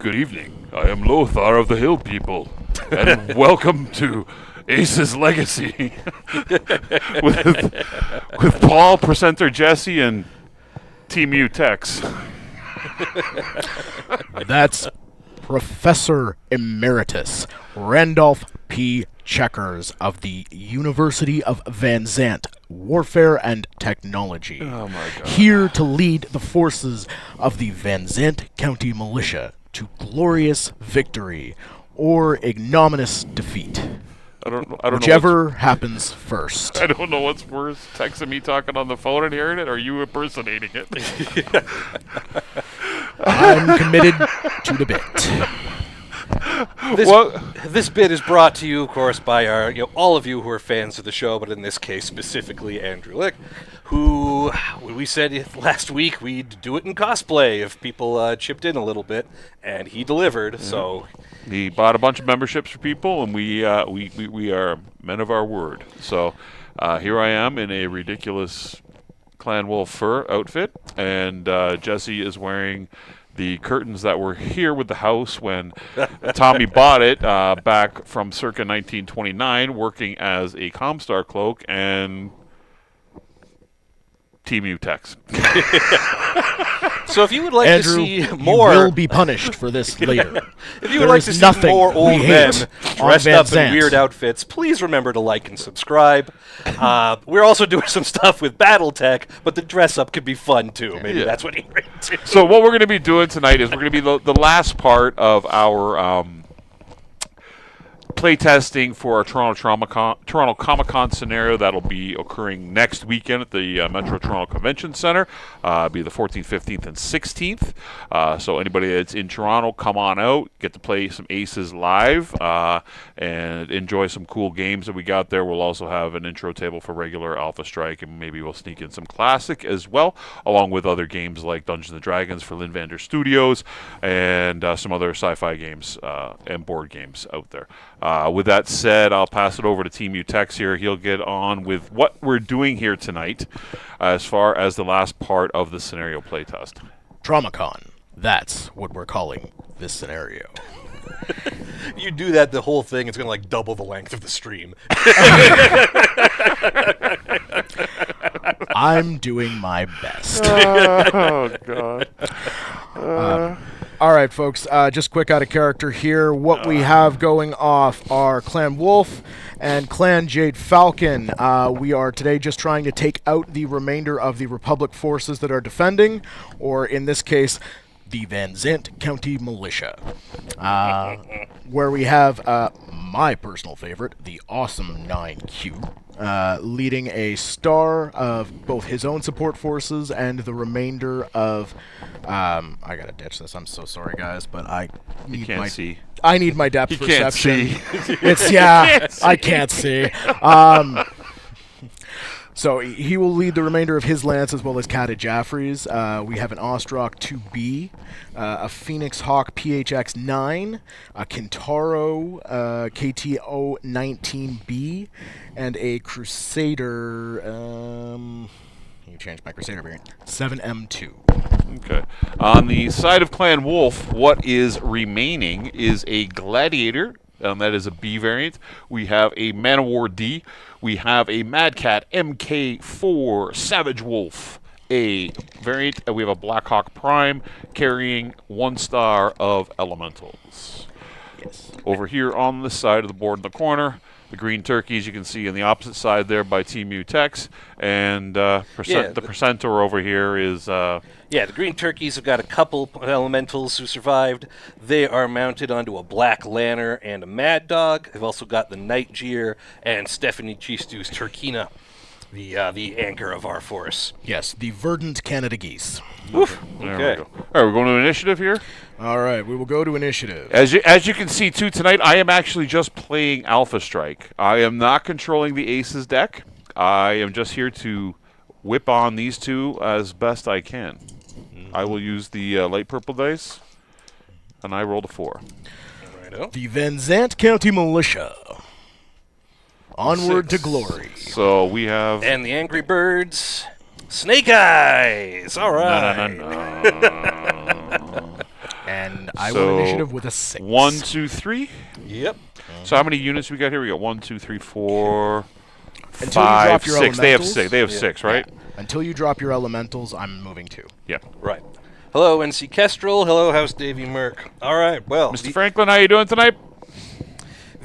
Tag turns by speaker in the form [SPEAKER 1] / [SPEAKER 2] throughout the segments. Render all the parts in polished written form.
[SPEAKER 1] Good evening. I am Lothar of the Hill People, and welcome to Ace's Legacy with Paul, presenter Jesse, and Team U Tex.
[SPEAKER 2] That's Professor Emeritus Randolph P. Checkers of the University of Van Zant, Warfare and Technology.
[SPEAKER 1] Oh my God.
[SPEAKER 2] Here to lead the forces of the Van Zant County Militia to glorious victory or ignominious defeat.
[SPEAKER 1] I don't
[SPEAKER 2] Whichever happens first.
[SPEAKER 1] I don't know what's worse, texting me talking on the phone and hearing it, or you impersonating it.
[SPEAKER 2] I'm committed to the bit.
[SPEAKER 3] This bit is brought to you, of course, by our, all of you who are fans of the show, but in this case, specifically Andrew Lick, who we said last week we'd do it in cosplay if people chipped in a little bit, and he delivered. Mm-hmm. So
[SPEAKER 1] he bought a bunch of memberships for people, and we are men of our word. So here I am in a ridiculous Clan Wolf fur outfit, and Jesse is wearing the curtains that were here with the house when Tommy bought it back from circa 1929, working as a Comstar cloak and Team Utex.
[SPEAKER 3] So if you would like
[SPEAKER 2] Andrew,
[SPEAKER 3] to see more...
[SPEAKER 2] you will be punished for this later.
[SPEAKER 3] If you would like to see more old men dressed up in weird outfits, please remember to like and subscribe. We're also doing some stuff with Battletech, but the dress-up could be fun, too. Maybe that's what you're into.
[SPEAKER 1] So what we're going to be doing tonight is we're going to be the last part of our... playtesting for our Toronto Comicon scenario that'll be occurring next weekend at the Metro Toronto Convention Center. Be the 14th, 15th, and 16th. So anybody that's in Toronto, come on out, get to play some Aces live, and enjoy some cool games that we got there. We'll also have an intro table for regular Alpha Strike, and maybe we'll sneak in some Classic as well, along with other games like Dungeons & Dragons for Lynn Vander Studios, and some other sci-fi games and board games out there. With that said, I'll pass it over to Team Utex here. He'll get on with what we're doing here tonight as far as the last part of the scenario playtest.
[SPEAKER 2] Traumacon. That's what we're calling this scenario.
[SPEAKER 3] You do that, the whole thing, it's going to double the length of the stream.
[SPEAKER 2] I'm doing my best.
[SPEAKER 1] Oh, God.
[SPEAKER 2] All right, folks, just quick out of character here. What we have going off are Clan Wolf and Clan Jade Falcon. We are today just trying to take out the remainder of the Republic forces that are defending, or in this case, the Van Zant County Militia, where we have my personal favorite, the awesome 9Q, leading a star of both his own support forces and the remainder of... I gotta ditch this. I'm so sorry, guys, but I need I need my depth perception. I can't see. So he will lead the remainder of his lance as well as Kata Jaffrey's. We have an Ostrock 2B, a Phoenix Hawk PHX-9, a Kintaro KTO 19B, and a Crusader... you changed my Crusader variant. 7M2.
[SPEAKER 1] Okay. On the side of Clan Wolf, what is remaining is a Gladiator. That is a B variant. We have a Man-O-War D. We have a Mad Cat MK4 Savage Wolf A variant. And we have a Blackhawk Prime carrying 1 star of Elementals.
[SPEAKER 2] Yes.
[SPEAKER 1] Over here on the side of the board in the corner, the green turkeys you can see on the opposite side there by Team Utex. And the presenter over here is...
[SPEAKER 3] the green turkeys have got a couple elementals who survived. They are mounted onto a black lanner and a mad dog. They've also got the Night Jeer and Stephanie Chistu's Turkina, the anchor of our force.
[SPEAKER 2] Yes, the verdant Canada geese.
[SPEAKER 3] Oof.
[SPEAKER 1] There we go. All right, we're going to initiative here.
[SPEAKER 2] All right, we will go to initiative.
[SPEAKER 1] As you can see, too, tonight I am actually just playing Alpha Strike. I am not controlling the Aces deck. I am just here to whip on these two as best I can. I will use the light purple dice, and I rolled a 4.
[SPEAKER 3] Righto.
[SPEAKER 2] The Van Zant County Militia. Onward
[SPEAKER 1] 6.
[SPEAKER 2] to glory.
[SPEAKER 1] So we have...
[SPEAKER 3] And the Angry Birds, Snake Eyes. All right.
[SPEAKER 1] No.
[SPEAKER 2] And I
[SPEAKER 1] So,
[SPEAKER 2] won initiative with a 6.
[SPEAKER 1] 1, 2, 3.
[SPEAKER 3] Yep.
[SPEAKER 1] So how many units we got here? We got 1, 2, 3, 4,
[SPEAKER 2] Until you drop
[SPEAKER 1] 5,
[SPEAKER 2] your
[SPEAKER 1] 6. They have
[SPEAKER 2] elementals.
[SPEAKER 1] 6. They have
[SPEAKER 3] Yeah.
[SPEAKER 1] 6, right?
[SPEAKER 2] Until you drop your elementals, I'm moving 2.
[SPEAKER 1] Yeah.
[SPEAKER 3] Right. Hello, NC Kestrel. Hello, House Davy Merck. All right. Well,
[SPEAKER 1] Mr. Franklin, how you doing tonight?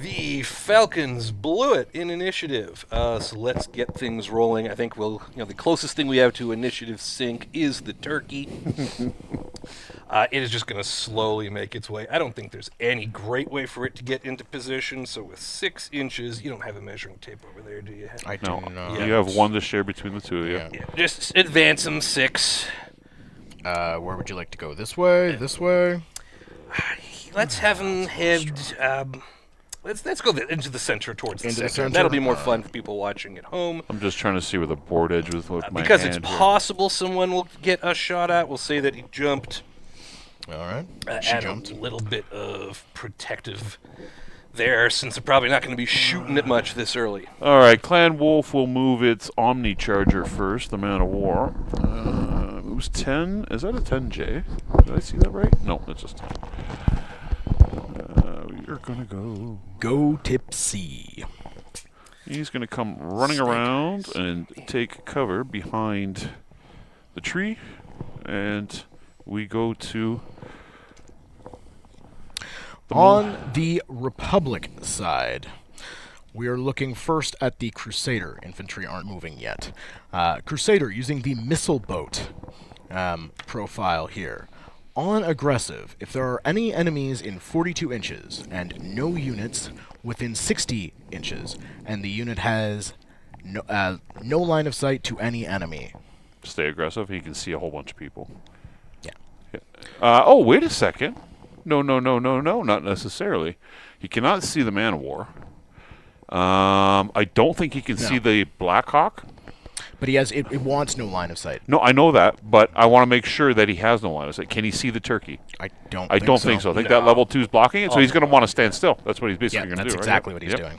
[SPEAKER 3] the Falcons blew it in initiative. So let's get things rolling. I think the closest thing we have to initiative sync is the turkey. It is just going to slowly make its way. I don't think there's any great way for it to get into position. So with 6 inches, you don't have a measuring tape over there, do you?
[SPEAKER 2] I do
[SPEAKER 1] No.
[SPEAKER 2] not.
[SPEAKER 3] Yeah.
[SPEAKER 1] You have 1 to share between the 2 of you.
[SPEAKER 2] Yeah.
[SPEAKER 3] Just advance them 6.
[SPEAKER 2] Where would you like to go? This way? This way?
[SPEAKER 3] Let's have them head. Let's go into the center towards the
[SPEAKER 2] Into the
[SPEAKER 3] center.
[SPEAKER 2] center?
[SPEAKER 3] That'll be more fun for people watching at home.
[SPEAKER 1] I'm just trying to see where the board edge was with my
[SPEAKER 3] Because
[SPEAKER 1] hand
[SPEAKER 3] it's
[SPEAKER 1] here.
[SPEAKER 3] possible someone will get a shot at. We'll say that he jumped.
[SPEAKER 2] All right. She
[SPEAKER 3] Add
[SPEAKER 2] jumped.
[SPEAKER 3] a little bit of protective there, since they're probably not going to be shooting it much this early.
[SPEAKER 1] All right, Clan Wolf will move its Omni Charger first, the Man of War. Moves 10. Is that a 10J? Did I see that right? No, it's just 10. We're going to go.
[SPEAKER 2] Go Tipsy.
[SPEAKER 1] He's going to come running around and take cover behind the tree. And we go to...
[SPEAKER 2] On the Republic side, we are looking first at the Crusader. Infantry aren't moving yet. Crusader using the missile boat profile here. On aggressive, if there are any enemies in 42 inches and no units within 60 inches, and the unit has no line of sight to any enemy.
[SPEAKER 1] Stay aggressive. He can see a whole bunch of people.
[SPEAKER 2] Yeah.
[SPEAKER 1] Oh, wait a second. No, not necessarily. He cannot see the Man of War. I don't think he can see the Black Hawk.
[SPEAKER 2] But he has it wants no line of sight.
[SPEAKER 1] No, I know that, but I want to make sure that he has no line of sight. Can he see the turkey?
[SPEAKER 2] I don't
[SPEAKER 1] think so. I think
[SPEAKER 3] No.
[SPEAKER 1] that level 2 is blocking it, so he's going to want to stand still. That's what he's basically
[SPEAKER 2] Yeah,
[SPEAKER 1] going to
[SPEAKER 2] that's
[SPEAKER 1] do,
[SPEAKER 2] exactly
[SPEAKER 1] right?
[SPEAKER 2] what he's doing.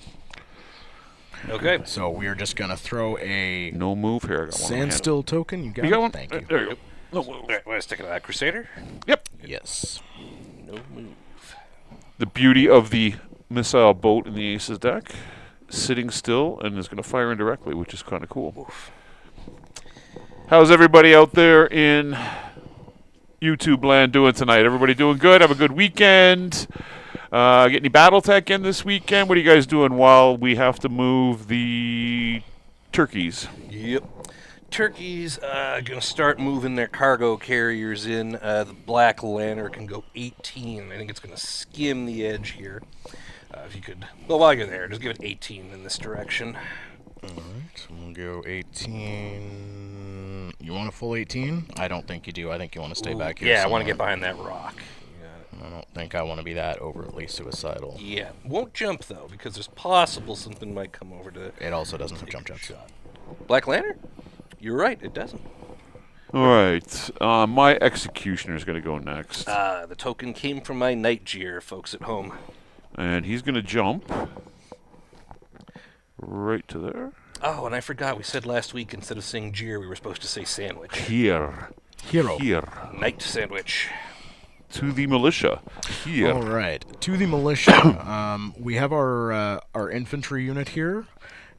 [SPEAKER 3] Okay.
[SPEAKER 2] So we're just going to throw a
[SPEAKER 1] No move here. I got one in my hand.
[SPEAKER 2] standstill token. You got
[SPEAKER 1] You got
[SPEAKER 2] it?
[SPEAKER 1] one?
[SPEAKER 2] Thank you.
[SPEAKER 1] There you go. No
[SPEAKER 3] All
[SPEAKER 1] move.
[SPEAKER 3] right, want to stick to that Crusader?
[SPEAKER 1] Yep.
[SPEAKER 2] Yes.
[SPEAKER 3] No move.
[SPEAKER 1] The beauty of the missile boat in the Ace's deck, sitting still and is going to fire indirectly, which is kind of cool.
[SPEAKER 3] Oof.
[SPEAKER 1] How's everybody out there in YouTube land doing tonight? Everybody doing good? Have a good weekend? Get any Battletech in this weekend? What are you guys doing while we have to move the turkeys?
[SPEAKER 3] Yep. Turkey's going to start moving their cargo carriers in. The Black Lantern can go 18. I think it's going to skim the edge here. If you could, well, while you're there, just give it 18 in this direction.
[SPEAKER 2] All right. We'll go 18. You want a full 18? I don't think you do. I think you want to stay back here.
[SPEAKER 3] Yeah, I want to
[SPEAKER 2] somewhere.
[SPEAKER 3] get behind that rock.
[SPEAKER 2] I don't think I want to be that overtly suicidal.
[SPEAKER 3] Yeah, won't jump though, because there's possible something might come over to
[SPEAKER 2] It also doesn't have jump jets.
[SPEAKER 3] Black Lantern. You're right, it doesn't.
[SPEAKER 1] All right. My executioner is going to go next.
[SPEAKER 3] The token came from my Night Jeer, folks at home.
[SPEAKER 1] And he's going to jump right to there.
[SPEAKER 3] Oh, and I forgot, we said last week instead of saying Jeer, we were supposed to say sandwich.
[SPEAKER 1] Here.
[SPEAKER 2] Hero.
[SPEAKER 1] Here.
[SPEAKER 3] Night sandwich.
[SPEAKER 1] To the militia. Here.
[SPEAKER 2] All right. To the militia. We have our infantry unit here.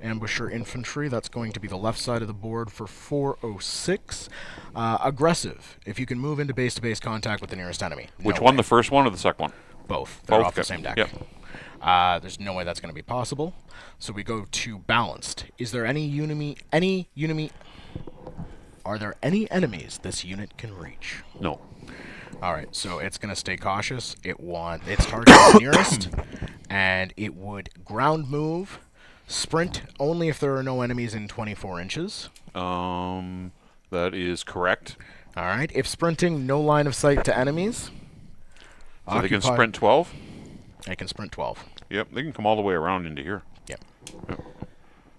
[SPEAKER 2] Ambusher infantry. That's going to be the left side of the board for 406. Aggressive. If you can move into base-to-base contact with the nearest enemy.
[SPEAKER 1] Which
[SPEAKER 2] No
[SPEAKER 1] one,
[SPEAKER 2] way.
[SPEAKER 1] the first one or the second one?
[SPEAKER 2] Both. They're
[SPEAKER 1] Both,
[SPEAKER 2] off the
[SPEAKER 1] okay.
[SPEAKER 2] same deck.
[SPEAKER 1] Yep.
[SPEAKER 2] There's no way that's going to be possible. So we go to balanced. Is there any Are there any enemies this unit can reach?
[SPEAKER 1] No.
[SPEAKER 2] All right, so it's going to stay cautious. Its target is nearest, and it would ground move, sprint only if there are no enemies in 24 inches.
[SPEAKER 1] That is correct.
[SPEAKER 2] All right, if sprinting, no line of sight to enemies.
[SPEAKER 1] So they can
[SPEAKER 2] Occupy-
[SPEAKER 1] sprint 12?
[SPEAKER 2] They can sprint 12.
[SPEAKER 1] Yep, they can come all the way around into here.
[SPEAKER 2] Yep.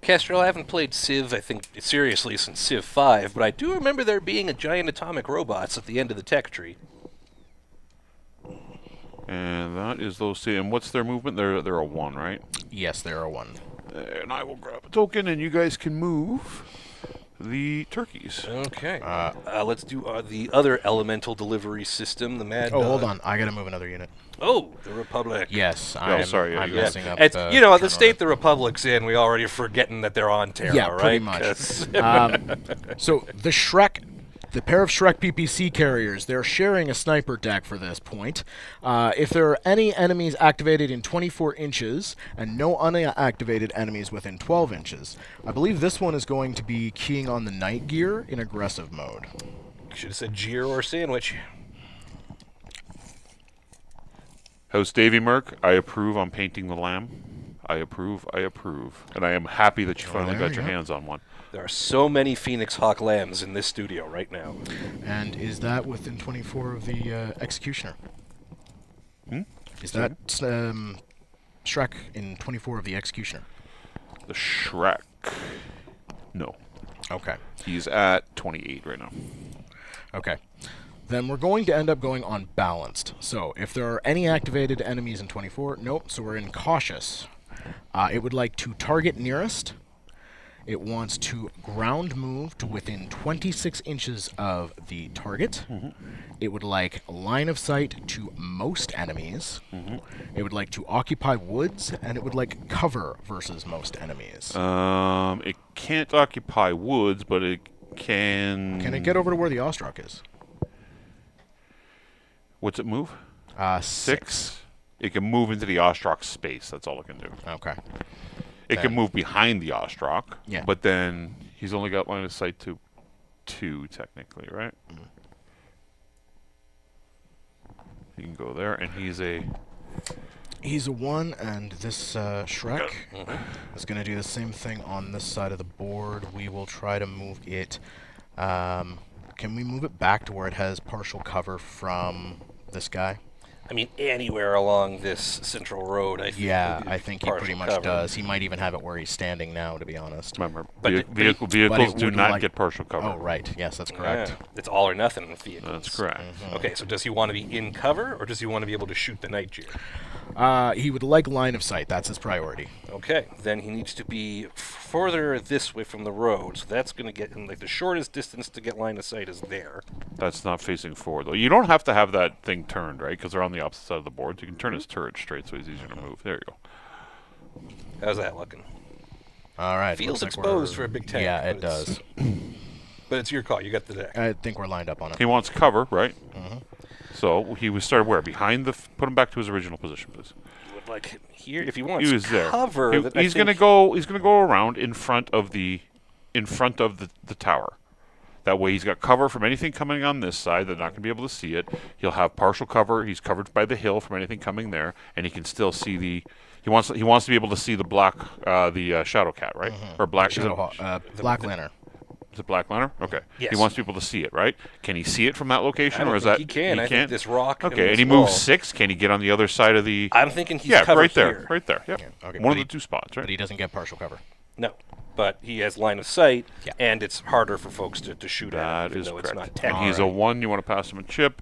[SPEAKER 3] Kestrel, I haven't played Civ, I think, seriously since Civ 5, but I do remember there being a giant atomic robots at the end of the tech tree.
[SPEAKER 1] And that is those two. And what's their movement? They're a 1, right?
[SPEAKER 2] Yes, there are one.
[SPEAKER 1] And I will grab a token, and you guys can move the turkeys.
[SPEAKER 3] Okay. Let's do the other elemental delivery system, the Mad Dog.
[SPEAKER 2] hold on. I gotta move another unit.
[SPEAKER 3] Oh, the Republic.
[SPEAKER 2] Yes,
[SPEAKER 1] I'm
[SPEAKER 2] I'm
[SPEAKER 1] yeah.
[SPEAKER 2] messing up.
[SPEAKER 3] It's,
[SPEAKER 2] the
[SPEAKER 3] the
[SPEAKER 2] turn
[SPEAKER 3] state
[SPEAKER 2] order.
[SPEAKER 3] the Republic's in, we already are forgetting that they're on Terra,
[SPEAKER 2] Yeah,
[SPEAKER 3] right?
[SPEAKER 2] pretty much.
[SPEAKER 3] 'Cause-
[SPEAKER 2] So the pair of Shrek PPC carriers, they're sharing a sniper deck for this point. If there are any enemies activated in 24 inches and no unactivated enemies within 12 inches, I believe this one is going to be keying on the night gear in aggressive mode.
[SPEAKER 3] Should have said Jeer or Sandwich.
[SPEAKER 1] House Davy Merc, I approve on painting the lamb. I approve. And I am happy that you finally
[SPEAKER 2] there
[SPEAKER 1] got
[SPEAKER 2] you
[SPEAKER 1] your
[SPEAKER 2] go.
[SPEAKER 1] hands on one.
[SPEAKER 3] There are so many Phoenix Hawk lambs in this studio right now.
[SPEAKER 2] And is that within 24 of the Executioner? Is that Shrek in 24 of the Executioner?
[SPEAKER 1] The Shrek. No.
[SPEAKER 2] Okay.
[SPEAKER 1] He's at 28 right now.
[SPEAKER 2] Okay. Then we're going to end up going on balanced. So if there are any activated enemies in 24, nope, so we're in cautious. It would like to target nearest. It wants to ground move to within 26 inches of the target. It would like line of sight to most enemies. It would like to occupy woods, and it would like cover versus most enemies.
[SPEAKER 1] It can't occupy woods, but it can...
[SPEAKER 2] Can it get over to where the Ostrak is?
[SPEAKER 1] What's it move?
[SPEAKER 2] 6.
[SPEAKER 1] It can move into the Ostrak space. That's all it can do.
[SPEAKER 2] Okay.
[SPEAKER 1] It can
[SPEAKER 2] Then-
[SPEAKER 1] move behind the Ostrak.
[SPEAKER 2] Yeah.
[SPEAKER 1] But then he's only got line of sight to 2, technically, right? He can go there, and he's a...
[SPEAKER 2] He's a 1, and this Shrek is going to do the same thing on this side of the board. We will try to move it. Can we move it back to where it has partial cover from this guy?
[SPEAKER 3] I mean, anywhere along this central road, I think.
[SPEAKER 2] Yeah,
[SPEAKER 3] would be
[SPEAKER 2] I think he
[SPEAKER 3] partial
[SPEAKER 2] pretty much
[SPEAKER 3] cover.
[SPEAKER 2] does. He might even have it where he's standing now, to be honest.
[SPEAKER 1] Remember,
[SPEAKER 3] But
[SPEAKER 1] vehicles
[SPEAKER 2] it
[SPEAKER 1] do
[SPEAKER 2] would
[SPEAKER 1] not
[SPEAKER 2] like-
[SPEAKER 1] get partial cover.
[SPEAKER 2] Oh, right. Yes, that's correct.
[SPEAKER 3] Yeah, it's all or nothing with vehicles.
[SPEAKER 1] That's correct.
[SPEAKER 3] Okay, so does he want to be in cover, or does he want to be able to shoot the night Jeer?
[SPEAKER 2] He would like line of sight. That's his priority.
[SPEAKER 3] Okay, then he needs to be further this way from the road, so that's going to get him, like, the shortest distance to get line of sight is there.
[SPEAKER 1] That's not facing forward, though. You don't have to have that thing turned, right? Because they're on the opposite side of the board. You can turn his turret straight so he's easier to move. There you go.
[SPEAKER 3] How's that looking?
[SPEAKER 2] All right.
[SPEAKER 3] Feels
[SPEAKER 2] looks like
[SPEAKER 3] exposed
[SPEAKER 2] we're-
[SPEAKER 3] for a big tank.
[SPEAKER 2] Yeah,
[SPEAKER 3] but
[SPEAKER 2] it
[SPEAKER 3] it's-
[SPEAKER 2] does.
[SPEAKER 3] But it's your call, you got the deck.
[SPEAKER 2] I think we're lined up on it.
[SPEAKER 1] He wants cover, right? So he was started where? Behind the... put him back to his original position, please.
[SPEAKER 3] Would like here, if he wants
[SPEAKER 1] He was there.
[SPEAKER 3] cover,
[SPEAKER 1] He-
[SPEAKER 3] that I
[SPEAKER 1] he's going to
[SPEAKER 3] think-
[SPEAKER 1] go. He's going to go around in front of the tower. That way, he's got cover from anything coming on this side. They're not going to be able to see it. He'll have partial cover. He's covered by the hill from anything coming there, and he can still see the. He wants to be able to see the black, the Shadow Cat, right? Or black. Is
[SPEAKER 2] Black Lantern.
[SPEAKER 1] it Black Lantern? Okay.
[SPEAKER 3] Yes.
[SPEAKER 1] He wants people to see it, right? Can he see it from that location,
[SPEAKER 3] I don't
[SPEAKER 1] or is
[SPEAKER 3] think
[SPEAKER 1] that
[SPEAKER 3] he can. I think this rock.
[SPEAKER 1] Okay, and he
[SPEAKER 3] this
[SPEAKER 1] moves
[SPEAKER 3] wall-
[SPEAKER 1] 6. Can he get on the other side of the?
[SPEAKER 3] I'm thinking he's
[SPEAKER 1] yeah,
[SPEAKER 3] covered
[SPEAKER 1] right there,
[SPEAKER 3] here.
[SPEAKER 1] right there. Yep.
[SPEAKER 2] Yeah, okay,
[SPEAKER 1] One of
[SPEAKER 2] but
[SPEAKER 1] the 2 spots, right?
[SPEAKER 2] But he doesn't get partial cover.
[SPEAKER 3] No, but he has line of sight,
[SPEAKER 2] Yeah.
[SPEAKER 3] and it's harder for folks to shoot at
[SPEAKER 1] That
[SPEAKER 3] him, even
[SPEAKER 1] is
[SPEAKER 3] though
[SPEAKER 1] correct.
[SPEAKER 3] it's not
[SPEAKER 1] And
[SPEAKER 3] technical.
[SPEAKER 1] he's a 1. You want to pass him a chip,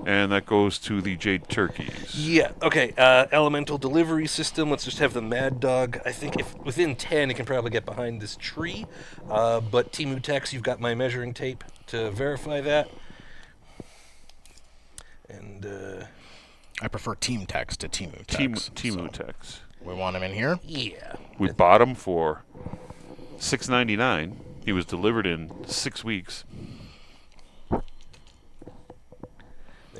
[SPEAKER 1] and that goes to the Jade Turkeys.
[SPEAKER 3] Yeah, okay, elemental delivery system, let's just have the Mad Dog. I think if within 10, it can probably get behind this tree, but Timu Tex, you've got my measuring tape to verify that. And,
[SPEAKER 2] I prefer Team Text to Timu Text.
[SPEAKER 1] Timu
[SPEAKER 2] so
[SPEAKER 1] Tex.
[SPEAKER 2] we want him in here.
[SPEAKER 3] yeah.
[SPEAKER 1] We bought him for $6.99. He was delivered in 6 weeks.
[SPEAKER 3] There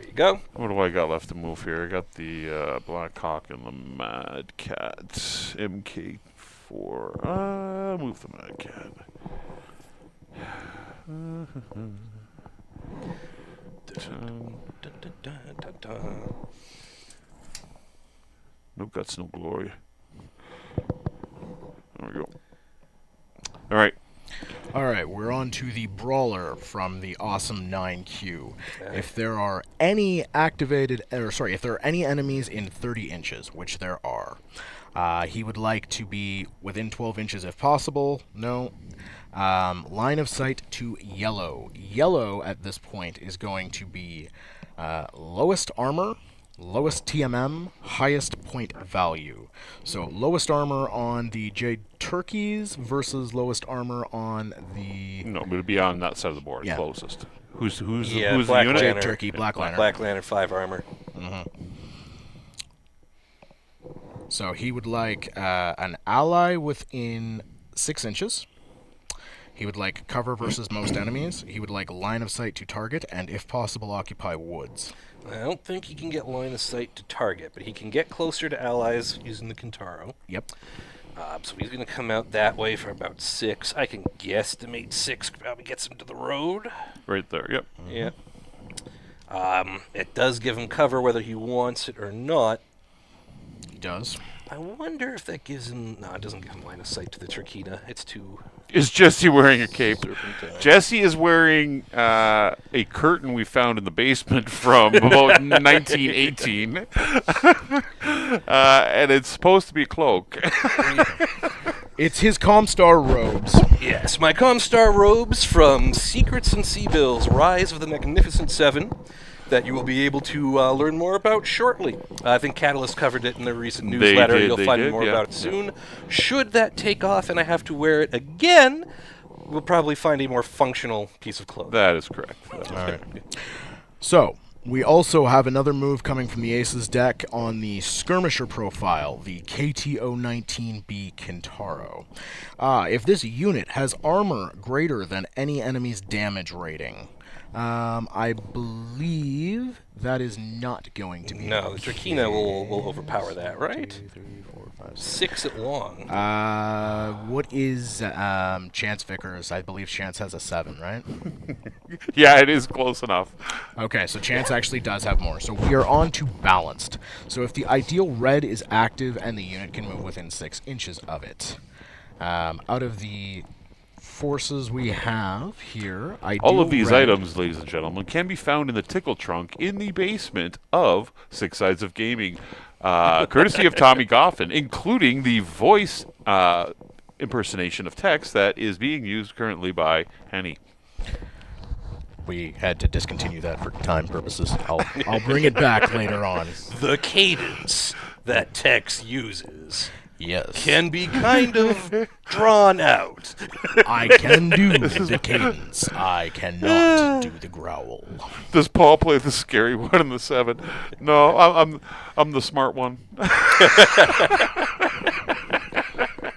[SPEAKER 3] you go.
[SPEAKER 1] What do I got left to move here? I got the Black Hawk and the Mad Cat. MK4. Move the Mad Cat. No guts, no glory. There we go. All right.
[SPEAKER 2] All right, we're on to the Brawler from the awesome 9Q. If there are any if there are any enemies in 30 inches, which there are, he would like to be within 12 inches if possible. No. Line of sight to yellow. Yellow at this point is going to be lowest armor Lowest TMM, highest point value. So lowest armor on the Jade Turkeys versus lowest armor on the
[SPEAKER 1] No, it would be on that side of the board,
[SPEAKER 2] Yeah.
[SPEAKER 1] closest. Who's the
[SPEAKER 3] Black
[SPEAKER 1] unit?
[SPEAKER 3] Lantern.
[SPEAKER 2] Turkey, Black Lantern.
[SPEAKER 3] Black Lantern 5 armor.
[SPEAKER 2] So he would like an ally within 6 inches. He would like cover versus most enemies. He would like line of sight to target, and if possible, occupy woods.
[SPEAKER 3] I don't think he can get line of sight to target, but he can get closer to allies using the Kintaro.
[SPEAKER 2] Yep.
[SPEAKER 3] So he's going to come out that way for about 6. I can guesstimate 6 probably gets him to the road.
[SPEAKER 1] Right there, yep.
[SPEAKER 3] Yeah. It does give him cover whether he wants it or not.
[SPEAKER 2] He does.
[SPEAKER 3] I wonder if that gives him... No, it doesn't give him line of sight to the Turkina. It's too...
[SPEAKER 1] Is Jesse wearing a cape?
[SPEAKER 3] serpentine.
[SPEAKER 1] Jesse is wearing a curtain we found in the basement from about 1918. And it's supposed to be a cloak.
[SPEAKER 2] It's his Comstar robes.
[SPEAKER 3] Yes, my Comstar robes from Secrets and Sea-Bills, Rise of the Magnificent Seven, that you will be able to learn more about shortly. I think Catalyst covered it in their recent newsletter. You'll find more about it soon. Should that take off and I have to wear it again, we'll probably find a more functional piece of clothing.
[SPEAKER 1] That is correct.
[SPEAKER 2] All right. So, we also have another move coming from the Aces deck on the Skirmisher profile, the KTO-19B Kintaro. If this unit has armor greater than any enemy's damage rating, I believe that is not going to be.
[SPEAKER 3] No, the Turkina will overpower that, right?
[SPEAKER 2] 2, 3, 4, 5,
[SPEAKER 3] 6 at long.
[SPEAKER 2] What is Chance Vickers? I believe Chance has a 7, right?
[SPEAKER 1] Yeah, it is close enough.
[SPEAKER 2] Okay, so Chance actually does have more. So we are on to balanced. So if the ideal red is active and the unit can move within 6 inches of it, out of the forces we have here,
[SPEAKER 1] All of these
[SPEAKER 2] red,
[SPEAKER 1] items, ladies and gentlemen, can be found in the Tickle Trunk in the basement of Six Sides of Gaming, courtesy of Tommy Goffin, including the voice impersonation of text that is being used currently by Henny.
[SPEAKER 2] We had to discontinue that for time purposes. I'll bring it back later on.
[SPEAKER 3] The cadence that Tex uses
[SPEAKER 2] Yes.
[SPEAKER 3] can be kind of drawn out.
[SPEAKER 2] I can do the cadence. I cannot do the growl.
[SPEAKER 1] Does Paul play the scary one in the 7? No, I'm the smart one.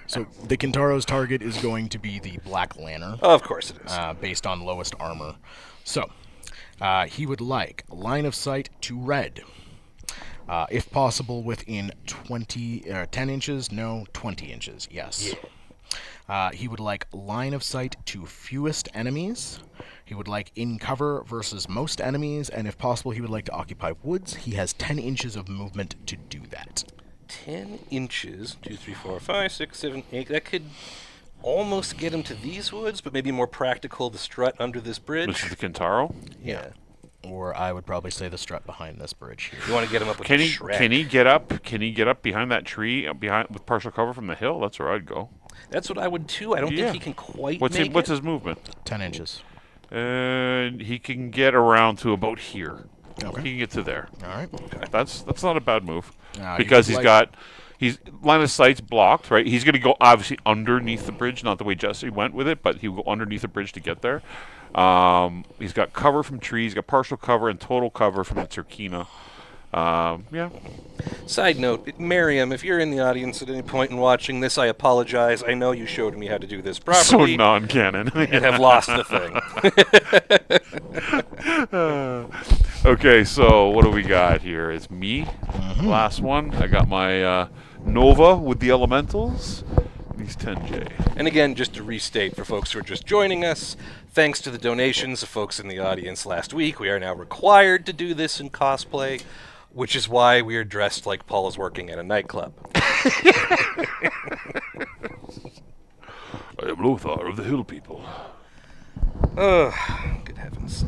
[SPEAKER 2] So the Kintaro's target is going to be the Black Lantern,
[SPEAKER 3] Of course it is.
[SPEAKER 2] based on lowest armor. So he would like line of sight to red. If possible, within 10 inches. No, 20 inches. Yes.
[SPEAKER 3] Yeah.
[SPEAKER 2] He would like line of sight to fewest enemies. He would like in cover versus most enemies, and if possible, he would like to occupy woods. He has 10 inches of movement to do that.
[SPEAKER 3] 10 inches. 2, 3, 4, 5, 6, 7, 8. That could almost get him to these woods, but maybe more practical to strut under this bridge.
[SPEAKER 1] This is the Kintaro.
[SPEAKER 3] Yeah.
[SPEAKER 2] Or I would probably say the strut behind this bridge here.
[SPEAKER 3] You want to get him up with
[SPEAKER 1] Can
[SPEAKER 3] the
[SPEAKER 1] he
[SPEAKER 3] Shrek.
[SPEAKER 1] can he get up? Can he get up behind that tree behind with partial cover from the hill? That's where I'd go.
[SPEAKER 3] That's what I would too. I don't
[SPEAKER 1] Yeah.
[SPEAKER 3] think he can quite
[SPEAKER 1] What's
[SPEAKER 3] make
[SPEAKER 1] what's
[SPEAKER 3] it.
[SPEAKER 1] his movement?
[SPEAKER 2] 10 inches.
[SPEAKER 1] And he can get around to about here.
[SPEAKER 2] Okay.
[SPEAKER 1] He can get to there.
[SPEAKER 2] All right.
[SPEAKER 1] That's not a bad move
[SPEAKER 2] He
[SPEAKER 1] because
[SPEAKER 2] would
[SPEAKER 1] he's
[SPEAKER 2] like-
[SPEAKER 1] got line of sight's blocked, right? He's going to go obviously underneath the bridge, not the way Jesse went with it, but he'll go underneath the bridge to get there. He's got cover from trees, he's got partial cover and total cover from the Turkina. Yeah.
[SPEAKER 3] Side note, Miriam, if you're in the audience at any point in watching this, I apologize. I know you showed me how to do this
[SPEAKER 1] So
[SPEAKER 3] properly
[SPEAKER 1] non-canon.
[SPEAKER 3] and have lost the thing.
[SPEAKER 1] Okay, so what do we got here? It's me, last one. I got my Nova with the elementals. These 10J.
[SPEAKER 3] And again, just to restate for folks who are just joining us, thanks to the donations of folks in the audience last week, we are now required to do this in cosplay, which is why we are dressed like Paul is working at a nightclub.
[SPEAKER 1] I am Lothar of the Hill People.
[SPEAKER 3] Oh, good heavens.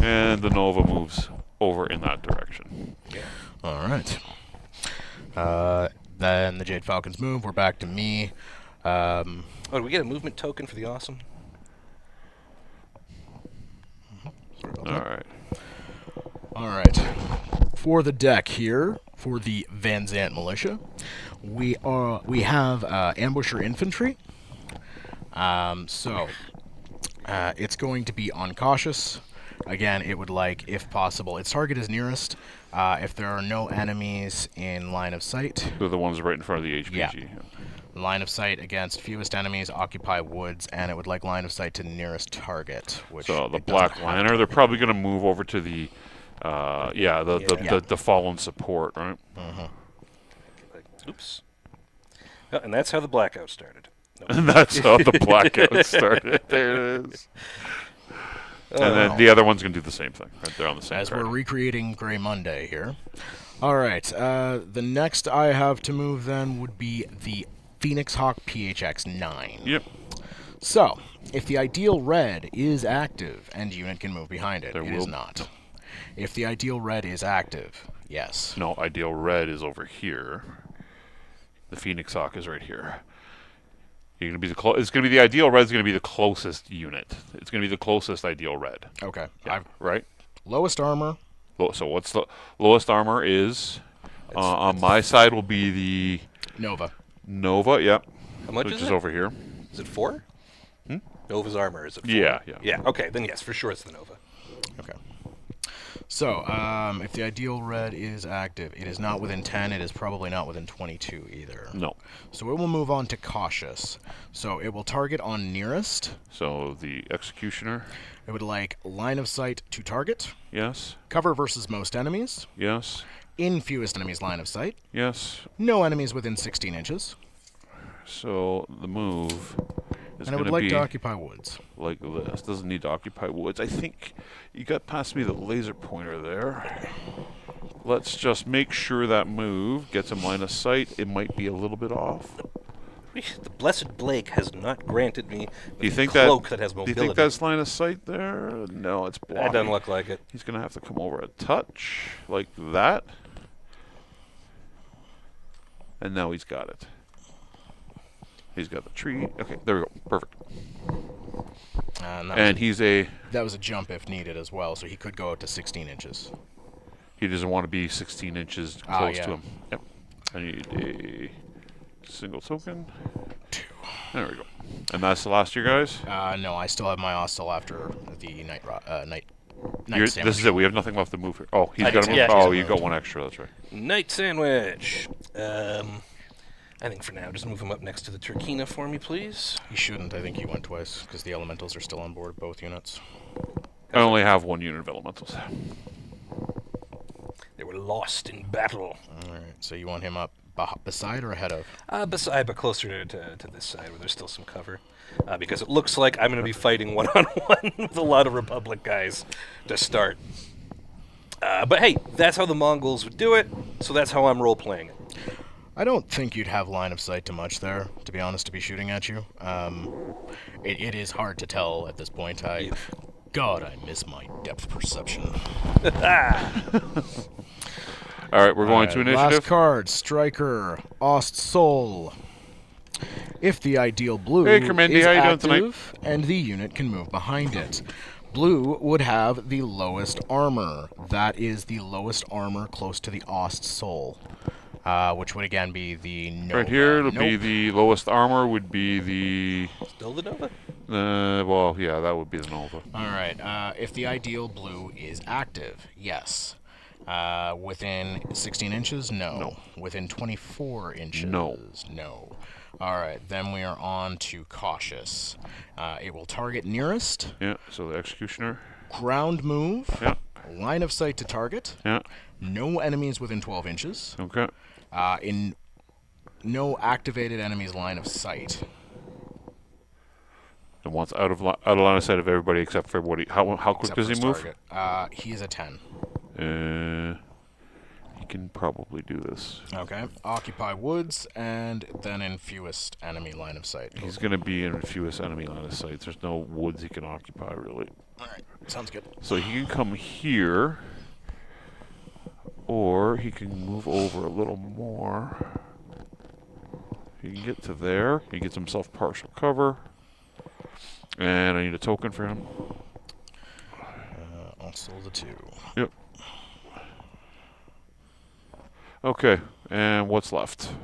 [SPEAKER 1] And the Nova moves over in that direction.
[SPEAKER 2] All right. Then the Jade Falcons move. We're back to me.
[SPEAKER 3] Oh, do we get a movement token for the awesome?
[SPEAKER 1] All right.
[SPEAKER 2] All right. for the deck here, for the Van Zant Militia, we have Ambusher Infantry. It's going to be on cautious. Again, it would like, if possible, its target is nearest. If there are no enemies in line of sight.
[SPEAKER 1] They're the ones right in front of the HPG.
[SPEAKER 2] Yeah. Line of sight against fewest enemies, occupy woods, and it would like line of sight to nearest target. Which
[SPEAKER 1] so the Black Liner, they're probably going to move over to the, the fallen support, right?
[SPEAKER 3] Oops. Oh, and that's how the blackout started.
[SPEAKER 1] And that's how the blackout started. There it is. And then the other one's going to do the same thing. Right there on the same
[SPEAKER 2] As
[SPEAKER 1] card.
[SPEAKER 2] we're recreating Grey Monday here. All right. The next I have to move then would be the Phoenix Hawk PHX-9.
[SPEAKER 1] Yep.
[SPEAKER 2] So, if the ideal red is active and unit can move behind it,
[SPEAKER 1] It
[SPEAKER 2] is not. If the ideal red is active, yes.
[SPEAKER 1] No, ideal red is over here. The Phoenix Hawk is right here. You're gonna be it's going to be the ideal red is going to be the closest unit. It's going to be the closest ideal red.
[SPEAKER 2] Okay.
[SPEAKER 1] Yeah, right?
[SPEAKER 2] Lowest armor.
[SPEAKER 1] So what's the lowest armor is? On my side will be the Nova, yeah.
[SPEAKER 3] How much
[SPEAKER 1] which
[SPEAKER 3] is
[SPEAKER 1] is
[SPEAKER 3] it?
[SPEAKER 1] over here.
[SPEAKER 3] Is it 4? Nova's armor, is it 4?
[SPEAKER 1] Yeah.
[SPEAKER 3] Yeah, okay, then yes, for sure it's the Nova.
[SPEAKER 2] Okay. So, if the ideal red is active, it is not within 10, it is probably not within 22 either.
[SPEAKER 1] No.
[SPEAKER 2] So it will move on to cautious. So it will target on nearest.
[SPEAKER 1] So the Executioner.
[SPEAKER 2] It would like line of sight to target.
[SPEAKER 1] Yes.
[SPEAKER 2] Cover versus most enemies.
[SPEAKER 1] Yes.
[SPEAKER 2] In fewest enemies line of sight.
[SPEAKER 1] Yes.
[SPEAKER 2] No enemies within 16 inches.
[SPEAKER 1] So the move is
[SPEAKER 2] And it
[SPEAKER 1] going
[SPEAKER 2] would
[SPEAKER 1] to
[SPEAKER 2] like
[SPEAKER 1] be
[SPEAKER 2] to occupy woods.
[SPEAKER 1] like this. Doesn't need to occupy woods. I think you got past me the laser pointer there. Let's just make sure that move gets him line of sight. It might be a little bit off.
[SPEAKER 3] The blessed Blake has not granted me
[SPEAKER 1] Do you think
[SPEAKER 3] cloak that has
[SPEAKER 1] Do
[SPEAKER 3] mobility.
[SPEAKER 1] you think that's line of sight there? No, it's blocking.
[SPEAKER 3] That doesn't look like it.
[SPEAKER 1] He's going to have to come over a touch like that. And now he's got it. He's got the tree. Okay, there we go. Perfect.
[SPEAKER 2] And
[SPEAKER 1] he's a...
[SPEAKER 2] that was a jump if needed as well, so he could go out to 16 inches.
[SPEAKER 1] He doesn't want to be 16 inches close
[SPEAKER 2] yeah.
[SPEAKER 1] to him. Yep. I need a single token.
[SPEAKER 2] 2.
[SPEAKER 1] There we go. And that's the last year, guys?
[SPEAKER 2] No, I still have my hostel after the night
[SPEAKER 1] This
[SPEAKER 2] sandwich.
[SPEAKER 1] is it. We have nothing left to move here. Oh, he's
[SPEAKER 3] I
[SPEAKER 1] got
[SPEAKER 3] did-
[SPEAKER 1] to move.
[SPEAKER 3] yeah,
[SPEAKER 1] Oh,
[SPEAKER 3] he's
[SPEAKER 1] you
[SPEAKER 3] moved.
[SPEAKER 1] got one extra. That's right.
[SPEAKER 3] Night sandwich. I think for now, just move him up next to the Turkina for me, please.
[SPEAKER 2] He shouldn't. I think he went twice because the elementals are still on board, both units.
[SPEAKER 1] I only have one unit of elementals.
[SPEAKER 3] They were lost in battle.
[SPEAKER 2] All right. So you want him up beside or ahead of?
[SPEAKER 3] Beside, but closer to this side where there's still some cover. Because it looks like I'm going to be fighting one-on-one with a lot of Republic guys to start. But hey, that's how the Mongols would do it, so that's how I'm role-playing it.
[SPEAKER 2] I don't think you'd have line of sight to much there, to be honest, to be shooting at you. It is hard to tell at this point. God, I miss my depth perception.
[SPEAKER 1] All right, we're going to initiative.
[SPEAKER 2] Last card, Striker, Ost Soul. If the ideal blue
[SPEAKER 1] Hey, Kermendi,
[SPEAKER 2] is
[SPEAKER 1] how you doing
[SPEAKER 2] active
[SPEAKER 1] tonight?
[SPEAKER 2] and the unit can move behind it, blue would have the lowest armor. That is the lowest armor close to the Ost Soul, which would again be the Nova.
[SPEAKER 1] Right here, it'll be the lowest armor would be the...
[SPEAKER 3] Still the Nova?
[SPEAKER 1] well, yeah, that would be the Nova.
[SPEAKER 2] All right. If the ideal blue is active, yes. Within 16 inches, no.
[SPEAKER 1] No.
[SPEAKER 2] Within 24 inches,
[SPEAKER 1] No.
[SPEAKER 2] No. All right. Then we are on to cautious. It will target nearest.
[SPEAKER 1] Yeah, so the Executioner.
[SPEAKER 2] Ground move.
[SPEAKER 1] Yeah.
[SPEAKER 2] Line of sight to target.
[SPEAKER 1] Yeah,
[SPEAKER 2] No enemies within 12 inches.
[SPEAKER 1] okay.
[SPEAKER 2] In no activated enemies line of sight.
[SPEAKER 1] And once out of line of sight of everybody except for what how quick
[SPEAKER 2] Except
[SPEAKER 1] does
[SPEAKER 2] for
[SPEAKER 1] he
[SPEAKER 2] his
[SPEAKER 1] move?
[SPEAKER 2] target. He's a 10.
[SPEAKER 1] He can probably do this.
[SPEAKER 2] Okay. Occupy woods, and then in fewest enemy line of sight.
[SPEAKER 1] He's going to be in fewest enemy line of sight. There's no woods he can occupy, really.
[SPEAKER 2] All right. Sounds good.
[SPEAKER 1] So he can come here, or he can move over a little more. He can get to there. He gets himself partial cover. And I need a token for him.
[SPEAKER 2] Also the 2.
[SPEAKER 1] Yep. Okay, and what's left?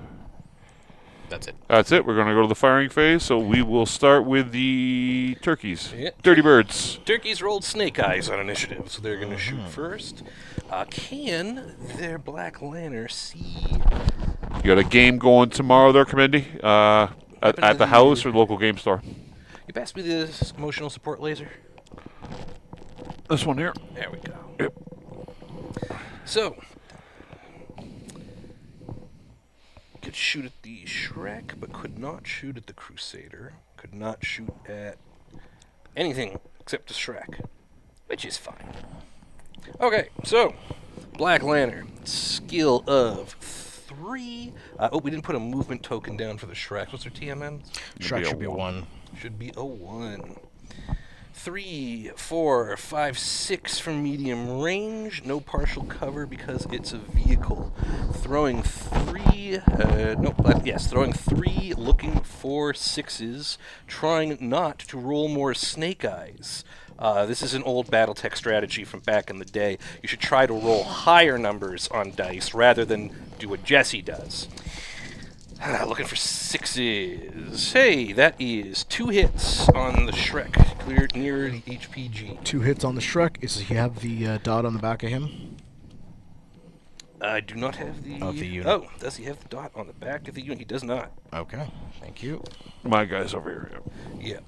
[SPEAKER 3] That's it.
[SPEAKER 1] That's it. We're going to go to the firing phase, so we will start with the turkeys.
[SPEAKER 3] Yeah.
[SPEAKER 1] Dirty birds.
[SPEAKER 3] Turkeys rolled snake eyes on initiative, so they're going to shoot first. Can their Black Lantern see...
[SPEAKER 1] You got a game going tomorrow there, Commandy? At the house or the local game store?
[SPEAKER 3] You pass me the emotional support laser?
[SPEAKER 1] This one here.
[SPEAKER 3] There we go.
[SPEAKER 1] Yep.
[SPEAKER 3] So, could shoot at the Shrek, but could not shoot at the Crusader. Could not shoot at anything except the Shrek, which is fine. Okay, so, Black Lantern, skill of 3. We didn't put a movement token down for the Shrek. What's their TMN?
[SPEAKER 2] Shrek should be a 1.
[SPEAKER 3] Should be a 1. 3, 4, 5, 6 from medium range. No partial cover because it's a vehicle. Throwing 3. Throwing 3, looking for 6s. Trying not to roll more snake eyes. This is an old Battletech strategy from back in the day. You should try to roll higher numbers on dice rather than do what Jesse does. Looking for 6s. Hey, that is 2 hits on the Shrek, cleared near the HPG.
[SPEAKER 2] 2 hits on the Shrek. Does he have the dot on the back of him?
[SPEAKER 3] I do not have the...
[SPEAKER 2] Of the unit.
[SPEAKER 3] Oh, does he have the dot on the back of the unit? He does not.
[SPEAKER 2] Okay, thank you.
[SPEAKER 1] My guy's over here.
[SPEAKER 3] Yeah.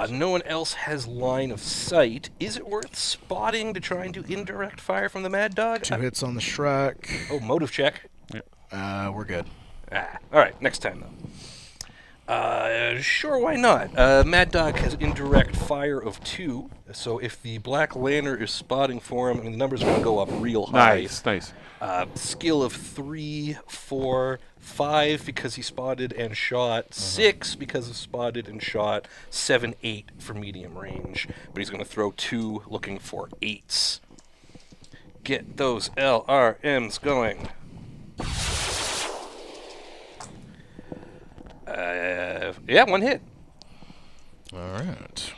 [SPEAKER 3] No one else has line of sight. Is it worth spotting to try and do indirect fire from the Mad Dog?
[SPEAKER 2] 2 hits on the Shrek.
[SPEAKER 3] Oh, motive check.
[SPEAKER 2] We're good.
[SPEAKER 3] Alright, next time though. Sure, why not? Mad Dog has indirect fire of 2, so if the Black Lantern is spotting for him, the numbers are going to go up real high.
[SPEAKER 1] Nice.
[SPEAKER 3] Skill of 3, 4, 5 because he spotted and shot, 6 because of spotted and shot, 7, 8 for medium range, but he's going to throw 2 looking for 8s. Get those LRMs going. Yeah, 1 hit.
[SPEAKER 2] All right.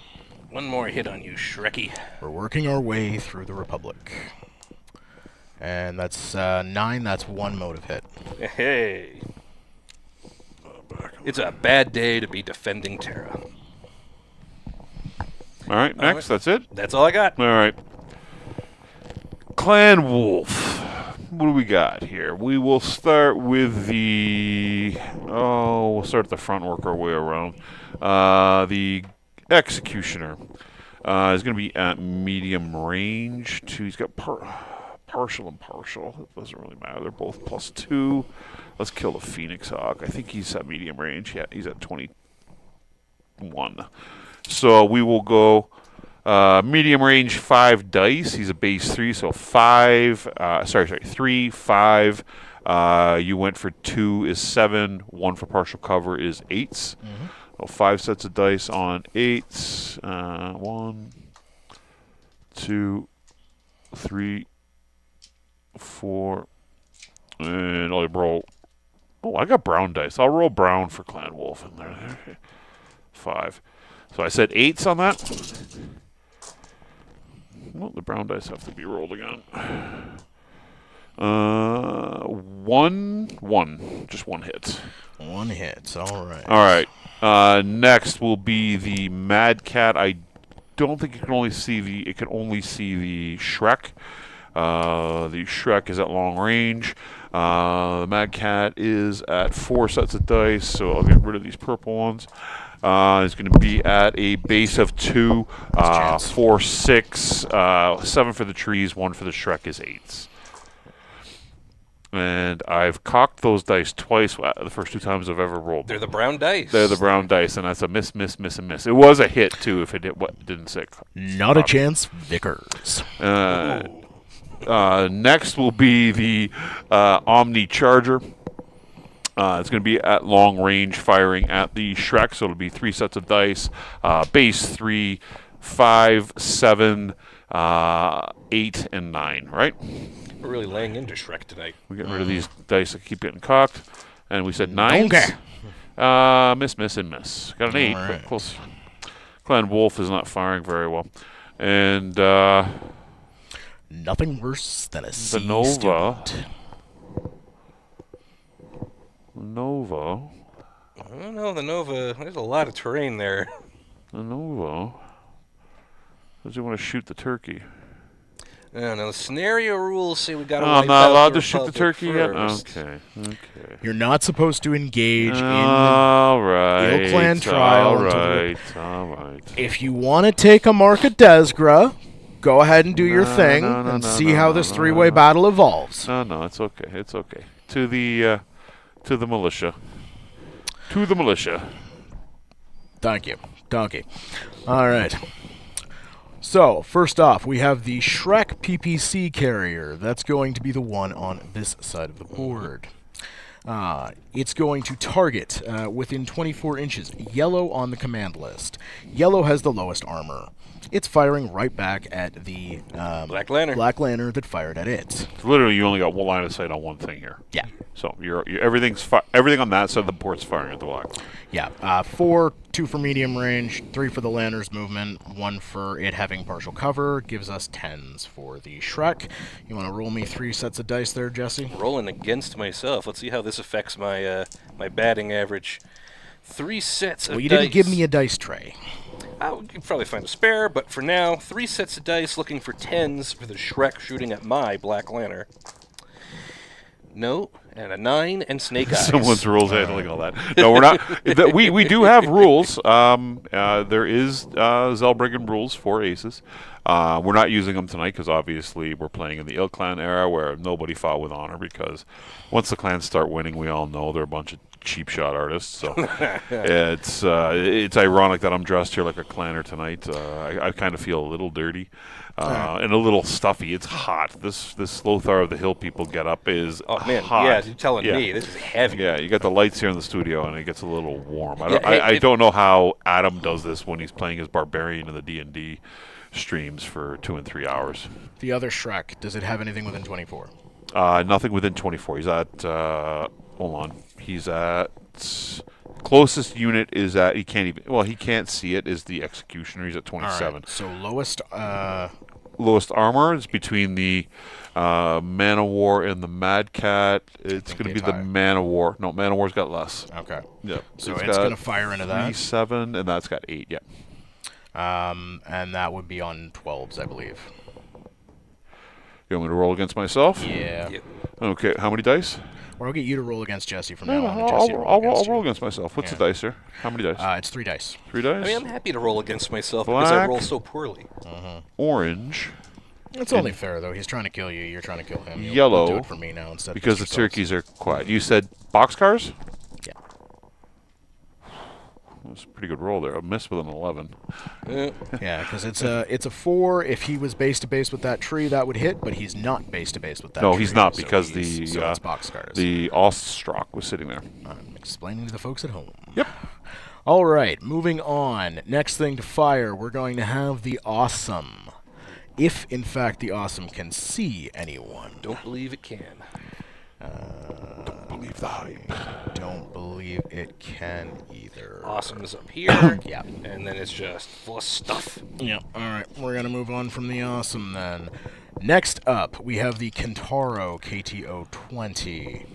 [SPEAKER 3] 1 more hit on you, Shrekky.
[SPEAKER 2] We're working our way through the Republic. And that's 9. That's 1 motive hit.
[SPEAKER 3] Hey. It's a bad day to be defending Terra.
[SPEAKER 1] All right, next. That's it?
[SPEAKER 3] That's all I got.
[SPEAKER 1] All right. Clan Wolf. What do we got here? We will start with the... we'll start at the front, work our way around. The Executioner is going to be at medium range. He's got partial and partial. It doesn't really matter. They're both +2. Let's kill the Phoenix Hawk. I think he's at medium range. Yeah, he's at 21. So we will go... medium range 5 dice. He's a base 3, so 3, 5. You went for 2 is 7. 1 for partial cover is 8s. So 5 sets of dice on 8s. 1, 2, 3, 4, and I'll roll. Oh, I got brown dice. I'll roll brown for Clan Wolf in there. 5. So I said 8s on that. Well, the brown dice have to be rolled again. 1. Just 1 hit.
[SPEAKER 2] 1 hit. All right.
[SPEAKER 1] All right. Next will be the Mad Cat. I don't think it can only see the. It can only see the Shrek. The Shrek is at long range. The Mad Cat is at 4 sets of dice, so I'll get rid of these purple ones. It's going to be at a base of 2, 4, 6, 7 for the trees, 1 for the Shrek is 8s. And I've cocked those dice twice the first 2 times I've ever rolled.
[SPEAKER 3] They're the brown dice.
[SPEAKER 1] They're the brown dice, and that's a miss, miss, miss, and miss. It was a hit, too, if it didn't say.
[SPEAKER 2] Not a chance, Vickers.
[SPEAKER 1] Next will be the Omni Charger. It's going to be at long range firing at the Shrek, so it'll be 3 sets of dice. Base 3, 5, 7, 8, and 9, right?
[SPEAKER 3] We're really laying into Shrek tonight.
[SPEAKER 1] We're getting rid of these dice that keep getting cocked. And we said 9s. Miss, miss, and miss. Got an 8, but close. Clan Wolf is not firing very well. And
[SPEAKER 2] nothing worse than a C
[SPEAKER 1] the Nova.
[SPEAKER 2] student.
[SPEAKER 1] Nova.
[SPEAKER 3] I don't know, the Nova, there's a lot of terrain there.
[SPEAKER 1] The Nova. Does he want to shoot the turkey?
[SPEAKER 3] I don't know, the scenario rules say we gotta
[SPEAKER 1] Oh,
[SPEAKER 3] wipe
[SPEAKER 1] I'm not
[SPEAKER 3] out
[SPEAKER 1] allowed
[SPEAKER 3] the
[SPEAKER 1] to shoot the
[SPEAKER 3] Republic
[SPEAKER 1] turkey yet?
[SPEAKER 3] first.
[SPEAKER 1] Okay.
[SPEAKER 2] You're not supposed to engage in the
[SPEAKER 1] All right.
[SPEAKER 2] Ill Clan trial.
[SPEAKER 1] All
[SPEAKER 2] until
[SPEAKER 1] right. All right.
[SPEAKER 2] If you want to take a mark of Desgra, go ahead and do your thing and see how this three-way battle evolves.
[SPEAKER 1] No, it's okay. It's okay. To the militia. To the militia.
[SPEAKER 2] Thank you. Donkey. All right. So, first off, we have the Shrek PPC carrier. That's going to be the one on this side of the board. It's going to target within 24 inches, yellow on the command list. Yellow has the lowest armor. It's firing right back at the
[SPEAKER 3] Black Lantern.
[SPEAKER 2] Black Lantern that fired at it.
[SPEAKER 1] So literally, you only got one line of sight on one thing here.
[SPEAKER 2] Yeah.
[SPEAKER 1] So everything on that side of the board's firing at the black.
[SPEAKER 2] Yeah. 4, 2 for medium range, 3 for the Lantern's movement, 1 for it having partial cover. Gives us 10s for the Shrek. You want to roll me 3 sets of dice there, Jesse?
[SPEAKER 3] Rolling against myself. Let's see how this affects my my batting average. 3 sets of
[SPEAKER 2] Well, you
[SPEAKER 3] dice.
[SPEAKER 2] didn't give me a dice tray.
[SPEAKER 3] We could probably find a spare, but for now, 3 sets of dice looking for 10s for the Shrek shooting at my Black Lantern. No, and a 9 and snake eyes.
[SPEAKER 1] Someone's rules handling all that. No, we're not. We do have rules. There is Zellbriggen rules for aces. We're not using them tonight because obviously we're playing in the Ill Clan era where nobody fought with honor, because once the clans start winning, we all know they're a bunch of cheap shot artists. So it's ironic that I'm dressed here like a clanner tonight. I kind of feel a little dirty. And a little stuffy. It's hot. This Lothar of the Hill people get up is hot.
[SPEAKER 3] Yeah, you're telling me this is heavy.
[SPEAKER 1] Yeah, you got the lights here in the studio, and it gets a little warm. I don't know how Adam does this when he's playing his barbarian in the D&D streams for 2 and 3 hours.
[SPEAKER 2] The other Shrek, does it have anything within 24?
[SPEAKER 1] Nothing within 24. He's at hold on. He's at closest unit is at he can't see it, is the Executioner. He's at 27.
[SPEAKER 2] Right, so
[SPEAKER 1] lowest armor is between the Man of War and the Mad Cat. It's going to be the Man of War. No, Man of War's got less.
[SPEAKER 2] Okay.
[SPEAKER 1] Yeah.
[SPEAKER 2] So it's going to fire into that.
[SPEAKER 1] 7, and that's got 8. Yeah.
[SPEAKER 2] And that would be on 12s, I believe.
[SPEAKER 1] You want me to roll against myself?
[SPEAKER 2] Yeah.
[SPEAKER 3] Yep.
[SPEAKER 1] Okay. How many dice?
[SPEAKER 2] Or I'll get you to roll against Jesse from now on. And
[SPEAKER 1] I'll
[SPEAKER 2] Jesse to roll
[SPEAKER 1] roll against myself. What's the dice here? How many dice?
[SPEAKER 2] It's 3 dice.
[SPEAKER 1] 3 dice?
[SPEAKER 3] I mean, I'm happy to roll against myself because I
[SPEAKER 1] Black.
[SPEAKER 3] roll so poorly.
[SPEAKER 1] Orange.
[SPEAKER 2] It's only fair, though. He's trying to kill you. You're trying to kill him.
[SPEAKER 1] Yellow.
[SPEAKER 2] You'll do it for me now instead.
[SPEAKER 1] Because the
[SPEAKER 2] of yourselves.
[SPEAKER 1] turkeys are quiet. You said boxcars?
[SPEAKER 2] Yeah.
[SPEAKER 1] That's a pretty good roll there. A miss with an 11.
[SPEAKER 2] Yeah, because it's a 4. If he was base to base with that tree, that would hit. But he's not base to base with that.
[SPEAKER 1] No,
[SPEAKER 2] tree,
[SPEAKER 1] he's not,
[SPEAKER 2] so
[SPEAKER 1] because
[SPEAKER 2] so it's boxcars.
[SPEAKER 1] the Ostrock was sitting there.
[SPEAKER 2] I'm explaining to the folks at home.
[SPEAKER 1] Yep.
[SPEAKER 2] All right, moving on. Next thing to fire, we're going to have the Awesome. If, in fact, the Awesome can see anyone.
[SPEAKER 3] Don't believe it can.
[SPEAKER 1] Don't believe the hype.
[SPEAKER 2] Don't believe it can either.
[SPEAKER 3] Awesome is up here.
[SPEAKER 2] Yeah.
[SPEAKER 3] And then it's just full of stuff.
[SPEAKER 2] Yeah. All right, we're going to move on from the Awesome then. Next up, we have the Kentaro KTO-20.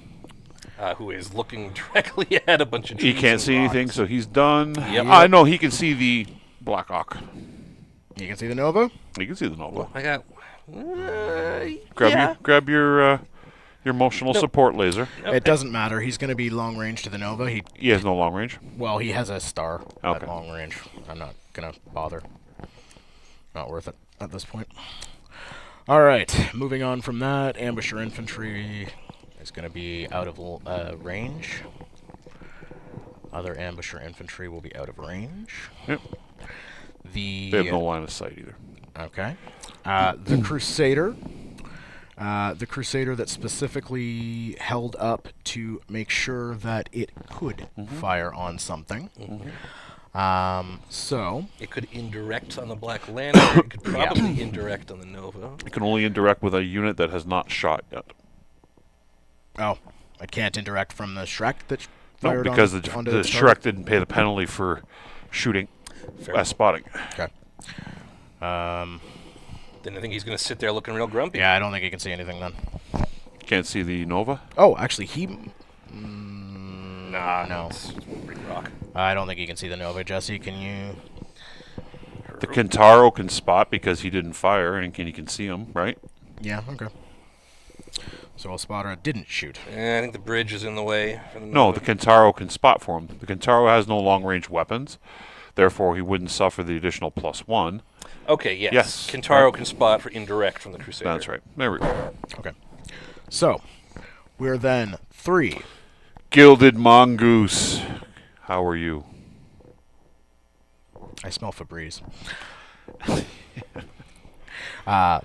[SPEAKER 3] Who is looking directly at a bunch of
[SPEAKER 1] He
[SPEAKER 3] trees
[SPEAKER 1] can't
[SPEAKER 3] and
[SPEAKER 1] see anything,
[SPEAKER 3] rocks.
[SPEAKER 1] so he's done.
[SPEAKER 3] Yep.
[SPEAKER 1] No, he can see the Black Hawk.
[SPEAKER 2] You can see the Nova?
[SPEAKER 1] He can see the Nova.
[SPEAKER 3] I got...
[SPEAKER 1] Grab your emotional support laser.
[SPEAKER 2] It doesn't matter. He's going to be long range to the Nova.
[SPEAKER 1] He has no long range.
[SPEAKER 2] Well, he has a star
[SPEAKER 1] Okay.
[SPEAKER 2] at long range. I'm not going to bother. Not worth it at this point. All right, moving on from that, Ambusher Infantry is going to be out of range. Other Ambusher Infantry will be out of range.
[SPEAKER 1] Yep.
[SPEAKER 2] They
[SPEAKER 1] They have no line of sight either.
[SPEAKER 2] Okay. The Crusader. The Crusader that specifically held up to make sure that it could fire on something. So...
[SPEAKER 3] It could indirect on the Black Lantern. It could probably indirect on the Nova.
[SPEAKER 1] It can only indirect with a unit that has not shot yet.
[SPEAKER 2] Oh, I can't indirect from the Shrek that
[SPEAKER 1] No,
[SPEAKER 2] fired
[SPEAKER 1] because
[SPEAKER 2] onto
[SPEAKER 1] the
[SPEAKER 2] its
[SPEAKER 1] Shrek
[SPEAKER 2] target?
[SPEAKER 1] didn't pay the penalty for shooting
[SPEAKER 3] Fair.
[SPEAKER 1] spotting.
[SPEAKER 2] Okay.
[SPEAKER 3] Then I think he's going to sit there looking real grumpy.
[SPEAKER 2] Yeah, I don't think he can see anything then.
[SPEAKER 1] Can't see the Nova.
[SPEAKER 2] Oh, actually, he...
[SPEAKER 3] Nah,
[SPEAKER 2] No.
[SPEAKER 3] it's pretty rock.
[SPEAKER 2] I don't think you can see the Nova. Jesse, can you?
[SPEAKER 1] The Kentaro can spot because he didn't fire, and he can see him, right?
[SPEAKER 2] Yeah, okay. So a spotter didn't shoot.
[SPEAKER 3] I think the bridge is in the way.
[SPEAKER 1] No, the Kentaro can spot for him. The Kentaro has no long-range weapons, therefore he wouldn't suffer the additional +1.
[SPEAKER 3] Okay, yes.
[SPEAKER 1] Yes.
[SPEAKER 3] Kentaro can spot for indirect from the Crusader.
[SPEAKER 1] That's right. There we go.
[SPEAKER 2] Okay. So, we're then 3.
[SPEAKER 1] Gilded Mongoose. How are you?
[SPEAKER 2] I smell Febreze.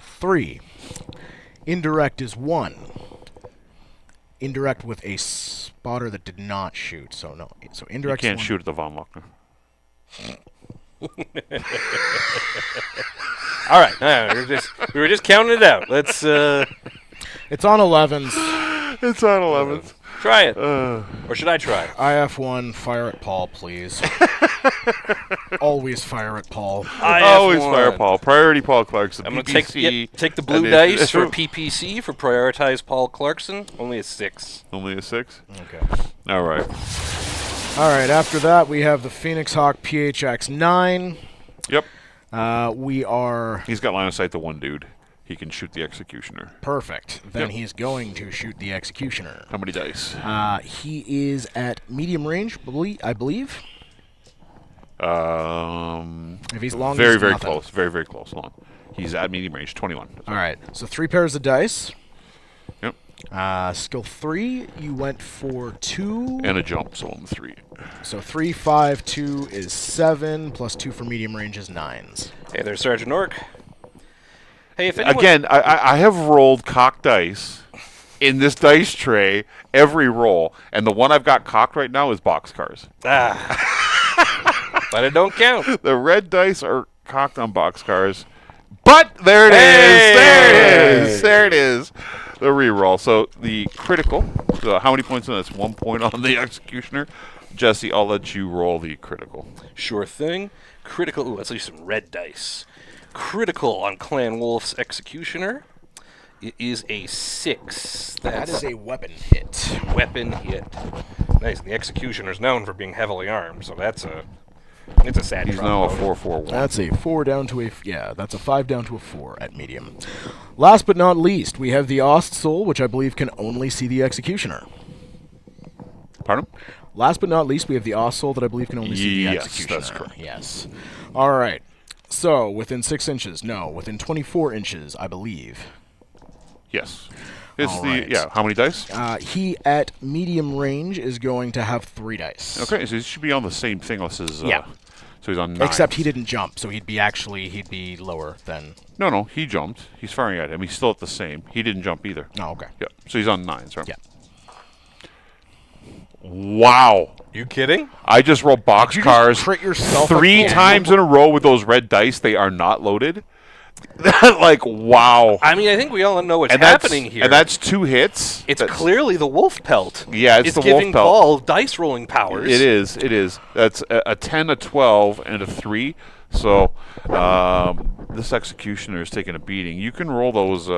[SPEAKER 2] 3. Indirect is 1. Indirect with a spotter that did not shoot. So no. So
[SPEAKER 1] You
[SPEAKER 2] indirect.
[SPEAKER 1] can't
[SPEAKER 2] is 1.
[SPEAKER 1] shoot at the Von Luckner.
[SPEAKER 3] All right. We were just counting it out. Let's
[SPEAKER 2] It's on 11s.
[SPEAKER 1] It's on 11th.
[SPEAKER 3] try it. Or should I try?
[SPEAKER 2] IF1, fire at Paul, please. Always fire at Paul.
[SPEAKER 1] Always
[SPEAKER 3] IF1.
[SPEAKER 1] fire Paul. Priority Paul Clarkson.
[SPEAKER 3] I'm going to
[SPEAKER 1] PPC,
[SPEAKER 3] take the blue
[SPEAKER 1] and
[SPEAKER 3] dice
[SPEAKER 1] it's-
[SPEAKER 3] for PPC for prioritize Paul Clarkson. Only a 6.
[SPEAKER 1] Only a 6?
[SPEAKER 2] Okay.
[SPEAKER 1] All right.
[SPEAKER 2] All right. After that, we have the Phoenix Hawk PHX-9.
[SPEAKER 1] Yep.
[SPEAKER 2] We are
[SPEAKER 1] He's got line of sight to one dude. He can shoot the Executioner.
[SPEAKER 2] perfect. Then
[SPEAKER 1] Yep.
[SPEAKER 2] he's going to shoot the Executioner.
[SPEAKER 1] How many dice?
[SPEAKER 2] He is at medium range, I believe. If he's long,
[SPEAKER 1] very,
[SPEAKER 2] it's
[SPEAKER 1] very
[SPEAKER 2] nothing.
[SPEAKER 1] close. Very, very close. Long. He's at medium range, 21.
[SPEAKER 2] All right. So 3 pairs of dice.
[SPEAKER 1] Yep.
[SPEAKER 2] Skill 3, you went for 2.
[SPEAKER 1] And a jump, so on 3.
[SPEAKER 2] So 3, 5, 2 is 7, plus 2 for medium range is 9s.
[SPEAKER 3] Hey there, Sergeant Orc. Hey, if anyone...
[SPEAKER 1] Again, I have rolled cocked dice in this dice tray every roll, and the one I've got cocked right now is boxcars.
[SPEAKER 3] But it don't count.
[SPEAKER 1] The red dice are cocked on boxcars. But there it is.
[SPEAKER 3] Hey!
[SPEAKER 1] There it is. There it is. The reroll. So the critical. So how many points on this? 1 point on the Executioner. Jesse, I'll let you roll the critical.
[SPEAKER 3] Sure thing. Critical. Ooh, let's use some red dice. Critical on Clan Wolf's Executioner. It is a 6.
[SPEAKER 2] That is a weapon hit.
[SPEAKER 3] weapon hit. Nice. The Executioner is known for being heavily armed, so it's a sad
[SPEAKER 1] He's
[SPEAKER 3] drop
[SPEAKER 1] now a
[SPEAKER 3] bonus.
[SPEAKER 1] 4-4-1.
[SPEAKER 2] That's a 4 down to a... Yeah, that's a 5 down to a 4 at medium. Last but not least, we have the Ost Soul, which I believe can only see the Executioner.
[SPEAKER 1] Pardon?
[SPEAKER 2] Last but not least, we have the Ost Soul that I believe can only see the
[SPEAKER 1] Yes,
[SPEAKER 2] Executioner.
[SPEAKER 1] that's correct.
[SPEAKER 2] Yes. All right. So, within 6 inches. No, within 24 inches, I believe.
[SPEAKER 1] Yes. It's
[SPEAKER 2] All
[SPEAKER 1] the
[SPEAKER 2] right.
[SPEAKER 1] yeah. How many dice?
[SPEAKER 2] He, at medium range, is going to have 3 dice.
[SPEAKER 1] Okay, so he should be on the same thing as his.
[SPEAKER 2] Yeah.
[SPEAKER 1] So he's on 9.
[SPEAKER 2] Except he didn't jump, so he'd be lower than...
[SPEAKER 1] No, he jumped. He's firing at him. He's still at the same. He didn't jump either.
[SPEAKER 2] Oh, okay.
[SPEAKER 1] Yeah. So he's on 9. Sorry.
[SPEAKER 2] Yeah.
[SPEAKER 1] Wow.
[SPEAKER 3] You kidding?
[SPEAKER 1] I just rolled
[SPEAKER 2] Did you just
[SPEAKER 1] boxcars
[SPEAKER 2] crit yourself
[SPEAKER 1] 3
[SPEAKER 2] again?
[SPEAKER 1] times in a row with those red dice. They are not loaded. Like, wow.
[SPEAKER 3] I mean, I think we all know what's
[SPEAKER 1] And
[SPEAKER 3] happening here.
[SPEAKER 1] And that's 2 hits.
[SPEAKER 3] It's
[SPEAKER 1] That's-
[SPEAKER 3] clearly the wolf pelt.
[SPEAKER 1] Yeah, it's the wolf
[SPEAKER 3] giving
[SPEAKER 1] pelt.
[SPEAKER 3] Paul dice rolling powers.
[SPEAKER 1] It is. It is. That's a 10, a 12, and a 3. So this Executioner is taking a beating. You can roll those.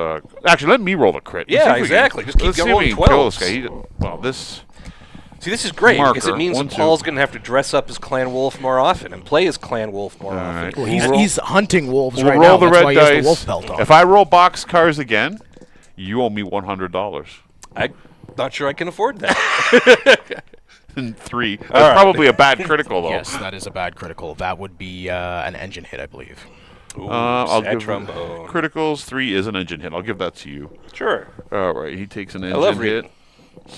[SPEAKER 1] Actually, let me roll the crit. Let's
[SPEAKER 3] Yeah,
[SPEAKER 1] see if we
[SPEAKER 3] exactly.
[SPEAKER 1] Can,
[SPEAKER 3] Just keep
[SPEAKER 1] let's see if
[SPEAKER 3] going
[SPEAKER 1] we can kill
[SPEAKER 3] 12s.
[SPEAKER 1] this guy. Well, this.
[SPEAKER 3] See, this is great because it
[SPEAKER 1] Marker,
[SPEAKER 3] means
[SPEAKER 1] 1,
[SPEAKER 3] that
[SPEAKER 1] 2.
[SPEAKER 3] Paul's going to have to dress up as Clan Wolf more often and play as Clan Wolf more often.
[SPEAKER 1] right.
[SPEAKER 2] Well,
[SPEAKER 1] We'll roll-
[SPEAKER 2] he's hunting wolves
[SPEAKER 1] We'll
[SPEAKER 2] right
[SPEAKER 1] roll
[SPEAKER 2] now.
[SPEAKER 1] the
[SPEAKER 2] That's
[SPEAKER 1] red
[SPEAKER 2] why he has
[SPEAKER 1] dice.
[SPEAKER 2] the wolf pelt on.
[SPEAKER 1] If I roll boxcars again, you owe me $100.
[SPEAKER 3] I'm not sure I can afford that.
[SPEAKER 1] And 3. That's
[SPEAKER 3] right.
[SPEAKER 1] probably a bad critical though.
[SPEAKER 2] Yes, that is a bad critical. That would be an engine hit, I believe.
[SPEAKER 3] Ooh,
[SPEAKER 1] I'll
[SPEAKER 3] sad
[SPEAKER 1] give
[SPEAKER 3] trombone.
[SPEAKER 1] criticals. 3 is an engine hit. I'll give that to you.
[SPEAKER 3] Sure.
[SPEAKER 1] All right, he takes an engine
[SPEAKER 3] love
[SPEAKER 1] hit.
[SPEAKER 3] reading.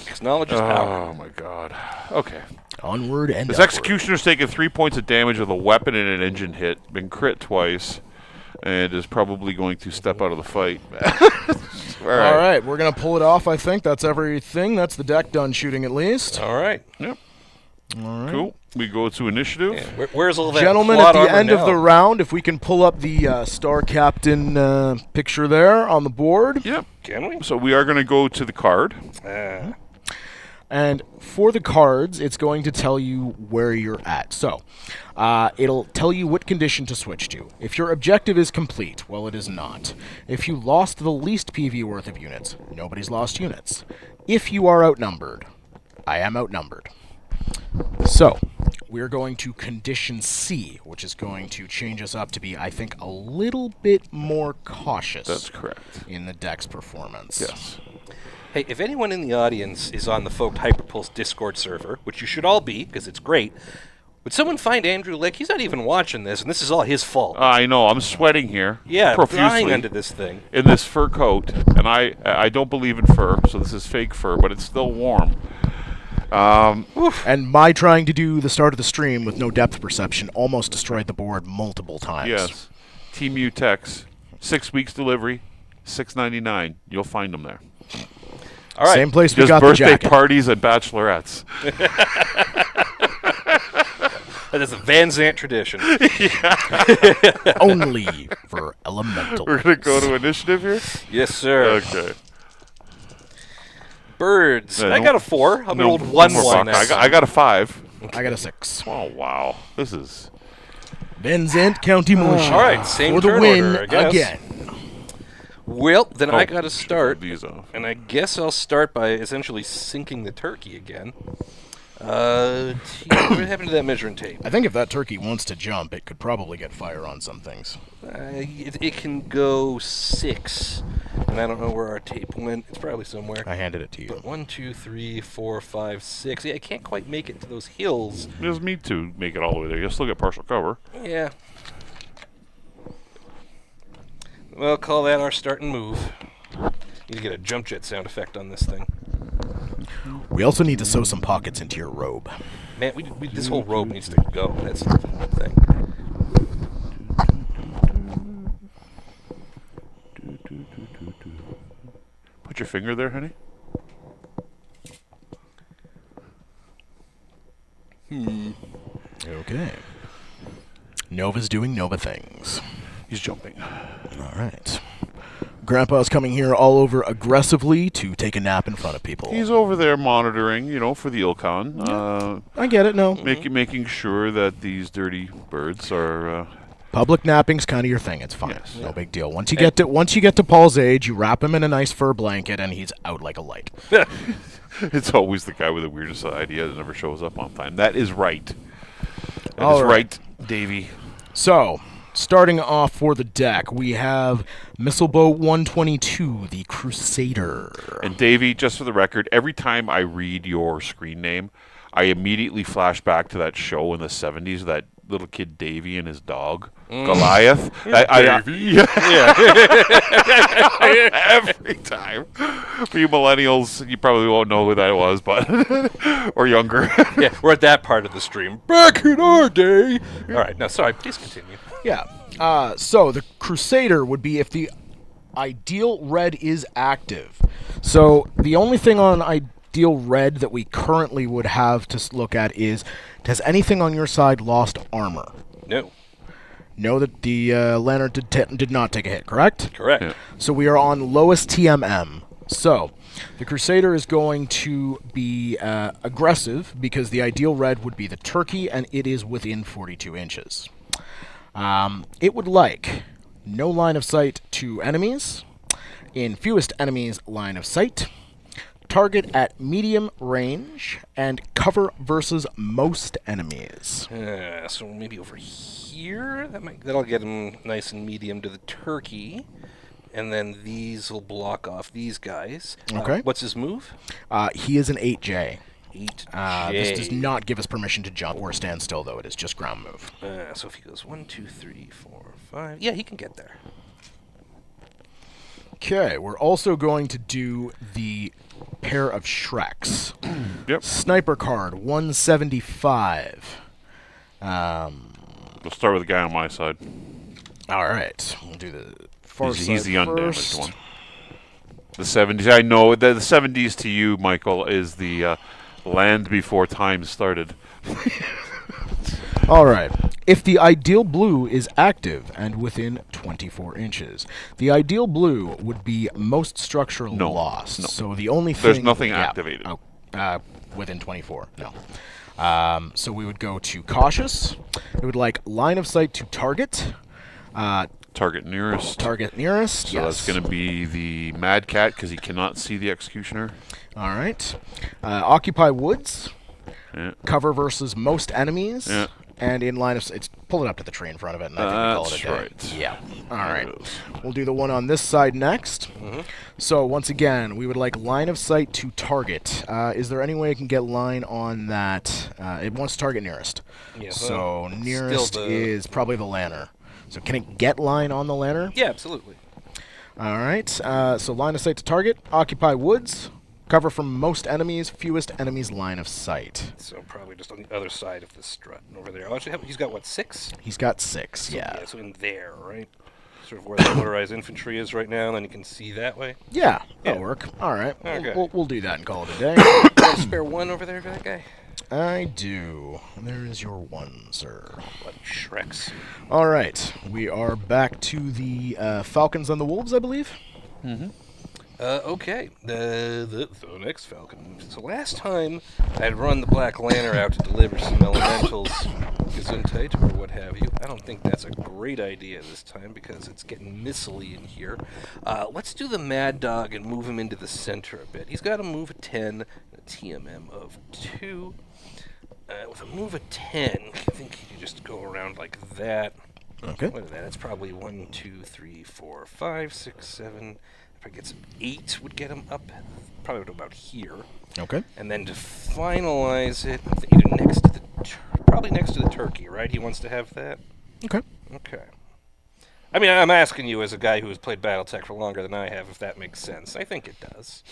[SPEAKER 3] Because knowledge is power.
[SPEAKER 1] Oh my god. Okay.
[SPEAKER 2] Onward and
[SPEAKER 1] This
[SPEAKER 2] upward.
[SPEAKER 1] Executioner's taken 3 points of damage with a weapon and an engine hit. Been crit twice, and is probably going to step out of the fight. All
[SPEAKER 2] All right, we're going to pull it off, I think. That's everything. That's the deck done shooting, at least.
[SPEAKER 3] All right.
[SPEAKER 1] Yep.
[SPEAKER 2] All right.
[SPEAKER 1] Cool. We go to initiative.
[SPEAKER 3] Yeah, where's all that
[SPEAKER 2] Gentlemen,
[SPEAKER 3] plot
[SPEAKER 2] at the
[SPEAKER 3] armor
[SPEAKER 2] end of
[SPEAKER 3] now?
[SPEAKER 2] the round, if we can pull up the Star Captain picture there on the board.
[SPEAKER 1] Yep.
[SPEAKER 3] Can we?
[SPEAKER 1] So we are going to go to the card.
[SPEAKER 2] And for the cards, it's going to tell you where you're at. So, it'll tell you what condition to switch to. If your objective is complete, well, it is not. If you lost the least PV worth of units, nobody's lost units. If you are outnumbered, I am outnumbered. So, we're going to condition C, which is going to change us up to be, I think, a little bit more cautious.
[SPEAKER 1] That's correct.
[SPEAKER 2] In the dex performance.
[SPEAKER 1] Yes.
[SPEAKER 3] Hey, if anyone in the audience is on the Focht Hyperpulse Discord server, which you should all be, because it's great, would someone find Andrew Lick? He's not even watching this, and this is all his fault.
[SPEAKER 1] I know. I'm sweating here.
[SPEAKER 3] Yeah,
[SPEAKER 1] profusely
[SPEAKER 3] dying under this thing.
[SPEAKER 1] in this fur coat, and I don't believe in fur, so this is fake fur, but it's still warm.
[SPEAKER 2] And my trying to do the start of the stream with no depth perception almost destroyed the board multiple times.
[SPEAKER 1] Yes. Team Utex, 6 weeks delivery, $6.99. You'll find them there.
[SPEAKER 3] All right.
[SPEAKER 2] Same place we
[SPEAKER 1] Just
[SPEAKER 2] got the
[SPEAKER 1] birthday
[SPEAKER 2] jacket.
[SPEAKER 1] parties and bachelorettes.
[SPEAKER 3] That is a Van Zant tradition.
[SPEAKER 2] Only for elemental.
[SPEAKER 1] We're going to go to initiative here?
[SPEAKER 3] Yes, sir.
[SPEAKER 1] Okay.
[SPEAKER 3] Birds.
[SPEAKER 1] Yeah,
[SPEAKER 3] I got a 4. I'm an old
[SPEAKER 1] more
[SPEAKER 3] 1-1.
[SPEAKER 1] Bach. I got a 5.
[SPEAKER 2] I got a 6.
[SPEAKER 1] Oh, wow. This is...
[SPEAKER 2] Van Zandt County Militia.
[SPEAKER 3] All right, same
[SPEAKER 2] for the
[SPEAKER 3] turn
[SPEAKER 2] win
[SPEAKER 3] order, I guess.
[SPEAKER 2] again.
[SPEAKER 3] Well, then I
[SPEAKER 1] Oh,
[SPEAKER 3] got to start.
[SPEAKER 1] These off.
[SPEAKER 3] And I guess I'll start by essentially sinking the turkey again. What happened to that measuring tape?
[SPEAKER 2] I think if that turkey wants to jump, it could probably get fire on some things.
[SPEAKER 3] It can go 6. And I don't know where our tape went. It's probably somewhere.
[SPEAKER 2] I handed it to you.
[SPEAKER 3] But 1, 2, 3, 4, 5, 6. Yeah, I can't quite make it to those hills.
[SPEAKER 1] Just me to make it all the way there. You'll still get partial cover.
[SPEAKER 3] Yeah. Well, call that our start and move. Need to get a jump jet sound effect on this thing.
[SPEAKER 2] We also need to sew some pockets into your robe.
[SPEAKER 3] Man, this whole robe needs to go. That's the thing.
[SPEAKER 1] Put your finger there, honey.
[SPEAKER 2] Okay. Nova's doing Nova things.
[SPEAKER 1] He's jumping.
[SPEAKER 2] All right. Grandpa's coming here all over aggressively to take a nap in front of people.
[SPEAKER 1] He's over there monitoring, for the Ilcon.
[SPEAKER 2] I get it, no.
[SPEAKER 1] Making sure that these dirty birds are...
[SPEAKER 2] Public napping's kind of your thing. It's fine.
[SPEAKER 1] Yes.
[SPEAKER 2] No big deal. Once you get to Paul's age, you wrap him in a nice fur blanket, and he's out like a light.
[SPEAKER 1] It's always the guy with the weirdest idea that never shows up on time. That is right. That
[SPEAKER 2] All
[SPEAKER 1] is
[SPEAKER 2] right.
[SPEAKER 1] right, Davey.
[SPEAKER 2] So, starting off for the deck, we have Missile Boat 122, the Crusader.
[SPEAKER 1] And Davey, just for the record, every time I read your screen name, I immediately flash back to that show in the 70s, that little kid Davey and his dog, Goliath.
[SPEAKER 3] Davey.
[SPEAKER 1] Every time. For you millennials, you probably won't know who that was, but or younger.
[SPEAKER 3] Yeah, we're at that part of the stream. Back in our day. All right, now, sorry, please continue.
[SPEAKER 2] Yeah. So, the Crusader would be if the ideal red is active. So, the only thing on ideal red that we currently would have to look at is, has anything on your side lost armor?
[SPEAKER 3] No.
[SPEAKER 2] Know that the Lantern did not take a hit, correct?
[SPEAKER 3] Correct.
[SPEAKER 1] Yeah.
[SPEAKER 2] So we are on lowest TMM. So the Crusader is going to be aggressive because the ideal red would be the turkey, and it is within 42 inches. It would like no line of sight to enemies, in fewest enemies line of sight, target at medium range, and cover versus most enemies.
[SPEAKER 3] So maybe over here. That'll get him nice and medium to the turkey. And then these will block off these guys.
[SPEAKER 2] Okay.
[SPEAKER 3] What's his move?
[SPEAKER 2] He is an 8J.
[SPEAKER 3] 8J.
[SPEAKER 2] This does not give us permission to jump or stand still, though. It is just ground move.
[SPEAKER 3] So if he goes 1, 2, 3, 4, 5. Yeah, he can get there.
[SPEAKER 2] Okay, we're also going to do the pair of Shreks.
[SPEAKER 1] Yep.
[SPEAKER 2] Sniper card, 175.
[SPEAKER 1] We'll start with the guy on my side.
[SPEAKER 2] All right, we'll do the far
[SPEAKER 1] He's
[SPEAKER 2] side
[SPEAKER 1] the undamaged
[SPEAKER 2] first.
[SPEAKER 1] one. The 70s. I know the 70s to you, Michael, is the land before time started.
[SPEAKER 2] All right. If the ideal blue is active and within 24 inches, the ideal blue would be most structural loss.
[SPEAKER 1] No.
[SPEAKER 2] So the only thing...
[SPEAKER 1] There's nothing activated.
[SPEAKER 2] Within 24, no. So we would go to cautious. It would like line of sight to target.
[SPEAKER 1] Target nearest.
[SPEAKER 2] Target nearest,
[SPEAKER 1] So that's going to be the Mad Cat because he cannot see the Executioner.
[SPEAKER 2] All right. Occupy woods.
[SPEAKER 1] Yeah.
[SPEAKER 2] Cover versus most enemies.
[SPEAKER 1] Yeah.
[SPEAKER 2] And in line of sight. Pull it up to the tree in front of it, and I think we call it a day.
[SPEAKER 1] That's right.
[SPEAKER 2] Yeah. All right.
[SPEAKER 1] It is.
[SPEAKER 2] We'll do the one on this side next. So once again, we would like line of sight to target. Is there any way I can get line on that? It wants to target nearest.
[SPEAKER 3] Yeah,
[SPEAKER 2] So
[SPEAKER 3] still
[SPEAKER 2] nearest is probably the lanner. So can it get line on the lanner?
[SPEAKER 3] Yeah, absolutely.
[SPEAKER 2] All right. So line of sight to target. Occupy woods. Cover from most enemies. Fewest enemies line of sight.
[SPEAKER 3] So probably just on the other side of the strut over there. Oh, actually, he's got, what, 6?
[SPEAKER 2] He's got 6,
[SPEAKER 3] So,
[SPEAKER 2] yeah.
[SPEAKER 3] So in there, right? Sort of where the motorized infantry is right now, and then you can see that way.
[SPEAKER 2] Yeah, that'll
[SPEAKER 3] Yeah.
[SPEAKER 2] work. All right.
[SPEAKER 3] Okay.
[SPEAKER 2] We'll do that and call it a day.
[SPEAKER 3] You got a spare 1 over there for that guy?
[SPEAKER 2] I do. There is your 1, sir.
[SPEAKER 3] Bloody Shreks.
[SPEAKER 2] All right. We are back to the Falcons and the Wolves, I believe.
[SPEAKER 3] Okay, the next Falcon. So last time I'd run the Black Lantern out to deliver some elementals, Gesundheit, or what have you. I don't think that's a great idea this time because it's getting missily in here. Let's do the Mad Dog and move him into the center a bit. He's got a move of 10, a TMM of 2. With a move of 10, I think you just go around like that.
[SPEAKER 2] Okay.
[SPEAKER 3] What is that? It's probably 1, 2, 3, 4, 5, 6, 7. If I get some 8, would get him up probably to about here.
[SPEAKER 2] Okay.
[SPEAKER 3] And then to finalize it, either next to the probably next to the turkey, right? He wants to have that.
[SPEAKER 2] Okay.
[SPEAKER 3] Okay. I mean, I'm asking you as a guy who has played Battletech for longer than I have, if that makes sense. I think it does.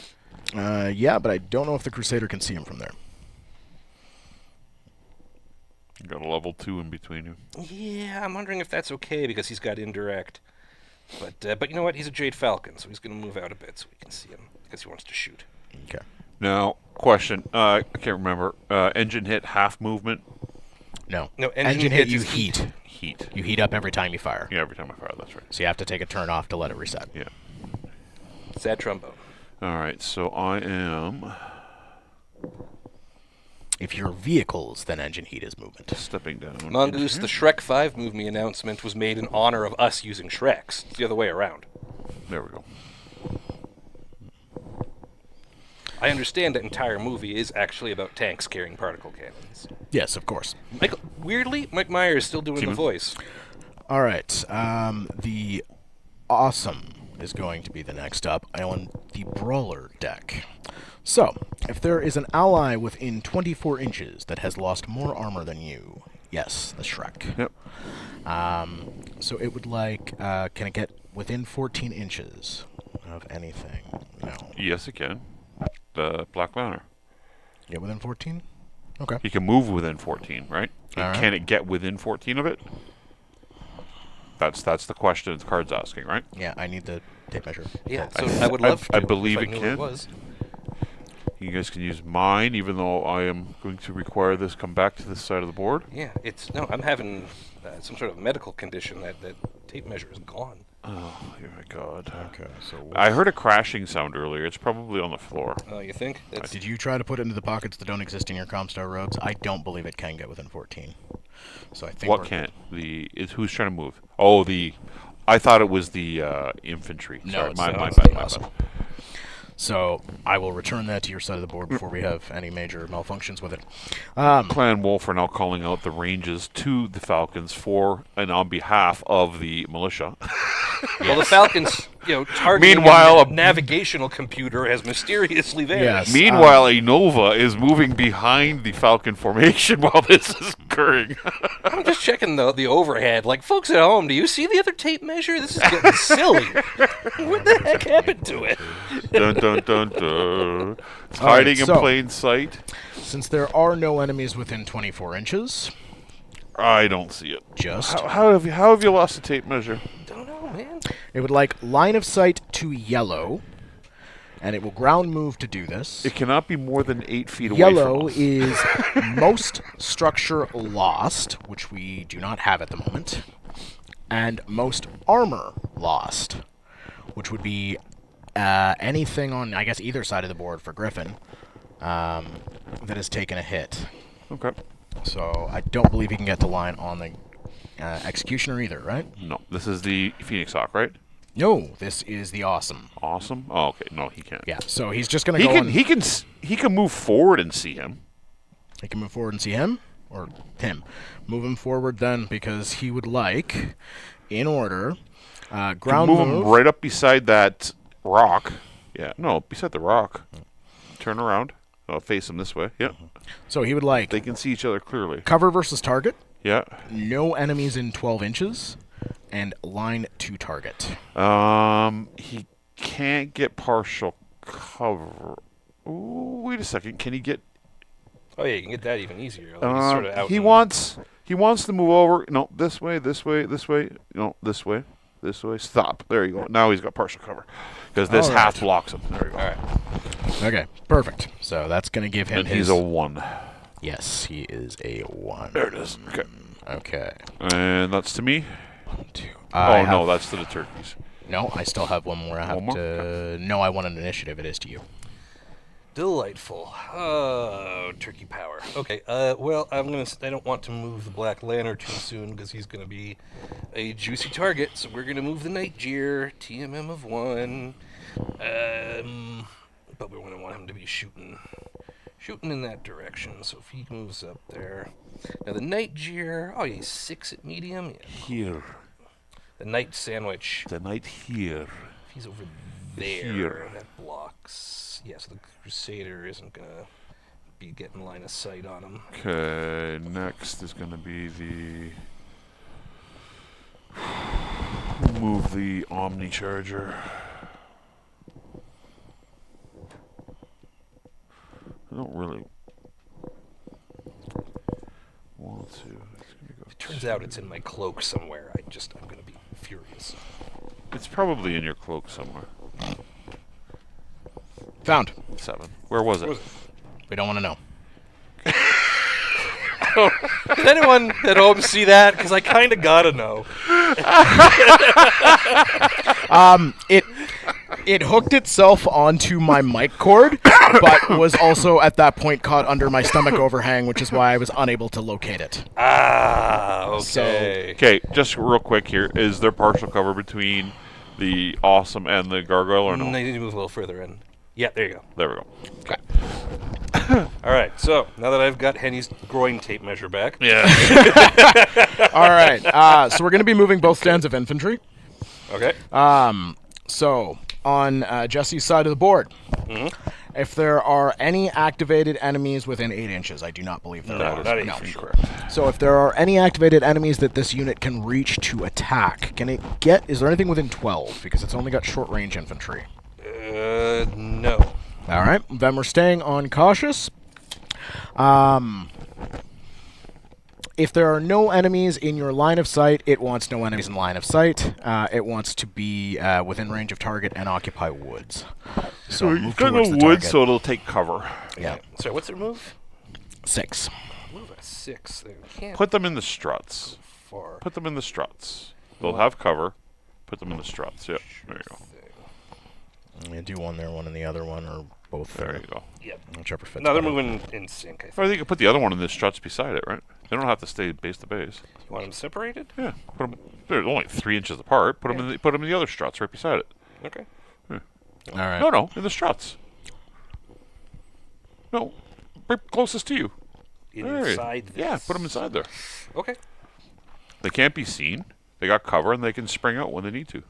[SPEAKER 2] Yeah, but I don't know if the Crusader can see him from there.
[SPEAKER 1] You got a level 2 in between you.
[SPEAKER 3] Yeah, I'm wondering if that's okay because he's got indirect. But you know what? He's a Jade Falcon, so he's going to move out a bit so we can see him because he wants to shoot.
[SPEAKER 2] Okay.
[SPEAKER 1] Now, question. I can't remember. Engine hit half movement.
[SPEAKER 2] No.
[SPEAKER 3] No,
[SPEAKER 2] engine hit, you
[SPEAKER 3] is
[SPEAKER 2] heat.
[SPEAKER 1] Heat.
[SPEAKER 2] You heat up every time you fire.
[SPEAKER 1] Yeah, every time I fire, that's right.
[SPEAKER 2] So you have to take a turn off to let it reset.
[SPEAKER 1] Yeah.
[SPEAKER 3] Sad trombone.
[SPEAKER 1] All right, so I am
[SPEAKER 2] If your vehicles, then engine heat is movement.
[SPEAKER 1] stepping down.
[SPEAKER 3] Mongoose, the Shrek 5 Move Me announcement was made in honor of us using Shreks. It's the other way around.
[SPEAKER 1] There we go.
[SPEAKER 3] I understand that entire movie is actually about tanks carrying particle cannons.
[SPEAKER 2] Yes, of course.
[SPEAKER 3] Weirdly, Mike Myers is still doing the
[SPEAKER 1] Seaman?
[SPEAKER 3] voice.
[SPEAKER 2] All right. The Awesome is going to be the next up on the Brawler deck. So, if there is an ally within 24 inches that has lost more armor than you, yes, the Shrek.
[SPEAKER 1] Yep.
[SPEAKER 2] So it would like, can it get within 14 inches of anything? No.
[SPEAKER 1] Yes, it can. The Black Lantern.
[SPEAKER 2] Get within 14? Okay.
[SPEAKER 1] He can move within 14, right?
[SPEAKER 2] All right.
[SPEAKER 1] Can it get within 14 of it? That's the question the card's asking, right?
[SPEAKER 2] Yeah, I need the tape measure.
[SPEAKER 3] Yeah, so
[SPEAKER 1] I-
[SPEAKER 3] I would love
[SPEAKER 1] I
[SPEAKER 3] to.
[SPEAKER 1] believe
[SPEAKER 3] if
[SPEAKER 1] it
[SPEAKER 3] I knew
[SPEAKER 1] can.
[SPEAKER 3] It was.
[SPEAKER 1] You guys can use mine, even though I am going to require this come back to this side of the board.
[SPEAKER 3] Yeah, no, I'm having some sort of medical condition that tape measure is gone.
[SPEAKER 1] Oh, dear my God.
[SPEAKER 2] Okay, so
[SPEAKER 1] I heard a crashing sound earlier. It's probably on the floor.
[SPEAKER 3] Oh, you think? That's,
[SPEAKER 2] did you try to put it into the pockets that don't exist in your Comstar robes? I don't believe it can get within 14. So I think
[SPEAKER 1] What
[SPEAKER 2] we're-
[SPEAKER 1] can't? Who's trying to move? Oh, I thought it was the infantry.
[SPEAKER 2] No,
[SPEAKER 1] Sorry,
[SPEAKER 2] it's
[SPEAKER 1] my
[SPEAKER 2] not.
[SPEAKER 1] bad,
[SPEAKER 2] It's
[SPEAKER 1] my
[SPEAKER 2] the
[SPEAKER 1] bad.
[SPEAKER 2] awesome. So I will return that to your side of the board before we have any major malfunctions with it.
[SPEAKER 1] Clan Wolf are now calling out the ranges to the Falcons for and on behalf of the militia.
[SPEAKER 3] Well, the Falcons, targeting
[SPEAKER 1] Meanwhile,
[SPEAKER 3] a navigational computer has mysteriously vanished.
[SPEAKER 2] Yes.
[SPEAKER 1] Meanwhile, a Nova is moving behind the Falcon formation while this is occurring.
[SPEAKER 3] I'm just checking the overhead. Like, folks at home, do you see the other tape measure? This is getting silly. What the heck happened to it?
[SPEAKER 1] Dun dun dun dun. It's
[SPEAKER 2] All right,
[SPEAKER 1] hiding in
[SPEAKER 2] so-
[SPEAKER 1] plain sight.
[SPEAKER 2] Since there are no enemies within 24 inches,
[SPEAKER 1] I don't see it.
[SPEAKER 2] just
[SPEAKER 1] How have you lost the tape measure?
[SPEAKER 3] Don't know, man.
[SPEAKER 2] it would like line of sight to yellow, and it will ground move to do this.
[SPEAKER 1] It cannot be more than 8 feet away
[SPEAKER 2] Yellow
[SPEAKER 1] from us.
[SPEAKER 2] is most structure lost, which we do not have at the moment, and most armor lost, which would be anything on, I guess, either side of the board for Griffin that has taken a hit.
[SPEAKER 1] Okay.
[SPEAKER 2] So I don't believe he can get the line on the Executioner either, right?
[SPEAKER 1] No, this is the Phoenix Hawk, right?
[SPEAKER 2] No, this is the Awesome.
[SPEAKER 1] Awesome. Oh, okay. No, he can't.
[SPEAKER 2] Yeah, so he's just going to
[SPEAKER 1] He
[SPEAKER 2] go
[SPEAKER 1] can.
[SPEAKER 2] on...
[SPEAKER 1] He can. He can move forward and see him.
[SPEAKER 2] I can move forward and see him, or him. Move him forward then, because he would like, in order, ground
[SPEAKER 1] move him right up beside that rock. Yeah, no, beside the rock. Turn around. I'll face him this way. Yep.
[SPEAKER 2] So he would like
[SPEAKER 1] They can see each other clearly.
[SPEAKER 2] cover versus target,
[SPEAKER 1] Yeah.
[SPEAKER 2] no enemies in 12 inches, and line to target.
[SPEAKER 1] He can't get partial cover. Ooh, wait a second. Can he get?
[SPEAKER 3] Oh yeah, you can get that even easier. Like he's sort of out
[SPEAKER 1] He
[SPEAKER 3] in-
[SPEAKER 1] wants to move over. No, this way, this way, this way. No, this way, this way. Stop. There you go. Now he's got partial cover because this
[SPEAKER 2] All right.
[SPEAKER 1] half blocks him. There you go.
[SPEAKER 3] All right.
[SPEAKER 2] Okay, perfect. So that's going to give him
[SPEAKER 1] And
[SPEAKER 2] his...
[SPEAKER 1] he's a 1.
[SPEAKER 2] Yes, he is a 1.
[SPEAKER 1] There it is. Okay.
[SPEAKER 2] Okay.
[SPEAKER 1] And that's to me.
[SPEAKER 2] 1, 2.
[SPEAKER 1] Oh no, that's to the turkeys.
[SPEAKER 2] No, I still have one more. I have
[SPEAKER 1] One more?
[SPEAKER 2] to... No, I want an initiative. It is to you.
[SPEAKER 3] Delightful. Oh, turkey power. Okay. Well, I don't want to move the Black Lantern too soon because he's gonna be a juicy target. So we're gonna move the Nightjeer, TMM of 1. But we don't want him to be shooting in that direction. So if he moves up there, now the Nightjeer. Oh, he's 6 at medium. Yeah.
[SPEAKER 1] Here.
[SPEAKER 3] The Night Sandwich.
[SPEAKER 1] The night here.
[SPEAKER 3] If he's over there,
[SPEAKER 1] Here.
[SPEAKER 3] that blocks. Yeah, so the Crusader isn't gonna be getting line of sight on him.
[SPEAKER 1] Okay, next is going to be the... Move the Omni Charger. I don't really want to. It's gonna go
[SPEAKER 3] Turns out it's in my cloak somewhere. I'm gonna be furious.
[SPEAKER 1] It's probably in your cloak somewhere.
[SPEAKER 2] Found.
[SPEAKER 1] 7. Where was it?
[SPEAKER 2] We don't want to know.
[SPEAKER 3] Did anyone at home see that? Because I kind of gotta know.
[SPEAKER 2] It hooked itself onto my mic cord, but was also at that point caught under my stomach overhang, which is why I was unable to locate it.
[SPEAKER 3] Ah, okay.
[SPEAKER 1] Okay, just real quick here. Is there partial cover between the Awesome and the Gargoyle or no?
[SPEAKER 3] I need to move a little further in. Yeah, there you go.
[SPEAKER 1] There we go.
[SPEAKER 2] Okay.
[SPEAKER 3] All right, so now that I've got Henny's groin tape measure back,
[SPEAKER 1] Yeah.
[SPEAKER 2] All right. So we're going to be moving both stands of infantry.
[SPEAKER 3] okay.
[SPEAKER 2] So on Jesse's side of the board, if there are any activated enemies within 8 inches, I do not believe there
[SPEAKER 3] No,
[SPEAKER 2] are.
[SPEAKER 3] not 8
[SPEAKER 2] No.
[SPEAKER 3] inches.
[SPEAKER 2] So if there are any activated enemies that this unit can reach to attack, can it get? Is there anything within 12? Because it's only got short range infantry.
[SPEAKER 3] No.
[SPEAKER 2] All right. Then we're staying on cautious. If there are no enemies in your line of sight, it wants no enemies in line of sight. It wants to be within range of target and occupy woods.
[SPEAKER 1] So
[SPEAKER 2] move
[SPEAKER 1] you've got
[SPEAKER 2] towards
[SPEAKER 1] no
[SPEAKER 2] the
[SPEAKER 1] wood,
[SPEAKER 2] target.
[SPEAKER 1] so it'll take cover.
[SPEAKER 2] Yeah.
[SPEAKER 3] Sorry, what's their move?
[SPEAKER 2] 6.
[SPEAKER 3] Move a 6. They can't
[SPEAKER 1] Put them in the struts.
[SPEAKER 3] far.
[SPEAKER 1] Put them in the struts. They'll have cover. Put them in the struts. Yep. There you go.
[SPEAKER 2] I'm going to do one there, one in the other one, or both
[SPEAKER 1] There
[SPEAKER 2] there.
[SPEAKER 1] you go.
[SPEAKER 3] Yep.
[SPEAKER 2] Whichever fits.
[SPEAKER 3] No, they're
[SPEAKER 2] better.
[SPEAKER 3] moving in sync, I think.
[SPEAKER 1] Or you can put the other one in the struts beside it, right? They don't have to stay base to base.
[SPEAKER 3] You want them separated?
[SPEAKER 1] Yeah. Put them. They're only 3 inches apart. Put them in the other struts right beside it.
[SPEAKER 3] Okay.
[SPEAKER 2] All right.
[SPEAKER 1] No, in the struts. No, right closest to you. There.
[SPEAKER 3] Inside this.
[SPEAKER 1] Yeah, put them inside there.
[SPEAKER 3] Okay.
[SPEAKER 1] They can't be seen. They got cover, and they can spring out when they need to.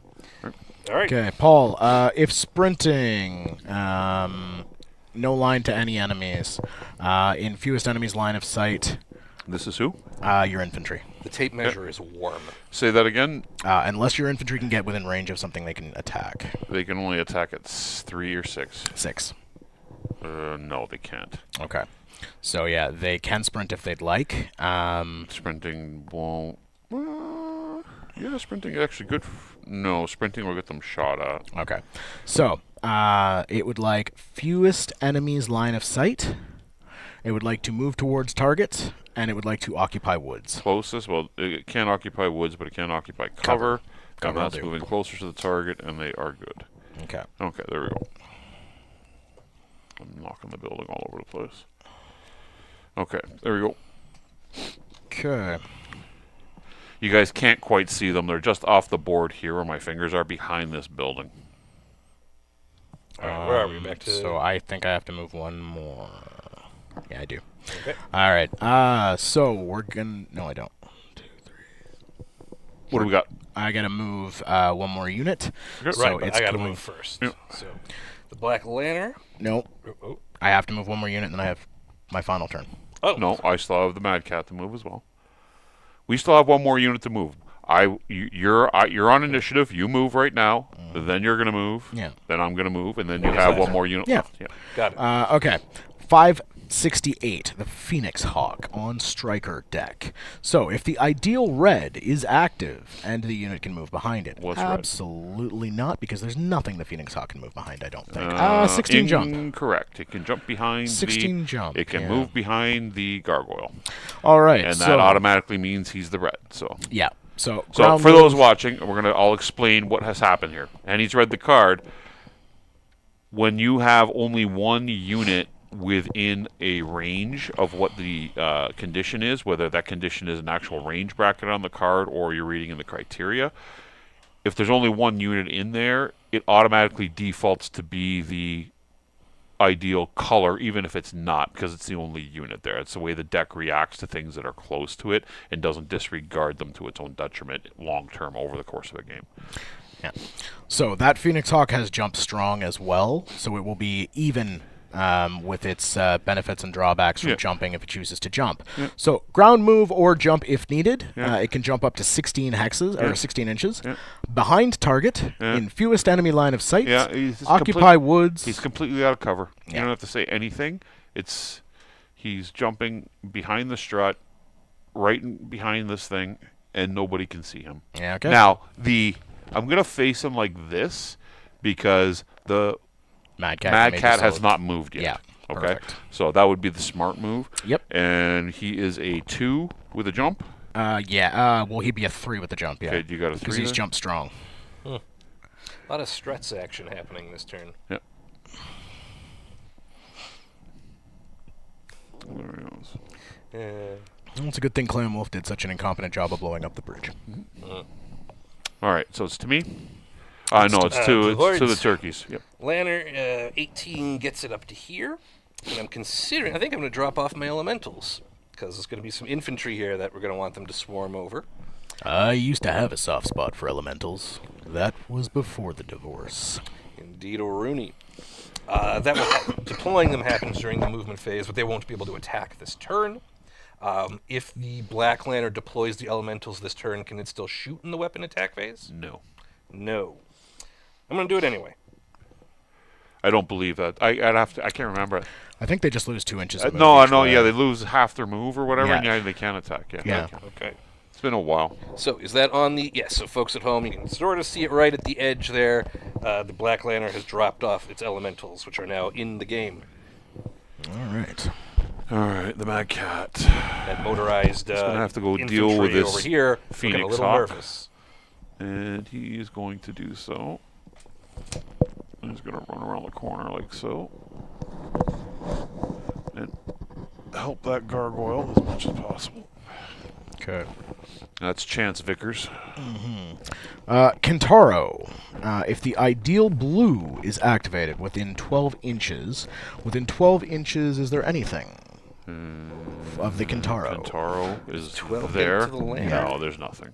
[SPEAKER 1] Right?
[SPEAKER 3] All right.
[SPEAKER 2] Okay, Paul. If sprinting, no line to any enemies. In fewest enemies line of sight,
[SPEAKER 1] This is who?
[SPEAKER 2] your infantry.
[SPEAKER 3] The tape measure is warm.
[SPEAKER 1] Say that again.
[SPEAKER 2] Unless your infantry can get within range of something they can attack.
[SPEAKER 1] They can only attack at 3 or 6.
[SPEAKER 2] 6.
[SPEAKER 1] No, they can't.
[SPEAKER 2] Okay. So yeah, they can sprint if they'd like.
[SPEAKER 1] Sprinting won't. Yeah, sprinting is actually good. No, sprinting will get them shot at.
[SPEAKER 2] Okay. So it would like fewest enemies line of sight. It would like to move towards targets, and it would like to occupy woods.
[SPEAKER 1] Closest, well, it can't occupy woods, but it can occupy cover.
[SPEAKER 2] Cover
[SPEAKER 1] And
[SPEAKER 2] will
[SPEAKER 1] that's
[SPEAKER 2] do.
[SPEAKER 1] moving closer to the target, and they are good.
[SPEAKER 2] Okay.
[SPEAKER 1] Okay, there we go. I'm knocking the building all over the place. Okay, there we go.
[SPEAKER 2] Okay.
[SPEAKER 1] You guys can't quite see them. They're just off the board here where my fingers are behind this building.
[SPEAKER 3] All right, where are we? Back to...
[SPEAKER 2] So I think I have to move one more. Yeah, I do.
[SPEAKER 3] Okay.
[SPEAKER 2] All right. So we're gonna. No, I don't. 1, 2, 3.
[SPEAKER 1] What do we got?
[SPEAKER 2] I gotta move one more unit.
[SPEAKER 1] Okay.
[SPEAKER 2] So
[SPEAKER 3] Right, but
[SPEAKER 2] it's
[SPEAKER 3] I got to
[SPEAKER 2] going-
[SPEAKER 3] move first.
[SPEAKER 1] Yep.
[SPEAKER 3] So the Black Lantern.
[SPEAKER 2] No,
[SPEAKER 3] Oh.
[SPEAKER 2] I have to move one more unit, and then I have my final turn.
[SPEAKER 3] Oh.
[SPEAKER 1] No, I still have the Mad Cat to move as well. We still have one more unit to move. You're on initiative. You move right now. Then you're gonna move.
[SPEAKER 2] Yeah.
[SPEAKER 1] Then I'm gonna move, and then you
[SPEAKER 3] Yes,
[SPEAKER 1] have
[SPEAKER 3] I
[SPEAKER 1] one
[SPEAKER 3] have.
[SPEAKER 1] more unit
[SPEAKER 2] Yeah.
[SPEAKER 1] left. Yeah.
[SPEAKER 3] Got it.
[SPEAKER 2] Okay. 568, the Phoenix Hawk on Striker deck. So if the ideal red is active and the unit can move behind it,
[SPEAKER 1] What's red?
[SPEAKER 2] absolutely not, because there's nothing the Phoenix Hawk can move behind, I don't think. 16 jump.
[SPEAKER 1] Incorrect. It can jump behind
[SPEAKER 2] 16 jump,
[SPEAKER 1] It can
[SPEAKER 2] yeah.
[SPEAKER 1] move behind the gargoyle,
[SPEAKER 2] All right.
[SPEAKER 1] and
[SPEAKER 2] so,
[SPEAKER 1] that automatically means he's the red. So.
[SPEAKER 2] Yeah. So,
[SPEAKER 1] So
[SPEAKER 2] ground
[SPEAKER 1] for those
[SPEAKER 2] move-
[SPEAKER 1] watching, I'll explain what has happened here. And he's read the card. When you have only one unit within a range of what the condition is, whether that condition is an actual range bracket on the card or you're reading in the criteria, if there's only one unit in there, it automatically defaults to be the ideal color, even if it's not, because it's the only unit there. It's the way the deck reacts to things that are close to it and doesn't disregard them to its own detriment long term over the course of a game.
[SPEAKER 2] Yeah. So that Phoenix Hawk has jump strong as well, so it will be even with its benefits and drawbacks from
[SPEAKER 1] Yeah.
[SPEAKER 2] jumping if it chooses to jump. So ground move or jump if needed. It can jump up to 16 hexes or 16 inches. Behind target in fewest enemy line of sight.
[SPEAKER 1] Yeah, he's
[SPEAKER 2] Occupy woods.
[SPEAKER 1] He's completely out of cover. You
[SPEAKER 2] Yeah.
[SPEAKER 1] don't have to say anything. He's jumping behind the strut, behind this thing, and nobody can see him.
[SPEAKER 2] Yeah, okay.
[SPEAKER 1] Now I'm gonna face him like this because the
[SPEAKER 2] Mad Cat,
[SPEAKER 1] Mad
[SPEAKER 2] made
[SPEAKER 1] Cat
[SPEAKER 2] this
[SPEAKER 1] has
[SPEAKER 2] out.
[SPEAKER 1] not moved yet.
[SPEAKER 2] Yeah,
[SPEAKER 1] Okay.
[SPEAKER 2] perfect.
[SPEAKER 1] So that would be the smart move.
[SPEAKER 2] Yep.
[SPEAKER 1] And he is a 2 with a jump.
[SPEAKER 2] Well, he'd be a 3 with the jump, yeah.
[SPEAKER 1] Okay, you got a
[SPEAKER 2] Because
[SPEAKER 1] 3
[SPEAKER 2] he's
[SPEAKER 1] there?
[SPEAKER 2] jump strong.
[SPEAKER 3] A lot of struts action happening this turn.
[SPEAKER 1] Yeah. There he goes.
[SPEAKER 2] Well, it's a good thing Clan Wolf did such an incompetent job of blowing up the bridge.
[SPEAKER 1] All right, so it's to me. No, it's to the
[SPEAKER 3] Lords.
[SPEAKER 1] turkeys. Yep.
[SPEAKER 3] Lantern 18 gets it up to here, and I think I'm going to drop off my elementals because there's going to be some infantry here that we're going to want them to swarm over.
[SPEAKER 2] I used to have a soft spot for elementals. That was before the divorce.
[SPEAKER 3] Indeed, O'Rooney. Deploying them happens during the movement phase, but they won't be able to attack this turn. If the Black Lantern deploys the elementals this turn, can it still shoot in the weapon attack phase?
[SPEAKER 1] No.
[SPEAKER 3] No. I'm going to do it anyway.
[SPEAKER 1] I don't believe that. I can't remember.
[SPEAKER 2] I think they just lose 2 inches. Of
[SPEAKER 1] No,
[SPEAKER 2] move each
[SPEAKER 1] no,
[SPEAKER 2] way.
[SPEAKER 1] yeah, they lose half their move or whatever,
[SPEAKER 2] Yeah.
[SPEAKER 1] and yeah, they can attack. Yeah.
[SPEAKER 2] Yeah.
[SPEAKER 3] Okay.
[SPEAKER 1] It's been a while.
[SPEAKER 3] So is that on the... Yes, so folks at home, you can sort of see it right at the edge there. The Black Lantern has dropped off its elementals, which are now in the game.
[SPEAKER 2] All right.
[SPEAKER 1] All right, the Mad Cat.
[SPEAKER 3] That motorized
[SPEAKER 1] gonna have to go
[SPEAKER 3] infantry
[SPEAKER 1] deal with this
[SPEAKER 3] over here. Looking a
[SPEAKER 1] Phoenix
[SPEAKER 3] little
[SPEAKER 1] Hawk.
[SPEAKER 3] nervous.
[SPEAKER 1] And he is going to do so. He's going to run around the corner like so. And help that gargoyle as much as possible.
[SPEAKER 2] Okay.
[SPEAKER 1] That's Chance Vickers.
[SPEAKER 2] Kentaro. If the ideal blue is activated within 12 inches, is there anything of the Kentaro?
[SPEAKER 1] Kentaro is
[SPEAKER 3] 12
[SPEAKER 1] there.
[SPEAKER 3] into the land.
[SPEAKER 1] No, there's nothing.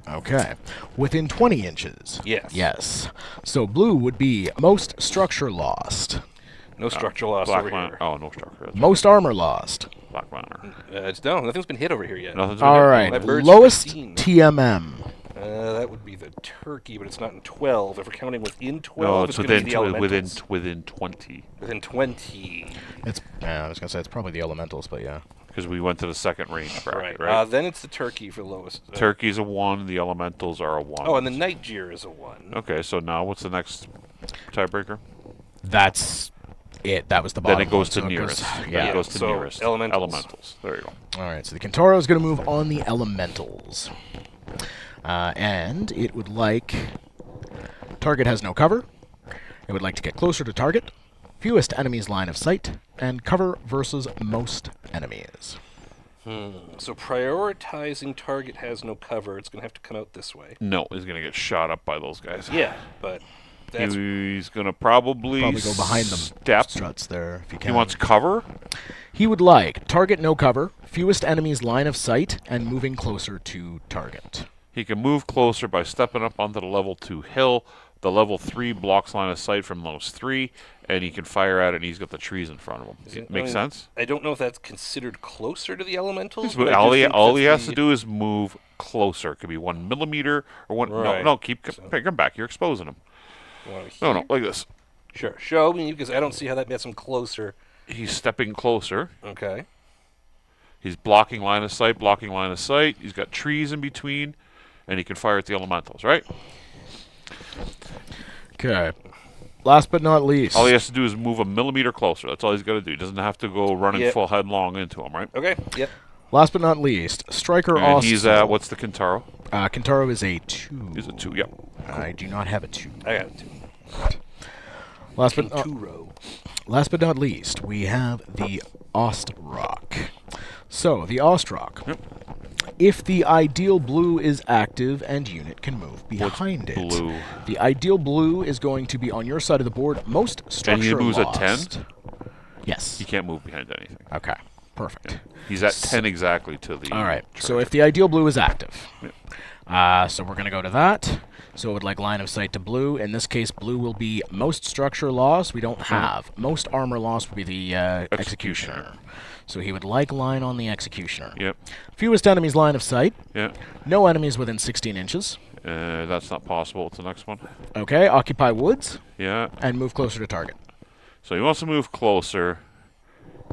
[SPEAKER 2] Okay. Within 20 inches?
[SPEAKER 3] Yes.
[SPEAKER 2] Yes. So blue would be most structure lost,
[SPEAKER 3] No structural loss
[SPEAKER 1] Black
[SPEAKER 3] over
[SPEAKER 1] Lantern.
[SPEAKER 3] here.
[SPEAKER 1] Oh, no structure. That's
[SPEAKER 2] most armor lost.
[SPEAKER 1] Black Lantern.
[SPEAKER 3] Nothing's been hit over here yet.
[SPEAKER 1] Nothing's been
[SPEAKER 2] All
[SPEAKER 1] hit.
[SPEAKER 2] right.
[SPEAKER 3] My bird's
[SPEAKER 2] Lowest
[SPEAKER 3] pristine.
[SPEAKER 2] TMM.
[SPEAKER 3] That would be the turkey, but it's not in 12. If we're counting within 12,
[SPEAKER 1] No,
[SPEAKER 3] it's
[SPEAKER 1] it's
[SPEAKER 3] going to be the
[SPEAKER 1] within
[SPEAKER 3] elementals.
[SPEAKER 1] within 20.
[SPEAKER 3] Within 20.
[SPEAKER 2] I was gonna say it's probably the elementals, but yeah.
[SPEAKER 1] Because we went to the second range bracket, right?
[SPEAKER 3] Then it's the turkey for lowest.
[SPEAKER 1] Turkey's a 1, the elementals are a 1.
[SPEAKER 3] Oh, and the night jeer is a 1.
[SPEAKER 1] Okay, so now what's the next tiebreaker?
[SPEAKER 2] That's it. That was the bottom.
[SPEAKER 1] Then it goes
[SPEAKER 2] one,
[SPEAKER 1] to
[SPEAKER 2] so
[SPEAKER 1] nearest.
[SPEAKER 2] goes-
[SPEAKER 1] Then
[SPEAKER 2] yeah.
[SPEAKER 1] it goes to
[SPEAKER 3] so
[SPEAKER 1] nearest.
[SPEAKER 3] elementals.
[SPEAKER 1] There you go.
[SPEAKER 2] All right. So the Kentaro is going to move on the elementals, and it would like target has no cover. It would like to get closer to target, fewest enemies line of sight, and cover versus most enemies.
[SPEAKER 3] So prioritizing target has no cover. It's going to have to come out this way.
[SPEAKER 1] No, he's going to get shot up by those guys.
[SPEAKER 3] Yeah, but
[SPEAKER 1] He's going to probably
[SPEAKER 2] go behind them.
[SPEAKER 1] Step.
[SPEAKER 2] Struts there if you
[SPEAKER 1] He
[SPEAKER 2] can.
[SPEAKER 1] wants cover.
[SPEAKER 2] He would like target no cover, fewest enemies line of sight, and moving closer to target.
[SPEAKER 1] He can move closer by stepping up onto the level 2 hill. The level 3 blocks line of sight from those 3, and he can fire at it, and he's got the trees in front of him. Make sense?
[SPEAKER 3] I don't know if that's considered closer to the elementals.
[SPEAKER 1] All he has to do is move closer. It could be 1 millimeter or one.
[SPEAKER 3] Right.
[SPEAKER 1] No, come back. You're exposing him. No, like this.
[SPEAKER 3] Sure, show me, because I don't see how that gets him closer.
[SPEAKER 1] He's stepping closer.
[SPEAKER 3] Okay.
[SPEAKER 1] He's blocking line of sight, He's got trees in between, and he can fire at the elementals, right?
[SPEAKER 2] Okay. Last but not least.
[SPEAKER 1] All he has to do is move a millimeter closer. That's all he's got to do. He doesn't have to go running full headlong into him, right?
[SPEAKER 3] Okay, yep.
[SPEAKER 2] Last but not least, Striker
[SPEAKER 1] And
[SPEAKER 2] Austin.
[SPEAKER 1] he's at, what's the Kintaro?
[SPEAKER 2] Kintaro is a 2.
[SPEAKER 1] He's a 2, yep.
[SPEAKER 2] I do not have a 2.
[SPEAKER 3] I got it too.
[SPEAKER 2] Last but not least, we have the Ostrock. So, the Ostrock.
[SPEAKER 1] Yep.
[SPEAKER 2] If the ideal blue is active and unit can move behind it.
[SPEAKER 1] Blue.
[SPEAKER 2] The ideal blue is going to be on your side of the board. Most structure
[SPEAKER 1] And he moves
[SPEAKER 2] lost.
[SPEAKER 1] at 10?
[SPEAKER 2] Yes.
[SPEAKER 1] He can't move behind anything.
[SPEAKER 2] Okay. Perfect.
[SPEAKER 1] He's at 10 exactly to the...
[SPEAKER 2] All right. So
[SPEAKER 1] trigger.
[SPEAKER 2] if the ideal blue is active.
[SPEAKER 1] Yep.
[SPEAKER 2] So we're going to go to that. So it would like line of sight to blue. In this case, blue will be most structure loss. We don't have. Most armor loss would be the Executioner. So he would like line on the Executioner.
[SPEAKER 1] Yep.
[SPEAKER 2] Fewest enemies line of sight.
[SPEAKER 1] Yep.
[SPEAKER 2] No enemies within 16 inches.
[SPEAKER 1] That's not possible. It's the next one.
[SPEAKER 2] Okay. Occupy woods.
[SPEAKER 1] Yeah.
[SPEAKER 2] And move closer to target.
[SPEAKER 1] So he wants to move closer.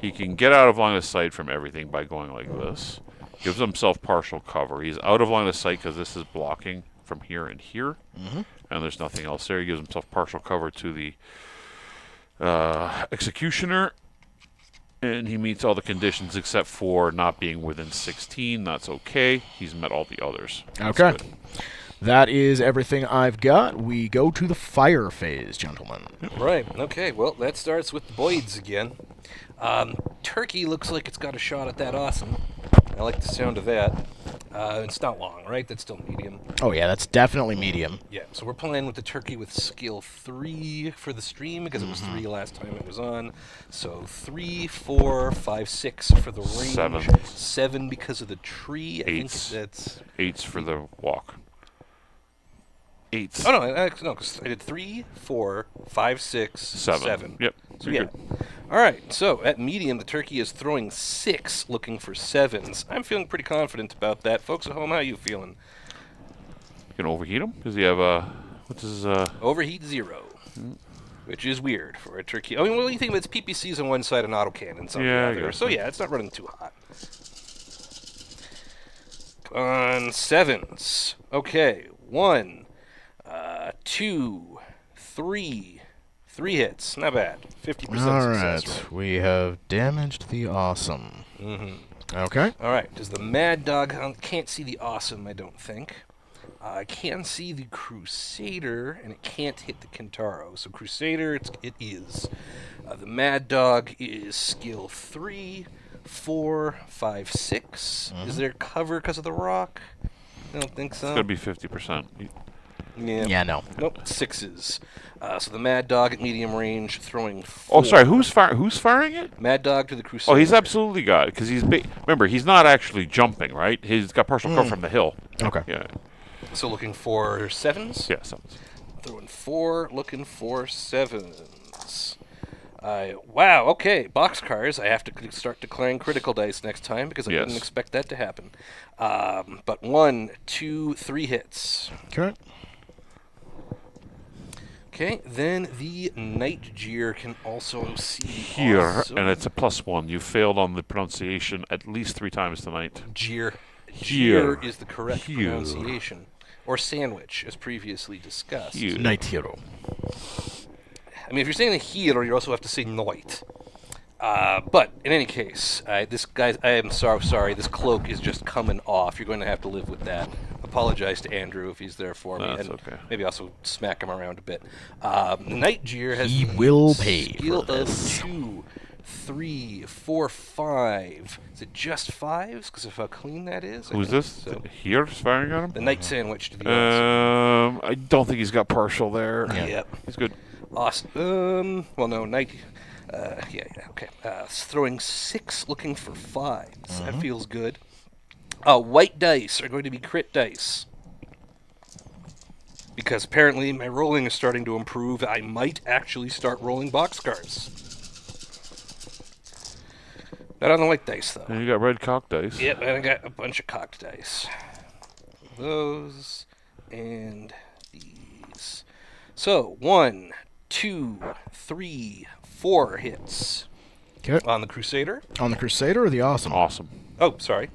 [SPEAKER 1] He can get out of line of sight from everything by going like this. Gives himself partial cover. He's out of line of sight because this is blocking from here and here.
[SPEAKER 2] Mm-hmm.
[SPEAKER 1] And there's nothing else there. He gives himself partial cover to the Executioner. And he meets all the conditions except for not being within 16. That's okay. He's met all the others. That's
[SPEAKER 2] Okay.
[SPEAKER 1] good.
[SPEAKER 2] That is everything I've got. We go to the fire phase, gentlemen.
[SPEAKER 3] Right, okay, well, that starts with the Boyds again. Turkey looks like it's got a shot at that awesome. I like the sound of that. It's not long, right? That's still medium.
[SPEAKER 2] Oh, yeah, that's definitely medium.
[SPEAKER 3] Yeah, so we're playing with the Turkey with skill 3 for the stream, because it was 3 last time it was on. So 3, 4, 5, 6 for the range. 7 because of the tree. I think that's...
[SPEAKER 1] 8's for the walk. 8's.
[SPEAKER 3] Oh, no, because I did 3, 4, 5, 6, 7.
[SPEAKER 1] Yep.
[SPEAKER 3] So yeah. All right. So at medium, the Turkey is throwing 6, looking for 7s. I'm feeling pretty confident about that. Folks at home, how are you feeling?
[SPEAKER 1] You can overheat him? Does he have a... What's his...
[SPEAKER 3] Overheat 0, which is weird for a Turkey. I mean, what do you think of its PPCs on one side and autocannons on the other? So yeah, it's not running too hot. On 7s. Okay. 1, 2, 3. 3 hits. Not bad. 50%
[SPEAKER 2] All
[SPEAKER 3] success
[SPEAKER 2] right.
[SPEAKER 3] rate.
[SPEAKER 2] We have damaged the awesome. Okay.
[SPEAKER 3] All right. Does the Mad Dog... I can't see the awesome, I don't think. I can see the Crusader, and it can't hit the Kintaro. So Crusader, it is. The Mad Dog is skill 3, 4, 5, 6. Is there cover because of the rock? I don't think so.
[SPEAKER 1] It's going to be 50%.
[SPEAKER 2] Yeah, no.
[SPEAKER 3] Nope, 6s. So the Mad Dog at medium range, throwing 4.
[SPEAKER 1] Oh, sorry. Who's firing it?
[SPEAKER 3] Mad Dog to the Crusader.
[SPEAKER 1] Oh, he's absolutely got it because he's remember he's not actually jumping, right? He's got partial cover from the hill.
[SPEAKER 2] Okay.
[SPEAKER 1] Yeah.
[SPEAKER 3] So looking for 7s.
[SPEAKER 1] Yeah. 7s.
[SPEAKER 3] Throwing 4, looking for 7s. Wow. Okay. Boxcars. I have to start declaring critical dice next time because I didn't expect that to happen. But 1, 2, 3 hits.
[SPEAKER 2] Okay.
[SPEAKER 3] Okay, then the Night Jeer can also see
[SPEAKER 1] Here,
[SPEAKER 3] awesome.
[SPEAKER 1] and it's a +1. You failed on the pronunciation at least 3 times tonight.
[SPEAKER 3] Jeer.
[SPEAKER 1] Jeer.
[SPEAKER 3] Jeer is the correct pronunciation. Or sandwich, as previously discussed.
[SPEAKER 1] Here.
[SPEAKER 2] Night Hero.
[SPEAKER 3] I mean, if you're saying the hero, you also have to say night. But in any case, this guy, I am sorry, this cloak is just coming off. You're going to have to live with that. Apologize to Andrew if he's there for me.
[SPEAKER 1] That's
[SPEAKER 3] and
[SPEAKER 1] okay.
[SPEAKER 3] Maybe also smack him around a bit. Night Jeer has
[SPEAKER 2] He will pay
[SPEAKER 3] skill
[SPEAKER 2] for
[SPEAKER 3] of
[SPEAKER 2] this.
[SPEAKER 3] 2, 3, 4, 5. Is it just 5s? Because of how clean that is.
[SPEAKER 1] Who's this?
[SPEAKER 3] So.
[SPEAKER 1] Here, firing at him?
[SPEAKER 3] The Night Sandwich to the awesome.
[SPEAKER 1] I don't think he's got partial there.
[SPEAKER 3] Yep.
[SPEAKER 1] He's good.
[SPEAKER 3] Awesome. Well, no, Night. Okay. Throwing 6, looking for 5s. That feels good. White dice are going to be crit dice. Because apparently my rolling is starting to improve. I might actually start rolling boxcars. Not on the white dice, though.
[SPEAKER 1] And you got red cock dice.
[SPEAKER 3] Yep, and I got a bunch of cocked dice. Those and these. So, 1, 2, 3, 4 hits.
[SPEAKER 2] Okay.
[SPEAKER 3] On the Crusader.
[SPEAKER 2] On the Crusader or the Awesome?
[SPEAKER 1] Awesome.
[SPEAKER 3] Oh, sorry.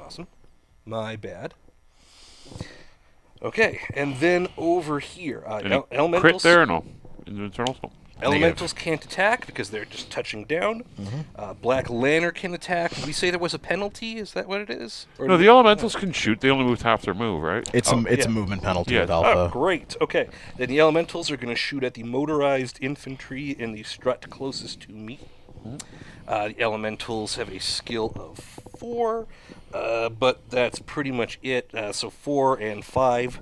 [SPEAKER 3] Awesome. My bad. Okay, and then over here,
[SPEAKER 1] Any
[SPEAKER 3] elementals.
[SPEAKER 1] crit there or no? In the internals? No.
[SPEAKER 3] Elementals can't attack because they're just touching down. Black Lantern can attack. Did we say there was a penalty? Is that what it is? Or
[SPEAKER 1] No, the elementals can shoot. They only move half their move, right?
[SPEAKER 2] It's a movement penalty
[SPEAKER 1] Yeah.
[SPEAKER 2] with Alpha.
[SPEAKER 3] Oh, great. Okay. Then the elementals are going to shoot at the motorized infantry in the strut closest to me. The elementals have a skill of 4, but that's pretty much it. So 4 and 5.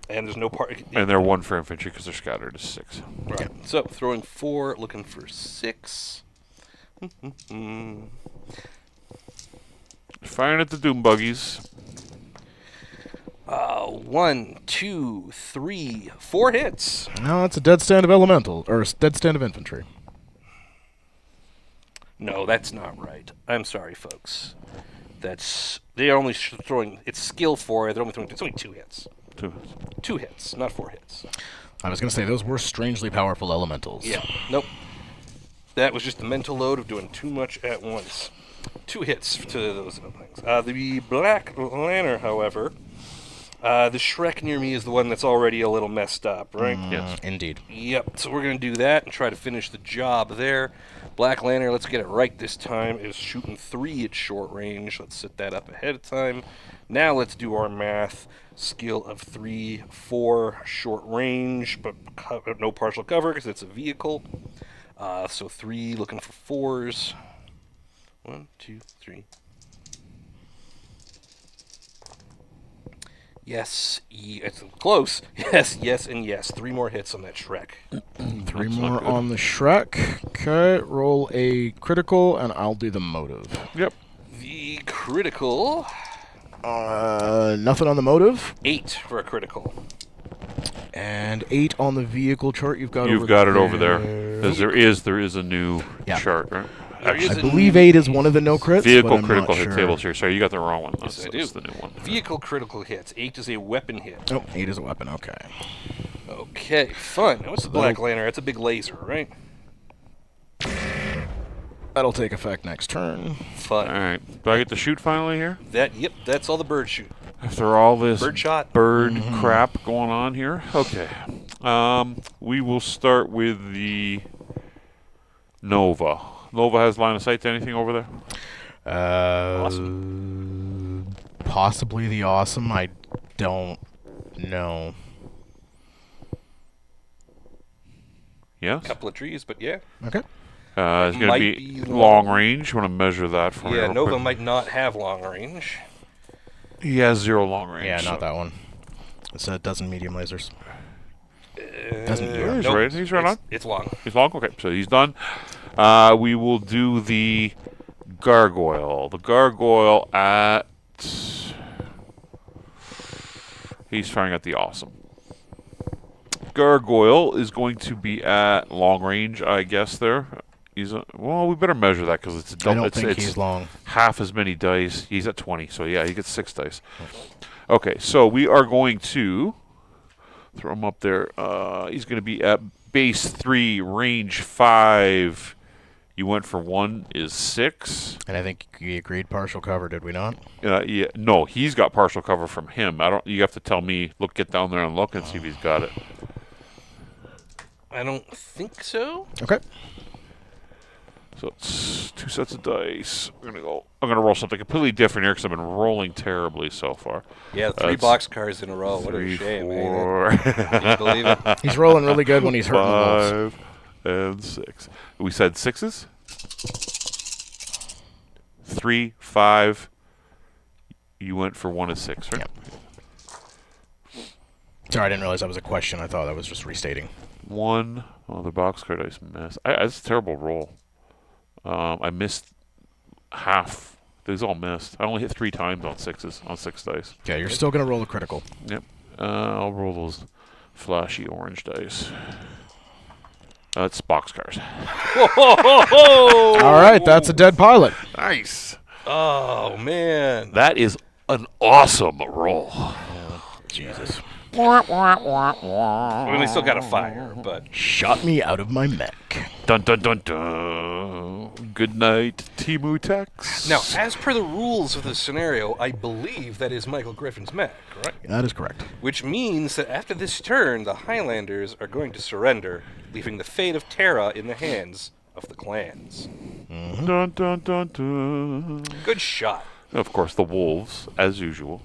[SPEAKER 3] And there's no part.
[SPEAKER 1] And they're 1 for infantry because they're scattered is 6.
[SPEAKER 3] Right. So throwing 4, looking for 6.
[SPEAKER 1] Firing at the Doom Buggies.
[SPEAKER 3] 1, 2, 3, 4 hits.
[SPEAKER 2] No, it's a dead stand of Elemental, or a dead stand of Infantry.
[SPEAKER 3] No, that's not right. I'm sorry, folks. They're only throwing. It's skill 4. They're only throwing. It's only 2 hits.
[SPEAKER 1] 2 hits.
[SPEAKER 3] 2 hits, not 4 hits.
[SPEAKER 2] I was going to say, those were strangely powerful Elementals.
[SPEAKER 3] Yeah. Nope. That was just the mental load of doing too much at once. 2 hits to those things. The Black Lantern, however, the Shrek near me is the one that's already a little messed up, right?
[SPEAKER 1] Yes.
[SPEAKER 2] Indeed.
[SPEAKER 3] Yep. So we're going to do that and try to finish the job there. Black Lantern, let's get it right this time, is shooting 3 at short range. Let's set that up ahead of time. Now let's do our math. Skill of 3, 4 short range, but no partial cover because it's a vehicle. So 3 looking for 4s. 1, 2, 3. Yes, it's close. Yes, and yes. 3 more hits on that Shrek.
[SPEAKER 2] 3 more on the Shrek. Okay, roll a critical, and I'll do the motive.
[SPEAKER 1] Yep.
[SPEAKER 3] The critical.
[SPEAKER 2] Nothing on the motive.
[SPEAKER 3] 8 for a critical.
[SPEAKER 2] And 8 on the vehicle chart. You've got
[SPEAKER 1] You've
[SPEAKER 2] over
[SPEAKER 1] got it
[SPEAKER 2] there.
[SPEAKER 1] over there. Because there is a new chart, right?
[SPEAKER 2] I believe 8 is one of the no crits.
[SPEAKER 1] Vehicle
[SPEAKER 2] but I'm
[SPEAKER 1] critical
[SPEAKER 2] not
[SPEAKER 1] hit
[SPEAKER 2] sure.
[SPEAKER 1] tables here. Sorry, you got the wrong one.
[SPEAKER 3] Yes, I
[SPEAKER 1] That's
[SPEAKER 3] do.
[SPEAKER 1] the new one.
[SPEAKER 3] Vehicle critical hits. 8 is a weapon hit.
[SPEAKER 2] Oh, 8 is a weapon. Okay.
[SPEAKER 3] Okay, fun. Now, what's the Black Lantern? That's a big laser, right?
[SPEAKER 2] That'll take effect next turn.
[SPEAKER 3] Fun.
[SPEAKER 1] All right. Do I get to shoot finally here?
[SPEAKER 3] Yep, that's all the bird shoot.
[SPEAKER 1] After all this
[SPEAKER 3] Bird shot.
[SPEAKER 1] bird crap going on here? Okay. We will start with the Nova. Nova has line of sight to anything over there?
[SPEAKER 2] Awesome. Possibly the Awesome. I don't know.
[SPEAKER 1] Yes?
[SPEAKER 3] Couple of trees, but yeah.
[SPEAKER 2] Okay.
[SPEAKER 1] It's going to
[SPEAKER 3] Might
[SPEAKER 1] be
[SPEAKER 3] be
[SPEAKER 1] long range. You want to measure that for me?
[SPEAKER 3] Yeah,
[SPEAKER 1] real
[SPEAKER 3] Nova
[SPEAKER 1] quick?
[SPEAKER 3] might not have long range.
[SPEAKER 1] He has 0 long range.
[SPEAKER 2] Yeah,
[SPEAKER 1] so-
[SPEAKER 2] not that one. It's a dozen medium lasers.
[SPEAKER 3] Doesn't
[SPEAKER 1] Yeah, he's right. He's right on.
[SPEAKER 3] It's long.
[SPEAKER 1] He's long? Okay, so he's done. We will do the Gargoyle. The Gargoyle at... He's firing at the Awesome. Gargoyle is going to be at long range, I guess, there. Well, we better measure that because it's a
[SPEAKER 2] I
[SPEAKER 1] double.
[SPEAKER 2] don't think he's long.
[SPEAKER 1] Half as many dice. He's at 20, so yeah, he gets 6 dice. Okay, so we are going to throw him up there. He's going to be at base 3, range 5. You went for 1 is 6.
[SPEAKER 2] And I think we agreed partial cover, did we not?
[SPEAKER 1] Yeah, no, he's got partial cover from him. You have to tell me. Look, get down there and look and see if he's got it.
[SPEAKER 3] I don't think so.
[SPEAKER 2] Okay.
[SPEAKER 1] So it's 2 sets of dice. I'm gonna roll something completely different here because I've been rolling terribly so far.
[SPEAKER 3] Yeah, 3
[SPEAKER 1] It's
[SPEAKER 3] boxcars in a row. What
[SPEAKER 1] 3,
[SPEAKER 3] a shame,
[SPEAKER 1] 4,
[SPEAKER 3] man. Can you believe it?
[SPEAKER 2] He's rolling really good when he's hurting the wolves.
[SPEAKER 1] 5, and 6. We said 6s? 3, 5. You went for 1 and 6, right?
[SPEAKER 2] Yep. Sorry, I didn't realize that was a question. I thought I was just restating.
[SPEAKER 1] 1. Oh, the boxcar dice missed. That's a terrible roll. I missed half. These all missed. I only hit 3 times on 6s, on 6 dice.
[SPEAKER 2] Yeah, you're still going to roll a critical.
[SPEAKER 1] Yep. I'll roll those flashy orange dice. That's boxcars.
[SPEAKER 2] All right, that's a dead pilot.
[SPEAKER 1] Nice.
[SPEAKER 3] Oh, man.
[SPEAKER 1] That is an awesome roll.
[SPEAKER 2] Jesus.
[SPEAKER 3] I mean, they still got a fire, but...
[SPEAKER 2] Shot me out of my mech.
[SPEAKER 1] Dun dun dun dun. Good night, Timu Tex.
[SPEAKER 3] Now, as per the rules of the scenario, I believe that is Michael Griffin's mech, correct?
[SPEAKER 2] That is correct.
[SPEAKER 3] Which means that after this turn, the Highlanders are going to surrender, leaving the fate of Terra in the hands of the clans.
[SPEAKER 1] Dun dun dun dun.
[SPEAKER 3] Good shot.
[SPEAKER 1] Of course, the wolves, as usual.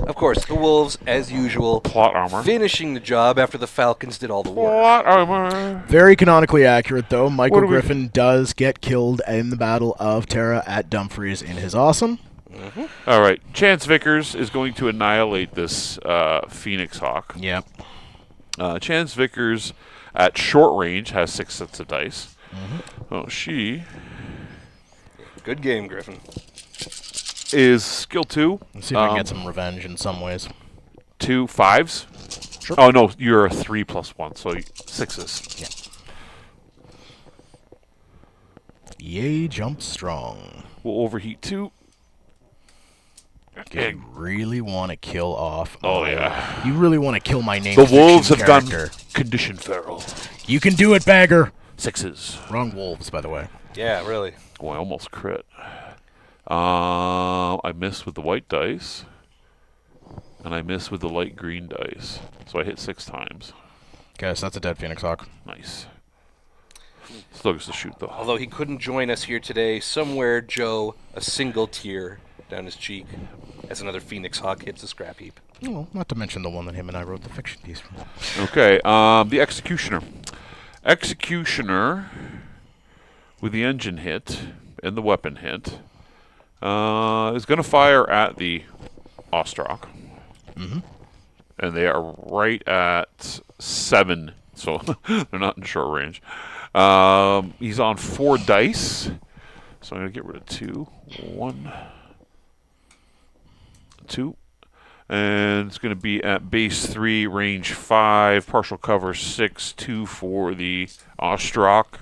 [SPEAKER 3] Of course, the Wolves, as usual,
[SPEAKER 1] Plot armor.
[SPEAKER 3] finishing the job after the Falcons did all the work.
[SPEAKER 1] Plot armor.
[SPEAKER 2] Very canonically accurate, though. Michael
[SPEAKER 1] What do we-
[SPEAKER 2] Griffin does get killed in the Battle of Terra at Dumfries in his awesome.
[SPEAKER 1] All right. Chance Vickers is going to annihilate this Phoenix Hawk.
[SPEAKER 2] Yep.
[SPEAKER 1] Chance Vickers at short range has 6 sets of dice. Oh, she
[SPEAKER 3] Good game, Griffin.
[SPEAKER 1] is skill 2.
[SPEAKER 2] Let's see if I can get some revenge in some ways.
[SPEAKER 1] 2 5s.
[SPEAKER 2] Sure.
[SPEAKER 1] Oh, no, you're a 3 plus 1, so 6s.
[SPEAKER 2] Yeah. Yay, jump strong.
[SPEAKER 1] We'll overheat 2.
[SPEAKER 2] You really want to kill off.
[SPEAKER 1] Oh, yeah.
[SPEAKER 2] You really want to kill my name.
[SPEAKER 1] The wolves have
[SPEAKER 2] character.
[SPEAKER 1] done condition feral.
[SPEAKER 2] You can do it, Bagger.
[SPEAKER 1] 6s.
[SPEAKER 2] Wrong wolves, by the way.
[SPEAKER 3] Yeah, really.
[SPEAKER 1] Oh, I almost crit. I missed with the white dice. And I missed with the light green dice. So I hit 6 times.
[SPEAKER 2] Okay, so that's a dead Phoenix Hawk.
[SPEAKER 1] Nice. Still gets to shoot, though.
[SPEAKER 3] Although he couldn't join us here today, somewhere, Joe, a single tear down his cheek as another Phoenix Hawk hits a scrap heap.
[SPEAKER 2] Well, not to mention the one that him and I wrote the fiction piece from.
[SPEAKER 1] Okay, the Executioner. Executioner, with the engine hit and the weapon hit, is going to fire at the Ostrak. And they are right at 7, so they're not in short range. He's on 4 dice, so I'm going to get rid of 2. 1, 2. And it's going to be at base 3, range 5, partial cover 6, 2 for the Ostrak.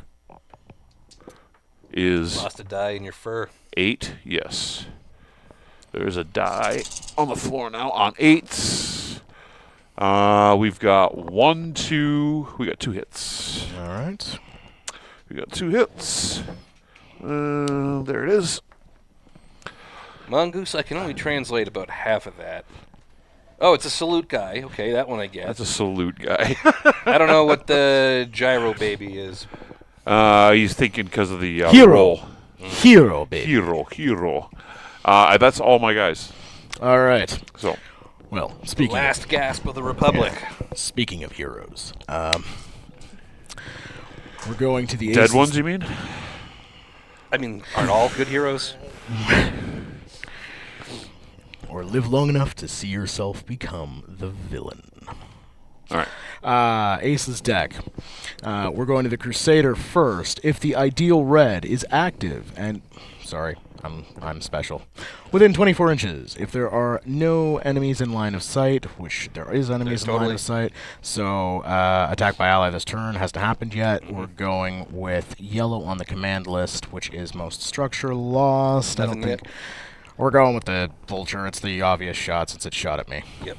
[SPEAKER 1] Is
[SPEAKER 3] Lost a die in your fur.
[SPEAKER 1] 8, yes. There's a die on the floor now on 8s. We've got 1, 2. We got 2 hits.
[SPEAKER 2] All right.
[SPEAKER 1] We got 2 hits. There it is.
[SPEAKER 3] Mongoose, I can only translate about half of that. Oh, it's a salute guy. Okay, that one I get.
[SPEAKER 1] That's a salute guy.
[SPEAKER 3] I don't know what the gyro baby is.
[SPEAKER 1] He's thinking because of the
[SPEAKER 2] Hero.
[SPEAKER 1] roll.
[SPEAKER 2] Hero, baby.
[SPEAKER 1] Hero. That's all my guys.
[SPEAKER 2] All right.
[SPEAKER 1] So,
[SPEAKER 2] Well, speaking
[SPEAKER 3] Last gasp of the Republic.
[SPEAKER 2] speaking of heroes, we're going to the
[SPEAKER 1] dead
[SPEAKER 2] Aces.
[SPEAKER 1] ones, you mean?
[SPEAKER 3] I mean, aren't all good heroes?
[SPEAKER 2] Or live long enough to see yourself become the villain.
[SPEAKER 1] All right.
[SPEAKER 2] Ace's deck. We're going to the Crusader first. If the ideal red is active and... Sorry, I'm special. Within 24 inches. If there are no enemies in line of sight, which there is enemies in line of sight, so attack by ally this turn hasn't happened yet. We're going with yellow on the command list, which is most structure lost. I don't think... We're going with the vulture. It's the obvious shot since it shot at me.
[SPEAKER 3] Yep.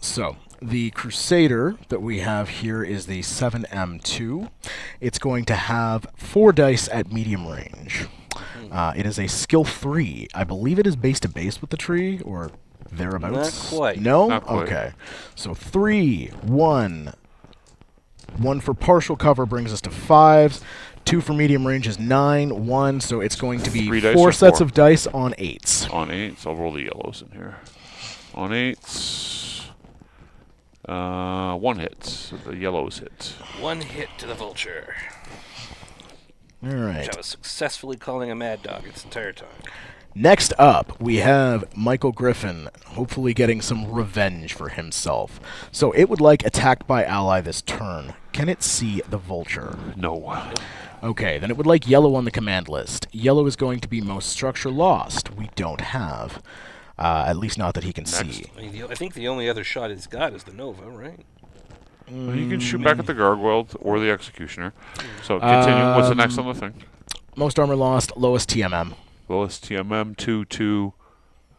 [SPEAKER 2] So, the Crusader that we have here is the 7M2. It's going to have 4 dice at medium range. It is a skill 3. I believe it is base to base with the tree, or thereabouts.
[SPEAKER 3] Not quite.
[SPEAKER 2] No?
[SPEAKER 1] Not quite.
[SPEAKER 2] Okay. So 3, 1. 1 for partial cover brings us to 5s. 2 for medium range is 9. 1, so it's going to be
[SPEAKER 1] 3 dice
[SPEAKER 2] 4
[SPEAKER 1] or
[SPEAKER 2] sets
[SPEAKER 1] 4?
[SPEAKER 2] of dice on 8s.
[SPEAKER 1] On 8s. I'll roll the yellows in here. On 8s. One hit. So the yellows hit.
[SPEAKER 3] One hit to the vulture.
[SPEAKER 2] All right.
[SPEAKER 3] Which I was successfully calling a mad dog its entire time.
[SPEAKER 2] Next up, we have Michael Griffin, hopefully getting some revenge for himself. So it would like attacked by ally this turn. Can it see the vulture?
[SPEAKER 1] No.
[SPEAKER 2] Okay, then it would like yellow on the command list. Yellow is going to be most structure lost. We don't have. At least not that he can see.
[SPEAKER 3] I think the only other shot he's got is the Nova, right?
[SPEAKER 1] Well, you can shoot back at the gargoyle or the executioner. So continue. What's the next on the thing?
[SPEAKER 2] Most armor lost, lowest TMM.
[SPEAKER 1] Lowest TMM 2, 2,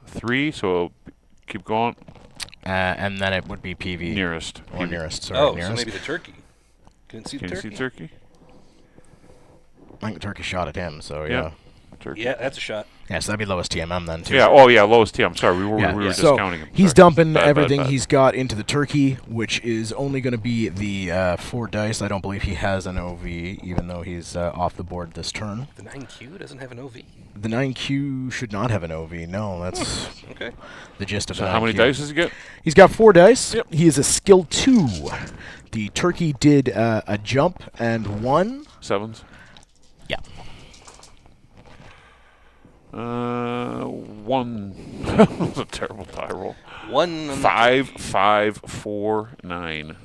[SPEAKER 1] 3. So keep going.
[SPEAKER 2] And then it would be PV.
[SPEAKER 1] Nearest.
[SPEAKER 2] Or
[SPEAKER 1] PV.
[SPEAKER 2] nearest, sorry. Nearest.
[SPEAKER 3] So maybe the turkey. Can it see the turkey?
[SPEAKER 1] Can you see turkey?
[SPEAKER 2] I think the turkey shot at him, so
[SPEAKER 1] Yeah.
[SPEAKER 2] yeah.
[SPEAKER 1] Turkey.
[SPEAKER 3] Yeah, that's a shot.
[SPEAKER 2] Yeah, so that'd be lowest TMM then, too.
[SPEAKER 1] Yeah. Oh, yeah. Lowest TM. Sorry, we were
[SPEAKER 2] So
[SPEAKER 1] discounting him.
[SPEAKER 2] he's
[SPEAKER 1] Sorry.
[SPEAKER 2] dumping
[SPEAKER 1] Bad,
[SPEAKER 2] everything
[SPEAKER 1] bad.
[SPEAKER 2] he's got into the turkey, which is only going to be the 4 dice. I don't believe he has an OV, even though he's off the board this turn.
[SPEAKER 3] The 9Q doesn't have an OV.
[SPEAKER 2] The 9Q should not have an OV. No, that's
[SPEAKER 3] Okay.
[SPEAKER 2] the gist of
[SPEAKER 1] So
[SPEAKER 2] the
[SPEAKER 1] how many
[SPEAKER 2] 9Q.
[SPEAKER 1] dice does he get?
[SPEAKER 2] He's got 4 dice.
[SPEAKER 1] Yep.
[SPEAKER 2] He is a skill 2. The turkey did a jump and 1.
[SPEAKER 1] 7s.
[SPEAKER 2] Yeah.
[SPEAKER 1] 1. That's a terrible die roll.
[SPEAKER 3] 1 on
[SPEAKER 1] 5, 5, 4, 9.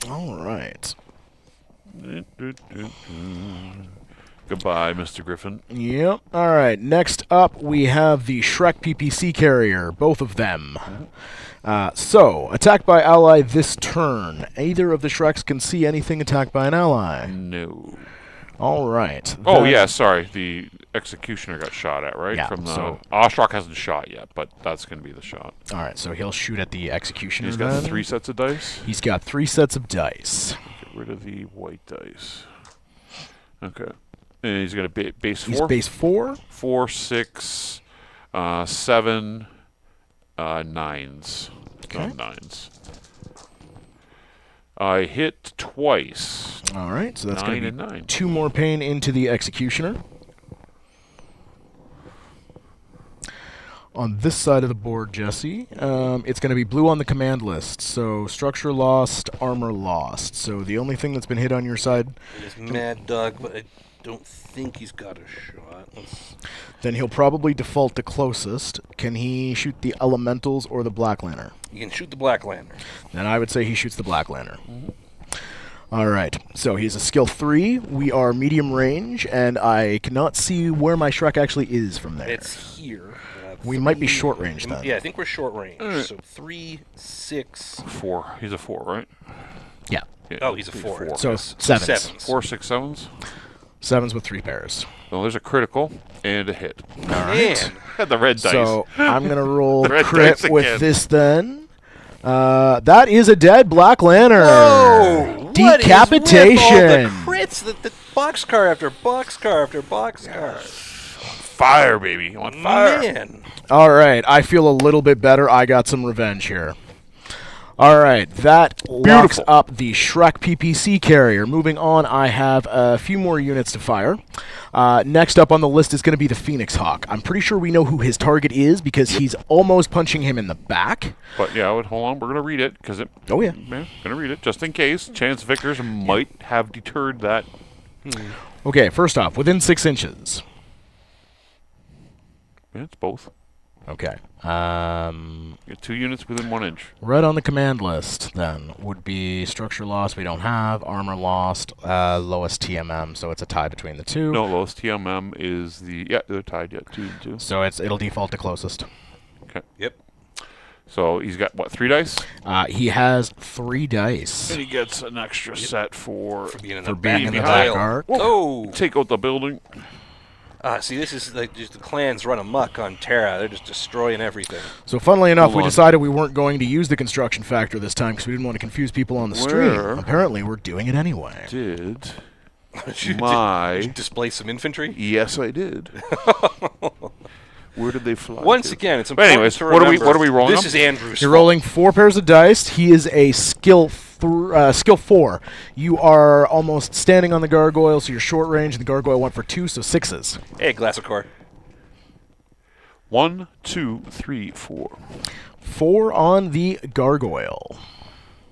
[SPEAKER 2] All right.
[SPEAKER 1] Goodbye, Mr. Griffin.
[SPEAKER 2] Yep. All right. Next up, we have the Shrek PPC carrier, both of them. So, attacked by ally this turn. Either of the Shreks can see anything attacked by an ally.
[SPEAKER 1] No.
[SPEAKER 2] All right.
[SPEAKER 1] Oh,
[SPEAKER 2] That-
[SPEAKER 1] yeah, sorry. The executioner got shot at, right?
[SPEAKER 2] Yeah,
[SPEAKER 1] From the
[SPEAKER 2] so-
[SPEAKER 1] Oshrock hasn't shot yet, but that's going to be the shot.
[SPEAKER 2] All right. So he'll shoot at the executioner.
[SPEAKER 1] He's got
[SPEAKER 2] then.
[SPEAKER 1] 3 sets of dice.
[SPEAKER 2] He's got 3 sets of dice.
[SPEAKER 1] Get rid of the white dice. Okay. And he's got a base 4.
[SPEAKER 2] He's base 4.
[SPEAKER 1] 4, 6, 7, 9s.
[SPEAKER 2] Okay.
[SPEAKER 1] 9s. I hit twice.
[SPEAKER 2] All right. So that's going
[SPEAKER 1] 9
[SPEAKER 2] to
[SPEAKER 1] and
[SPEAKER 2] be
[SPEAKER 1] 9.
[SPEAKER 2] 2 more pain into the executioner. On this side of the board, Jesse, it's going to be blue on the command list. So structure lost, armor lost. So the only thing that's been hit on your side,
[SPEAKER 3] is mad dog, but I don't think he's got a shot.
[SPEAKER 2] then he'll probably default to closest. Can he shoot the elementals or the black lantern?
[SPEAKER 3] You can shoot the Black Lantern.
[SPEAKER 2] Then I would say he shoots the black lantern. All right. So he's a skill 3. We are medium range, and I cannot see where my Shrek actually is from there.
[SPEAKER 3] It's here.
[SPEAKER 2] We might be short range then.
[SPEAKER 3] Yeah, I think we're short range.
[SPEAKER 1] Alright.
[SPEAKER 3] So 3, 6.
[SPEAKER 1] 4. He's a 4, right?
[SPEAKER 2] Yeah.
[SPEAKER 1] Yeah,
[SPEAKER 3] Oh, he's a 4.
[SPEAKER 2] So
[SPEAKER 3] Yes.
[SPEAKER 2] sevens.
[SPEAKER 1] 4, 6, 7s.
[SPEAKER 2] 7s with 3 pairs.
[SPEAKER 1] So there's a critical and a hit.
[SPEAKER 2] All right.
[SPEAKER 3] Man.
[SPEAKER 1] Had the red dice.
[SPEAKER 2] So I'm going to roll
[SPEAKER 1] The red
[SPEAKER 2] crit
[SPEAKER 1] dice
[SPEAKER 2] with
[SPEAKER 1] again.
[SPEAKER 2] this then. That is a dead black lantern.
[SPEAKER 3] Whoa!
[SPEAKER 2] Decapitation.
[SPEAKER 3] What is with all the crits? The boxcar after boxcar after boxcar.
[SPEAKER 1] Fire, baby. On fire.
[SPEAKER 3] Man.
[SPEAKER 2] All right. I feel a little bit better. I got some revenge here. All right. That locks
[SPEAKER 1] Beautiful.
[SPEAKER 2] up the Shrek PPC carrier. Moving on, I have a few more units to fire. Next up on the list is going to be the Phoenix Hawk. I'm pretty sure we know who his target is because he's almost punching him in the back.
[SPEAKER 1] But yeah, hold on. We're going to read it because it.
[SPEAKER 2] Oh, yeah.
[SPEAKER 1] Going to read it just in case. Chance Vickers might have deterred that.
[SPEAKER 2] Okay, first off, within 6 inches.
[SPEAKER 1] Yeah, it's both.
[SPEAKER 2] Okay.
[SPEAKER 1] Get 2 units within 1 inch.
[SPEAKER 2] Red on the command list, then, would be structure lost, we don't have. Armor lost, lowest TMM, so it's a tie between the two.
[SPEAKER 1] No, lowest TMM is the. Yeah, they're tied yet. 2 and 2.
[SPEAKER 2] So it'll default to closest.
[SPEAKER 1] Okay.
[SPEAKER 3] Yep.
[SPEAKER 1] So he's got, what, 3 dice?
[SPEAKER 2] He has 3 dice.
[SPEAKER 1] And he gets an extra set for.
[SPEAKER 3] For being in
[SPEAKER 2] For
[SPEAKER 3] the
[SPEAKER 2] being
[SPEAKER 3] back
[SPEAKER 2] in the
[SPEAKER 1] behind.
[SPEAKER 2] back arc.
[SPEAKER 3] Oh!
[SPEAKER 1] Take out the building.
[SPEAKER 3] See, this is like just the clans run amok on Terra. They're just destroying everything.
[SPEAKER 2] So funnily enough,
[SPEAKER 1] Hold
[SPEAKER 2] we
[SPEAKER 1] on.
[SPEAKER 2] decided we weren't going to use the construction factor this time because we didn't want to confuse people on the stream.
[SPEAKER 1] Where?
[SPEAKER 2] Apparently, we're doing it anyway.
[SPEAKER 1] Did
[SPEAKER 3] Did
[SPEAKER 1] my.
[SPEAKER 3] you display some infantry?
[SPEAKER 1] Yes, I did. Where did they fly?
[SPEAKER 3] Once
[SPEAKER 1] to?
[SPEAKER 3] again, it's
[SPEAKER 1] But
[SPEAKER 3] important
[SPEAKER 1] anyways,
[SPEAKER 3] to
[SPEAKER 1] what are we-
[SPEAKER 3] remember
[SPEAKER 1] what are we rolling
[SPEAKER 3] This
[SPEAKER 1] on?
[SPEAKER 3] is Andrew's
[SPEAKER 2] You're
[SPEAKER 3] fault.
[SPEAKER 2] rolling 4 pairs of dice. He is a skill 4. You are almost standing on the gargoyle, so you're short range, and the gargoyle went for 2, so 6s.
[SPEAKER 3] Hey, glass of core.
[SPEAKER 1] 1, 2, 3, 4.
[SPEAKER 2] 4 on the gargoyle.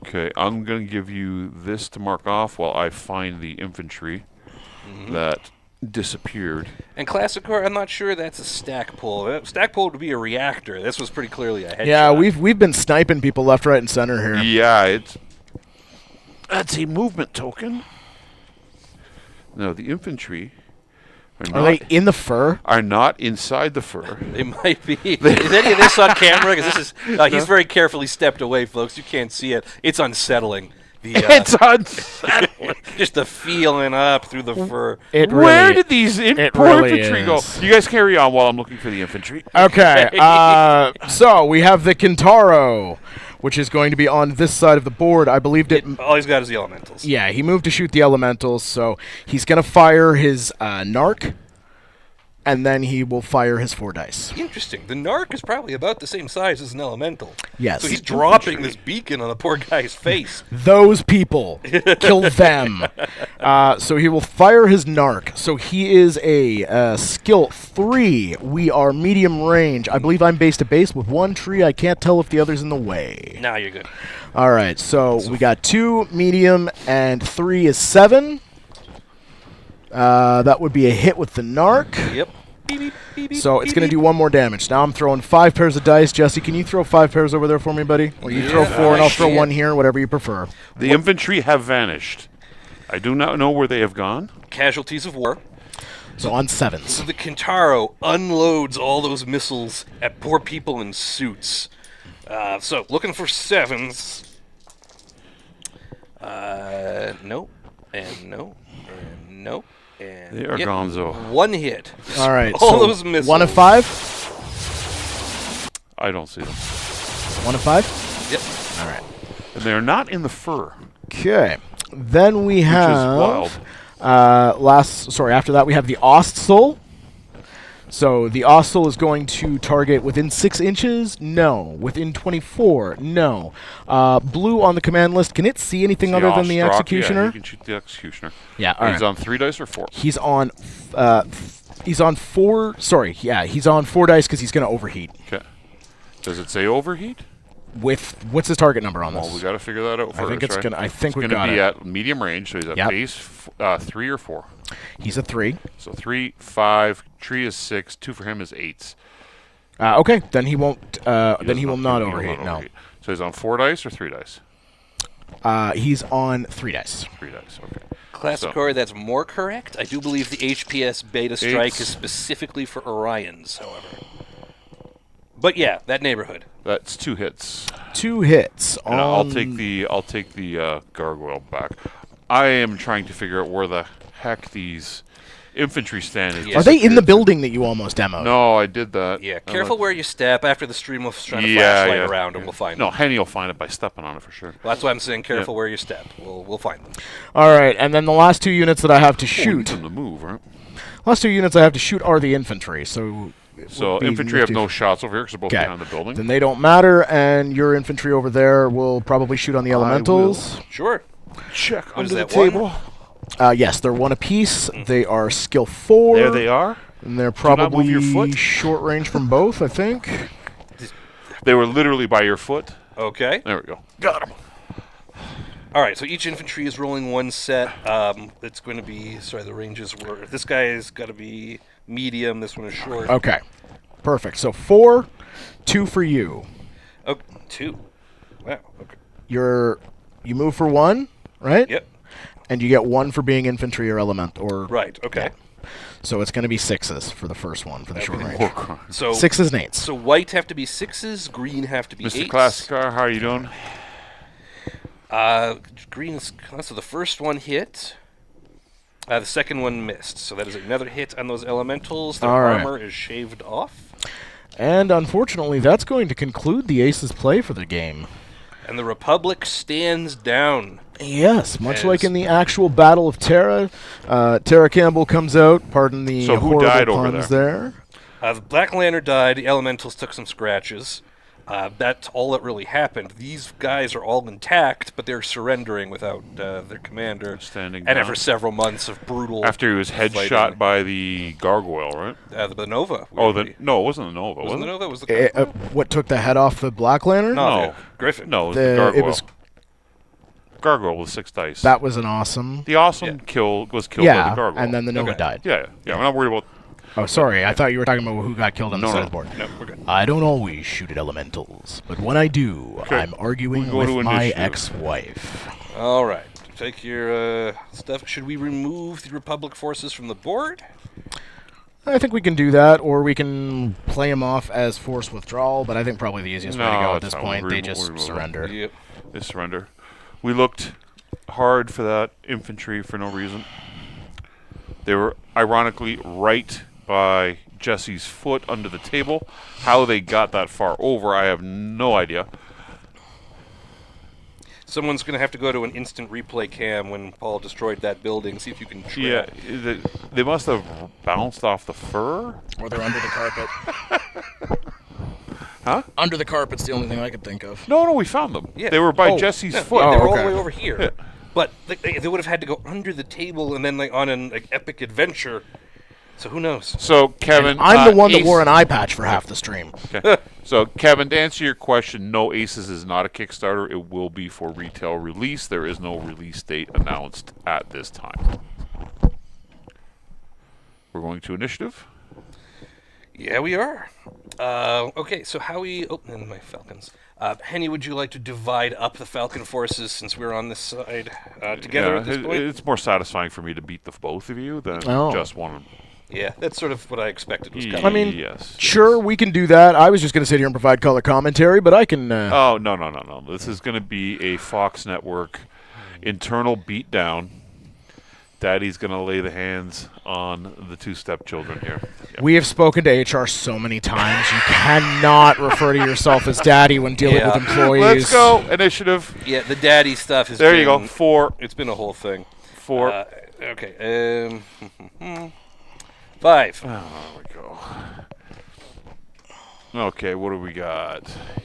[SPEAKER 1] Okay, I'm going to give you this to mark off while I find the infantry that disappeared.
[SPEAKER 3] And Classic Core, I'm not sure that's a stack pull. Stack pull would be a reactor. This was pretty clearly a headshot.
[SPEAKER 2] Yeah, we've been sniping people left, right, and center here.
[SPEAKER 1] Yeah, that's a movement token. No, the infantry
[SPEAKER 2] Are they in the fur?
[SPEAKER 1] are not inside the fur.
[SPEAKER 3] They might be. Is any of this on camera? Because this is he's very carefully stepped away, folks. You can't see it. It's unsettling.
[SPEAKER 1] It's unsettling.
[SPEAKER 3] Just the feeling up through the fur.
[SPEAKER 1] Where did these
[SPEAKER 2] really
[SPEAKER 1] infantry go?
[SPEAKER 2] is.
[SPEAKER 1] You guys carry on while I'm looking for the infantry.
[SPEAKER 2] Okay, so we have the Kintaro, which is going to be on this side of the board. I believed it.
[SPEAKER 3] All he's got is the elementals.
[SPEAKER 2] Yeah, he moved to shoot the elementals, so he's going to fire his Narc, and then he will fire his 4 dice.
[SPEAKER 3] Interesting. The Narc is probably about the same size as an elemental.
[SPEAKER 2] Yes.
[SPEAKER 3] So he's dropping this beacon on the poor guy's face.
[SPEAKER 2] Those people. Kill them. So he will fire his Narc. So he is a skill 3. We are medium range. I believe I'm base to base with 1 tree. I can't tell if the other's in the way.
[SPEAKER 3] Nah, you're good.
[SPEAKER 2] All right, so we got 2 medium and 3 is 7. That would be a hit with the Narc.
[SPEAKER 3] Yep. Beep, beep, beep, beep,
[SPEAKER 2] So it's
[SPEAKER 3] beep,
[SPEAKER 2] going to do
[SPEAKER 3] beep.
[SPEAKER 2] 1 more damage. Now I'm throwing 5 pairs of dice. Jesse, can you throw 5 pairs over there for me, buddy? Or you throw 4 and I'll throw 1 here, whatever you prefer.
[SPEAKER 1] The infantry have vanished. I do not know where they have gone.
[SPEAKER 3] Casualties of war.
[SPEAKER 2] So on
[SPEAKER 3] So
[SPEAKER 2] 7s.
[SPEAKER 3] the Kintaro unloads all those missiles at poor people in suits. So looking for 7s. No. And no. And no. And
[SPEAKER 1] They are gonzo.
[SPEAKER 3] 1 hit.
[SPEAKER 2] All right,
[SPEAKER 3] All
[SPEAKER 2] so
[SPEAKER 3] those missiles.
[SPEAKER 2] 1 of 5?
[SPEAKER 1] I don't see them.
[SPEAKER 2] 1 of 5?
[SPEAKER 3] Yep.
[SPEAKER 2] All right.
[SPEAKER 1] And they're not in the fur,
[SPEAKER 2] Okay. Then we
[SPEAKER 1] which is
[SPEAKER 2] have...
[SPEAKER 1] wild.
[SPEAKER 2] After that we have the Ostsoul. So the Ostsoul is going to target within 6 inches? No. Within 24? No. Blue on the command list. Can it see anything other than the
[SPEAKER 1] Ostrock,
[SPEAKER 2] Executioner?
[SPEAKER 1] Yeah, you can shoot the Executioner.
[SPEAKER 2] Yeah, all
[SPEAKER 1] And he's
[SPEAKER 2] right.
[SPEAKER 1] on 3 dice or 4?
[SPEAKER 2] He's on 4. Sorry, yeah, he's on 4 dice because he's going to overheat.
[SPEAKER 1] Okay. Does it say overheat?
[SPEAKER 2] With what's his target number on this?
[SPEAKER 1] Well, we got to figure that out first.
[SPEAKER 2] I think it's
[SPEAKER 1] right?
[SPEAKER 2] gonna. I think
[SPEAKER 1] It's
[SPEAKER 2] we
[SPEAKER 1] going
[SPEAKER 2] got
[SPEAKER 1] to be
[SPEAKER 2] it.
[SPEAKER 1] at medium range, so he's at
[SPEAKER 2] Yep.
[SPEAKER 1] base 3 or 4.
[SPEAKER 2] He's a 3.
[SPEAKER 1] So 3, 5, tree is 6, 2 for him is 8s.
[SPEAKER 2] Okay, then he won't.
[SPEAKER 1] He
[SPEAKER 2] Then he
[SPEAKER 1] doesn't
[SPEAKER 2] will
[SPEAKER 1] have-
[SPEAKER 2] not
[SPEAKER 1] he will
[SPEAKER 2] overheat. No.
[SPEAKER 1] overheat. So he's on 4 dice or 3 dice?
[SPEAKER 2] He's on 3 dice.
[SPEAKER 1] 3 dice. Okay.
[SPEAKER 3] Classic
[SPEAKER 1] So-
[SPEAKER 3] Core, that's more correct. I do believe the HPS Beta Strike
[SPEAKER 1] It's-
[SPEAKER 3] is specifically for Orions, however. But yeah, that neighborhood.
[SPEAKER 1] That's 2 hits.
[SPEAKER 2] 2 hits.
[SPEAKER 1] And I'll take the gargoyle back. I am trying to figure out where the heck these infantry stand is.
[SPEAKER 3] Yeah.
[SPEAKER 2] Are they in the building that you almost demoed?
[SPEAKER 1] No, I did that.
[SPEAKER 3] Yeah,
[SPEAKER 1] I'm
[SPEAKER 3] careful
[SPEAKER 1] not-
[SPEAKER 3] where you step. After the stream, we'll try to
[SPEAKER 1] Yeah,
[SPEAKER 3] flashlight
[SPEAKER 1] yeah,
[SPEAKER 3] around
[SPEAKER 1] yeah.
[SPEAKER 3] and we'll find
[SPEAKER 1] No,
[SPEAKER 3] them.
[SPEAKER 1] Henny will find it by stepping on it for sure.
[SPEAKER 3] Well, that's why I'm saying careful where you step. We'll find them.
[SPEAKER 2] All right, and then the last 2 units that I have to
[SPEAKER 1] Oh, we
[SPEAKER 2] shoot.
[SPEAKER 1] need them to move, right?
[SPEAKER 2] Last 2 units I have to shoot are the infantry. So. it
[SPEAKER 1] So
[SPEAKER 2] would be
[SPEAKER 1] infantry have
[SPEAKER 2] nifty
[SPEAKER 1] no
[SPEAKER 2] if-
[SPEAKER 1] shots over here because they're both
[SPEAKER 2] Okay.
[SPEAKER 1] behind the building.
[SPEAKER 2] Then they don't matter, and your infantry over there will probably shoot on the elementals.
[SPEAKER 3] Sure.
[SPEAKER 1] Check
[SPEAKER 3] What is
[SPEAKER 1] under the
[SPEAKER 3] that, one?
[SPEAKER 1] table.
[SPEAKER 2] Yes, they're 1 apiece. They are skill 4.
[SPEAKER 1] There they are.
[SPEAKER 2] And they're
[SPEAKER 1] not move
[SPEAKER 2] probably
[SPEAKER 1] your foot.
[SPEAKER 2] short range from both, I think.
[SPEAKER 1] They were literally by your foot.
[SPEAKER 3] Okay.
[SPEAKER 1] There we go. Got him.
[SPEAKER 3] All right, so each infantry is rolling 1 set. It's going to be, the ranges were, this guy has got to be medium, this one is short.
[SPEAKER 2] Okay. Perfect. So 4, 2 for you.
[SPEAKER 3] Oh, 2. Wow, okay.
[SPEAKER 2] You move for 1, right?
[SPEAKER 3] Yep,
[SPEAKER 2] And you get 1 for being infantry or element or
[SPEAKER 3] right, okay.
[SPEAKER 2] So it's going to be 6s for the first one for the short range.
[SPEAKER 3] So
[SPEAKER 2] 6s and 8s.
[SPEAKER 3] So white have to be 6s, green have to be 8s.
[SPEAKER 1] Mr. Classicar, how are you doing?
[SPEAKER 3] Green is, so the first one hit. The second one missed. So that is another hit on those elementals. Their
[SPEAKER 2] All right.
[SPEAKER 3] armor is shaved off.
[SPEAKER 2] And unfortunately, that's going to conclude the Aces play for the game.
[SPEAKER 3] And the Republic stands down.
[SPEAKER 2] Yes, much like
[SPEAKER 3] As-
[SPEAKER 2] in the actual Battle of Terra. Terra Campbell comes out, pardon the
[SPEAKER 1] So who
[SPEAKER 2] horrible
[SPEAKER 1] died over
[SPEAKER 2] puns there.
[SPEAKER 3] The Black Lantern died. The elementals took some scratches. That's all that really happened. These guys are all intact, but they're surrendering without their commander.
[SPEAKER 1] Standing
[SPEAKER 3] And
[SPEAKER 1] down.
[SPEAKER 3] after several months of brutal
[SPEAKER 1] After he was
[SPEAKER 3] fighting.
[SPEAKER 1] headshot by the gargoyle, right?
[SPEAKER 3] The Nova.
[SPEAKER 1] Oh, no, it wasn't the Nova, was
[SPEAKER 3] Wasn't
[SPEAKER 1] it?
[SPEAKER 3] the Nova? Was the
[SPEAKER 2] What took the head off the Black Lantern?
[SPEAKER 3] No,
[SPEAKER 1] No.
[SPEAKER 3] the Griffin.
[SPEAKER 1] No, it was
[SPEAKER 2] The-
[SPEAKER 1] the
[SPEAKER 2] it
[SPEAKER 1] gargoyle.
[SPEAKER 2] was-
[SPEAKER 1] gargoyle with 6 dice.
[SPEAKER 2] That was an awesome.
[SPEAKER 1] The awesome kill was killed by the gargoyle.
[SPEAKER 2] and then the Nova died.
[SPEAKER 1] Yeah. We're not worried about.
[SPEAKER 2] Oh, sorry. I thought you were talking about who got killed on the sideboard.
[SPEAKER 3] No, we're good.
[SPEAKER 2] I don't always shoot at elementals, but when I do,
[SPEAKER 1] Okay.
[SPEAKER 2] I'm arguing
[SPEAKER 1] We'll go
[SPEAKER 2] with
[SPEAKER 1] to
[SPEAKER 2] my
[SPEAKER 1] initiative.
[SPEAKER 2] ex-wife.
[SPEAKER 3] All right. Take your stuff. Should we remove the Republic forces from the board?
[SPEAKER 2] I think we can do that, or we can play them off as forced withdrawal, but I think probably the easiest way to go at
[SPEAKER 1] it's
[SPEAKER 2] this
[SPEAKER 1] fine.
[SPEAKER 2] point,
[SPEAKER 1] We'll
[SPEAKER 2] they
[SPEAKER 1] remove
[SPEAKER 2] just
[SPEAKER 1] them.
[SPEAKER 2] surrender.
[SPEAKER 3] Yep.
[SPEAKER 1] They surrender. We looked hard for that infantry for no reason. They were ironically right by Jesse's foot under the table. How they got that far over, I have no idea.
[SPEAKER 3] Someone's going to have to go to an instant replay cam when Paul destroyed that building, see if you can
[SPEAKER 1] Yeah,
[SPEAKER 3] track.
[SPEAKER 1] they must have bounced off the fur.
[SPEAKER 2] Or they're under the carpet.
[SPEAKER 1] Huh?
[SPEAKER 2] Under the carpet's the only thing I could think of.
[SPEAKER 1] No, we found them.
[SPEAKER 3] Yeah.
[SPEAKER 1] They were by
[SPEAKER 2] Oh,
[SPEAKER 1] Jesse's
[SPEAKER 3] No,
[SPEAKER 1] foot.
[SPEAKER 3] yeah, they were all
[SPEAKER 2] okay.
[SPEAKER 3] the way over here.
[SPEAKER 1] Yeah.
[SPEAKER 3] But they would have had to go under the table and then on an epic adventure. So who knows?
[SPEAKER 1] So, Kevin,
[SPEAKER 2] I'm the one that
[SPEAKER 1] Ace-
[SPEAKER 2] wore an eye patch for half the stream.
[SPEAKER 1] Okay. So, Kevin, to answer your question, no, Aces is not a Kickstarter. It will be for retail release. There is no release date announced at this time. We're going to initiative.
[SPEAKER 3] Yeah, we are. Okay, so how we open my Falcons? Henny, would you like to divide up the Falcon forces since we're on this side together at this point?
[SPEAKER 1] It's more satisfying for me to beat the both of you than
[SPEAKER 2] Oh.
[SPEAKER 1] just one.
[SPEAKER 3] Yeah, that's sort of what I expected was coming.
[SPEAKER 2] I mean,
[SPEAKER 1] yes.
[SPEAKER 2] Sure, we can do that. I was just going to sit here and provide color commentary, but I can...
[SPEAKER 1] Oh, no. This is going to be a Fox Network internal beatdown. Daddy's going to lay the hands on the 2 stepchildren here. Yeah.
[SPEAKER 2] We have spoken to HR so many times. You cannot refer to yourself as daddy when dealing
[SPEAKER 3] Yeah.
[SPEAKER 2] with employees.
[SPEAKER 1] Let's go. Initiative.
[SPEAKER 3] Yeah, the daddy stuff is.
[SPEAKER 1] There you go. 4.
[SPEAKER 3] It's been a whole thing.
[SPEAKER 1] 4.
[SPEAKER 3] Okay. 5.
[SPEAKER 1] Oh, there we go. Okay, what do we got?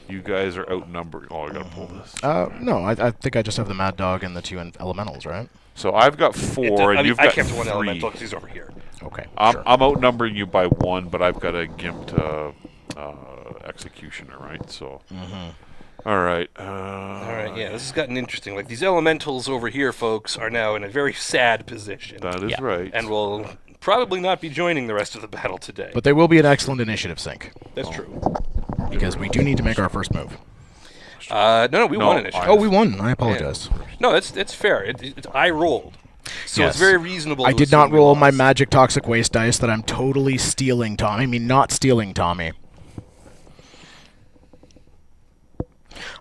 [SPEAKER 1] You guys are outnumbered. Oh, I gotta pull this.
[SPEAKER 2] No, I think I just have the Mad Dog and the 2 elementals, right?
[SPEAKER 1] So I've got 4, and you've
[SPEAKER 3] I
[SPEAKER 1] got
[SPEAKER 3] kept 1
[SPEAKER 1] 3.
[SPEAKER 3] elemental because he's over here.
[SPEAKER 2] Okay,
[SPEAKER 1] I'm
[SPEAKER 2] sure.
[SPEAKER 1] outnumbering you by 1, but I've got a gimped executioner, right? So, all right.
[SPEAKER 3] All right, yeah, this has gotten interesting. Like, these elementals over here, folks, are now in a very sad position.
[SPEAKER 1] That is
[SPEAKER 2] Yeah.
[SPEAKER 1] right.
[SPEAKER 3] And will probably not be joining the rest of the battle today.
[SPEAKER 2] But they will be an excellent initiative sync,
[SPEAKER 3] That's true.
[SPEAKER 2] because we do need to make our first move.
[SPEAKER 3] No, we
[SPEAKER 1] No,
[SPEAKER 3] won initiative.
[SPEAKER 2] Oh, we won. I apologize.
[SPEAKER 3] No, it's fair. I rolled. So
[SPEAKER 2] Yes.
[SPEAKER 3] it's very reasonable.
[SPEAKER 2] I
[SPEAKER 3] to
[SPEAKER 2] did not
[SPEAKER 3] assume we
[SPEAKER 2] roll my
[SPEAKER 3] lost.
[SPEAKER 2] magic toxic waste dice that I'm totally stealing Tommy. I mean, not stealing Tommy.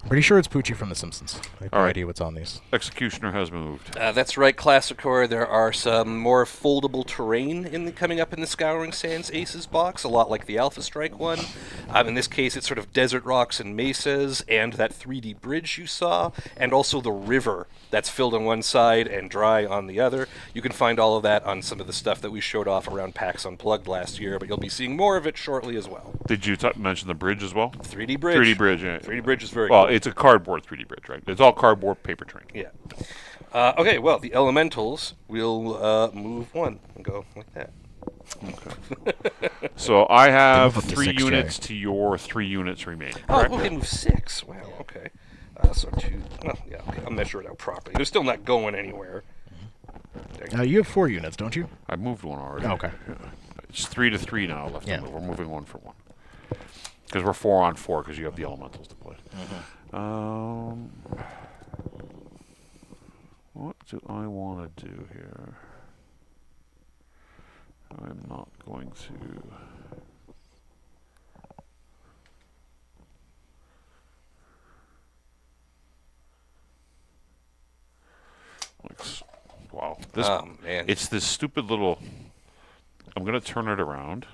[SPEAKER 2] I'm pretty sure it's Poochie from The Simpsons. I have no
[SPEAKER 1] All right.
[SPEAKER 2] idea what's on these.
[SPEAKER 1] Executioner has moved.
[SPEAKER 3] That's right, Classicor. There are some more foldable terrain coming up in the Scouring Sands Aces box, a lot like the Alpha Strike one. In this case, it's sort of desert rocks and mesas, and that 3D bridge you saw, and also the river that's filled on one side and dry on the other. You can find all of that on some of the stuff that we showed off around PAX Unplugged last year, but you'll be seeing more of it shortly as well.
[SPEAKER 1] Did you mention the bridge as well?
[SPEAKER 3] 3D bridge.
[SPEAKER 1] 3D bridge, yeah.
[SPEAKER 3] 3D bridge is very
[SPEAKER 1] Well,
[SPEAKER 3] cool.
[SPEAKER 1] it's a cardboard 3D bridge, right? It's all cardboard paper train.
[SPEAKER 3] Yeah. Okay, well, the elementals will move 1 and go like that.
[SPEAKER 1] So I have
[SPEAKER 2] move up to
[SPEAKER 1] 3
[SPEAKER 2] 6J.
[SPEAKER 1] units to your 3 units remaining.
[SPEAKER 3] Oh,
[SPEAKER 1] Correct?
[SPEAKER 3] okay, move 6. Wow, okay. So 2. Well, yeah, okay, I'll measure it out properly. They're still not going anywhere. There you go.
[SPEAKER 2] You have 4 units, don't you?
[SPEAKER 1] I moved 1 already.
[SPEAKER 2] Okay.
[SPEAKER 1] Yeah. It's 3 to 3 now left
[SPEAKER 2] Yeah.
[SPEAKER 1] to move. We're moving 1 for 1. Because we're 4 on 4 because you have the elementals to play. What do I want to do here? I'm not going to... Wow. This,
[SPEAKER 3] Oh, man.
[SPEAKER 1] It's this stupid little... I'm going to turn it around.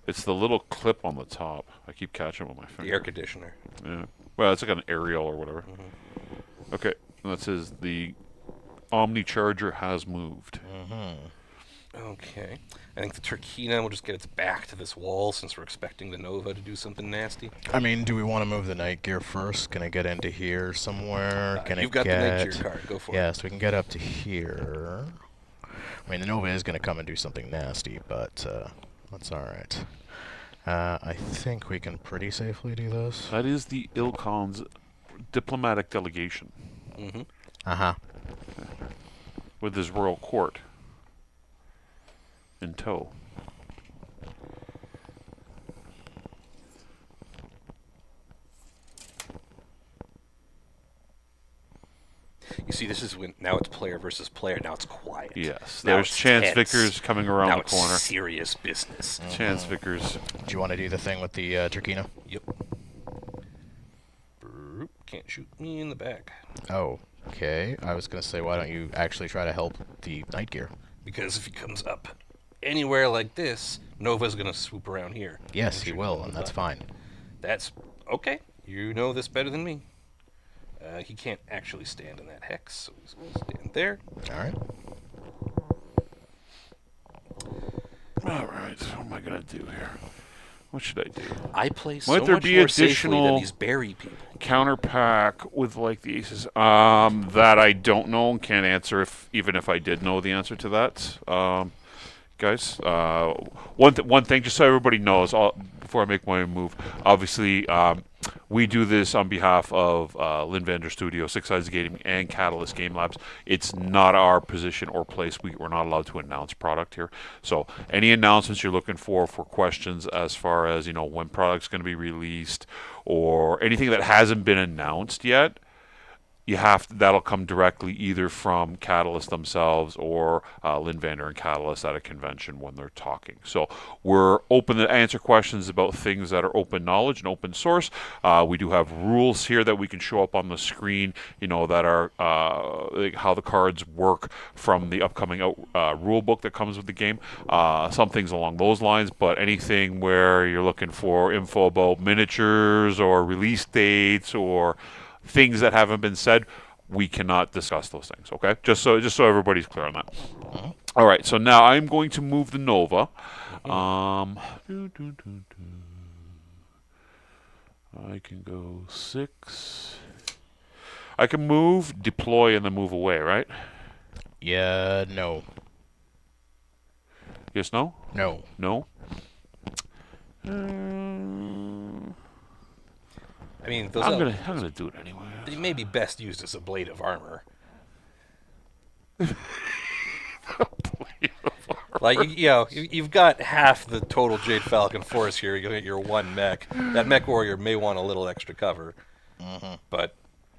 [SPEAKER 1] It's the little clip on the top. I keep catching it with my finger.
[SPEAKER 3] The air conditioner.
[SPEAKER 1] Yeah. Well, it's like an aerial or whatever. Okay. And that says the Omni Charger has moved.
[SPEAKER 3] Okay. I think the Turkina will just get its back to this wall since we're expecting the Nova to do something nasty.
[SPEAKER 2] I mean, do we want to move the night gear first? Can I get into here somewhere? Can
[SPEAKER 3] You've
[SPEAKER 2] I
[SPEAKER 3] got
[SPEAKER 2] get...
[SPEAKER 3] the night gear card. Go for it.
[SPEAKER 2] Yes, we can get up to here. I mean, the Nova is going to come and do something nasty, but that's all right. I think we can pretty safely do this.
[SPEAKER 1] That is the Ilkon's diplomatic delegation.
[SPEAKER 2] Uh-huh.
[SPEAKER 1] with his royal court in tow.
[SPEAKER 3] You see, this is when now it's player versus player. Now it's quiet.
[SPEAKER 1] Yes,
[SPEAKER 3] Now
[SPEAKER 1] there's
[SPEAKER 3] it's
[SPEAKER 1] Chance
[SPEAKER 3] tense.
[SPEAKER 1] Vickers coming around
[SPEAKER 3] Now
[SPEAKER 1] the
[SPEAKER 3] it's
[SPEAKER 1] corner.
[SPEAKER 3] serious business.
[SPEAKER 1] Chance Vickers.
[SPEAKER 2] Do you want to do the thing with the Turkina?
[SPEAKER 3] Yep. Broop, can't shoot me in the back.
[SPEAKER 2] Oh, okay. I was going to say, why don't you actually try to help the Night Gear?
[SPEAKER 3] Because if he comes up anywhere like this, Nova's going to swoop around here.
[SPEAKER 2] Yes, he will, and that's fine.
[SPEAKER 3] That's okay. You know this better than me. He can't actually stand in that hex, so he's going to stand there.
[SPEAKER 2] All right.
[SPEAKER 1] All right, what am I gonna do here? What should I do?
[SPEAKER 3] I play so
[SPEAKER 1] Might there
[SPEAKER 3] much
[SPEAKER 1] be
[SPEAKER 3] more safely
[SPEAKER 1] additional
[SPEAKER 3] than these berry people.
[SPEAKER 1] counter pack with like the aces? That I don't know and can't answer even if I did know the answer to that. Guys, one thing, just so everybody knows, before I make my move, obviously, we do this on behalf of Lynn Vander Studio, Six Sides Gaming, and Catalyst Game Labs. It's not our position or place. We're not allowed to announce product here. So any announcements you're looking for questions as far as, when product's going to be released or anything that hasn't been announced yet, that'll come directly either from Catalyst themselves or Lynn Vander and Catalyst at a convention when they're talking. So we're open to answer questions about things that are open knowledge and open source. We do have rules here that we can show up on the screen, that are like how the cards work from the upcoming rule book that comes with the game. Some things along those lines, but anything where you're looking for info about miniatures or release dates or things that haven't been said, we cannot discuss those things, okay? Just so everybody's clear on that. All right, so now I'm going to move the Nova. I can go 6. I can move, deploy, and then move away, right?
[SPEAKER 2] Yeah, no.
[SPEAKER 1] Yes, no?
[SPEAKER 2] No.
[SPEAKER 1] No?
[SPEAKER 3] I mean, those
[SPEAKER 1] I'm gonna do it anyway.
[SPEAKER 3] they may be best used as a blade of armor. Like, you've got half the total Jade Falcon force here. You'll get your one mech. That mech warrior may want a little extra cover. But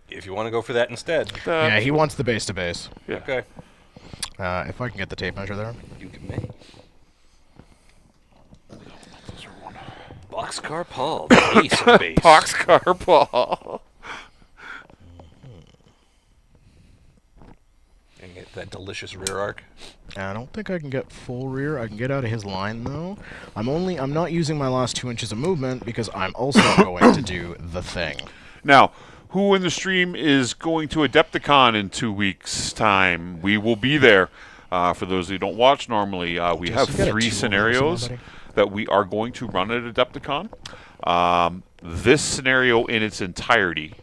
[SPEAKER 3] if you want to go for that instead.
[SPEAKER 2] Yeah, he wants the base to base.
[SPEAKER 1] Yeah.
[SPEAKER 3] Okay.
[SPEAKER 2] If I can get the tape measure there.
[SPEAKER 3] You can make. Boxcar Paul, the ace of base.
[SPEAKER 1] Boxcar Paul.
[SPEAKER 3] And get that delicious rear arc.
[SPEAKER 2] I don't think I can get full rear. I can get out of his line, though. I'm not using my last 2 inches of movement because I'm also going to do the thing.
[SPEAKER 1] Now, who in the stream is going to Adepticon in 2 weeks' time? We will be there. For those who don't watch normally, we have 3 scenarios that we are going to run at Adepticon. This scenario in its entirety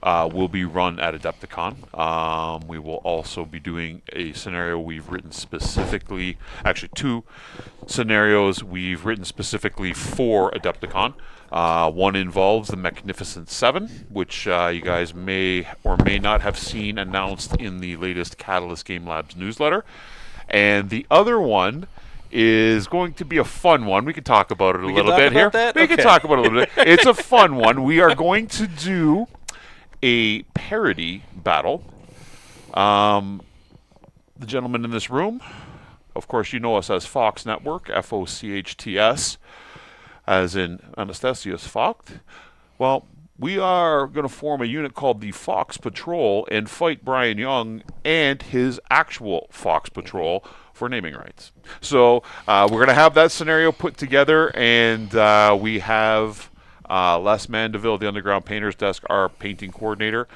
[SPEAKER 1] will be run at Adepticon. We will also be doing a scenario we've written specifically, actually 2 scenarios we've written specifically for Adepticon. One involves the Magnificent 7, which you guys may or may not have seen announced in the latest Catalyst Game Labs newsletter. And the other one is going to be a fun one. We can talk about it a little bit here. We can talk about it a little bit. It's a fun one. We are going to do a parody battle. The gentleman in this room, of course, you know us as Fox Network, Fochts, as in Anastasius Focht. Well, we are going to form a unit called the Fox Patrol and fight Brian Young and his actual Fox Patrol for naming rights. So we're going to have that scenario put together, and we have Les Mandeville, the Underground Painters Desk, our painting coordinator,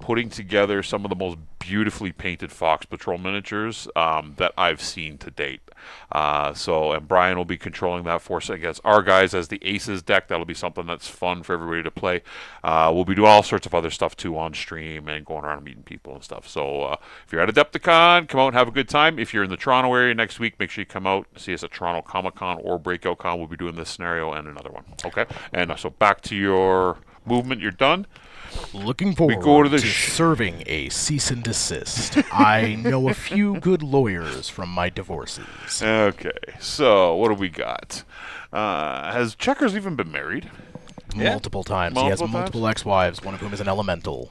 [SPEAKER 1] putting together some of the most beautifully painted Fox Patrol miniatures that I've seen to date. And Brian will be controlling that force against our guys as the Aces deck. That'll be something that's fun for everybody to play. We'll be doing all sorts of other stuff too on stream and going around and meeting people and stuff. So if you're at Adepticon, come out and have a good time. If you're in the Toronto area next week, make sure you come out and see us at Toronto Comicon or Breakout Con. We'll be doing this scenario and another one. Okay? And so back to your movement, you're done.
[SPEAKER 2] Looking forward
[SPEAKER 1] go to
[SPEAKER 2] to,
[SPEAKER 1] the
[SPEAKER 2] serving a cease and desist. I know a few good lawyers from my divorces.
[SPEAKER 1] Okay, so what do we got? Has Checkers even been married?
[SPEAKER 2] Multiple times. He has
[SPEAKER 1] Multiple
[SPEAKER 2] multiple ex-wives, one of whom is an elemental.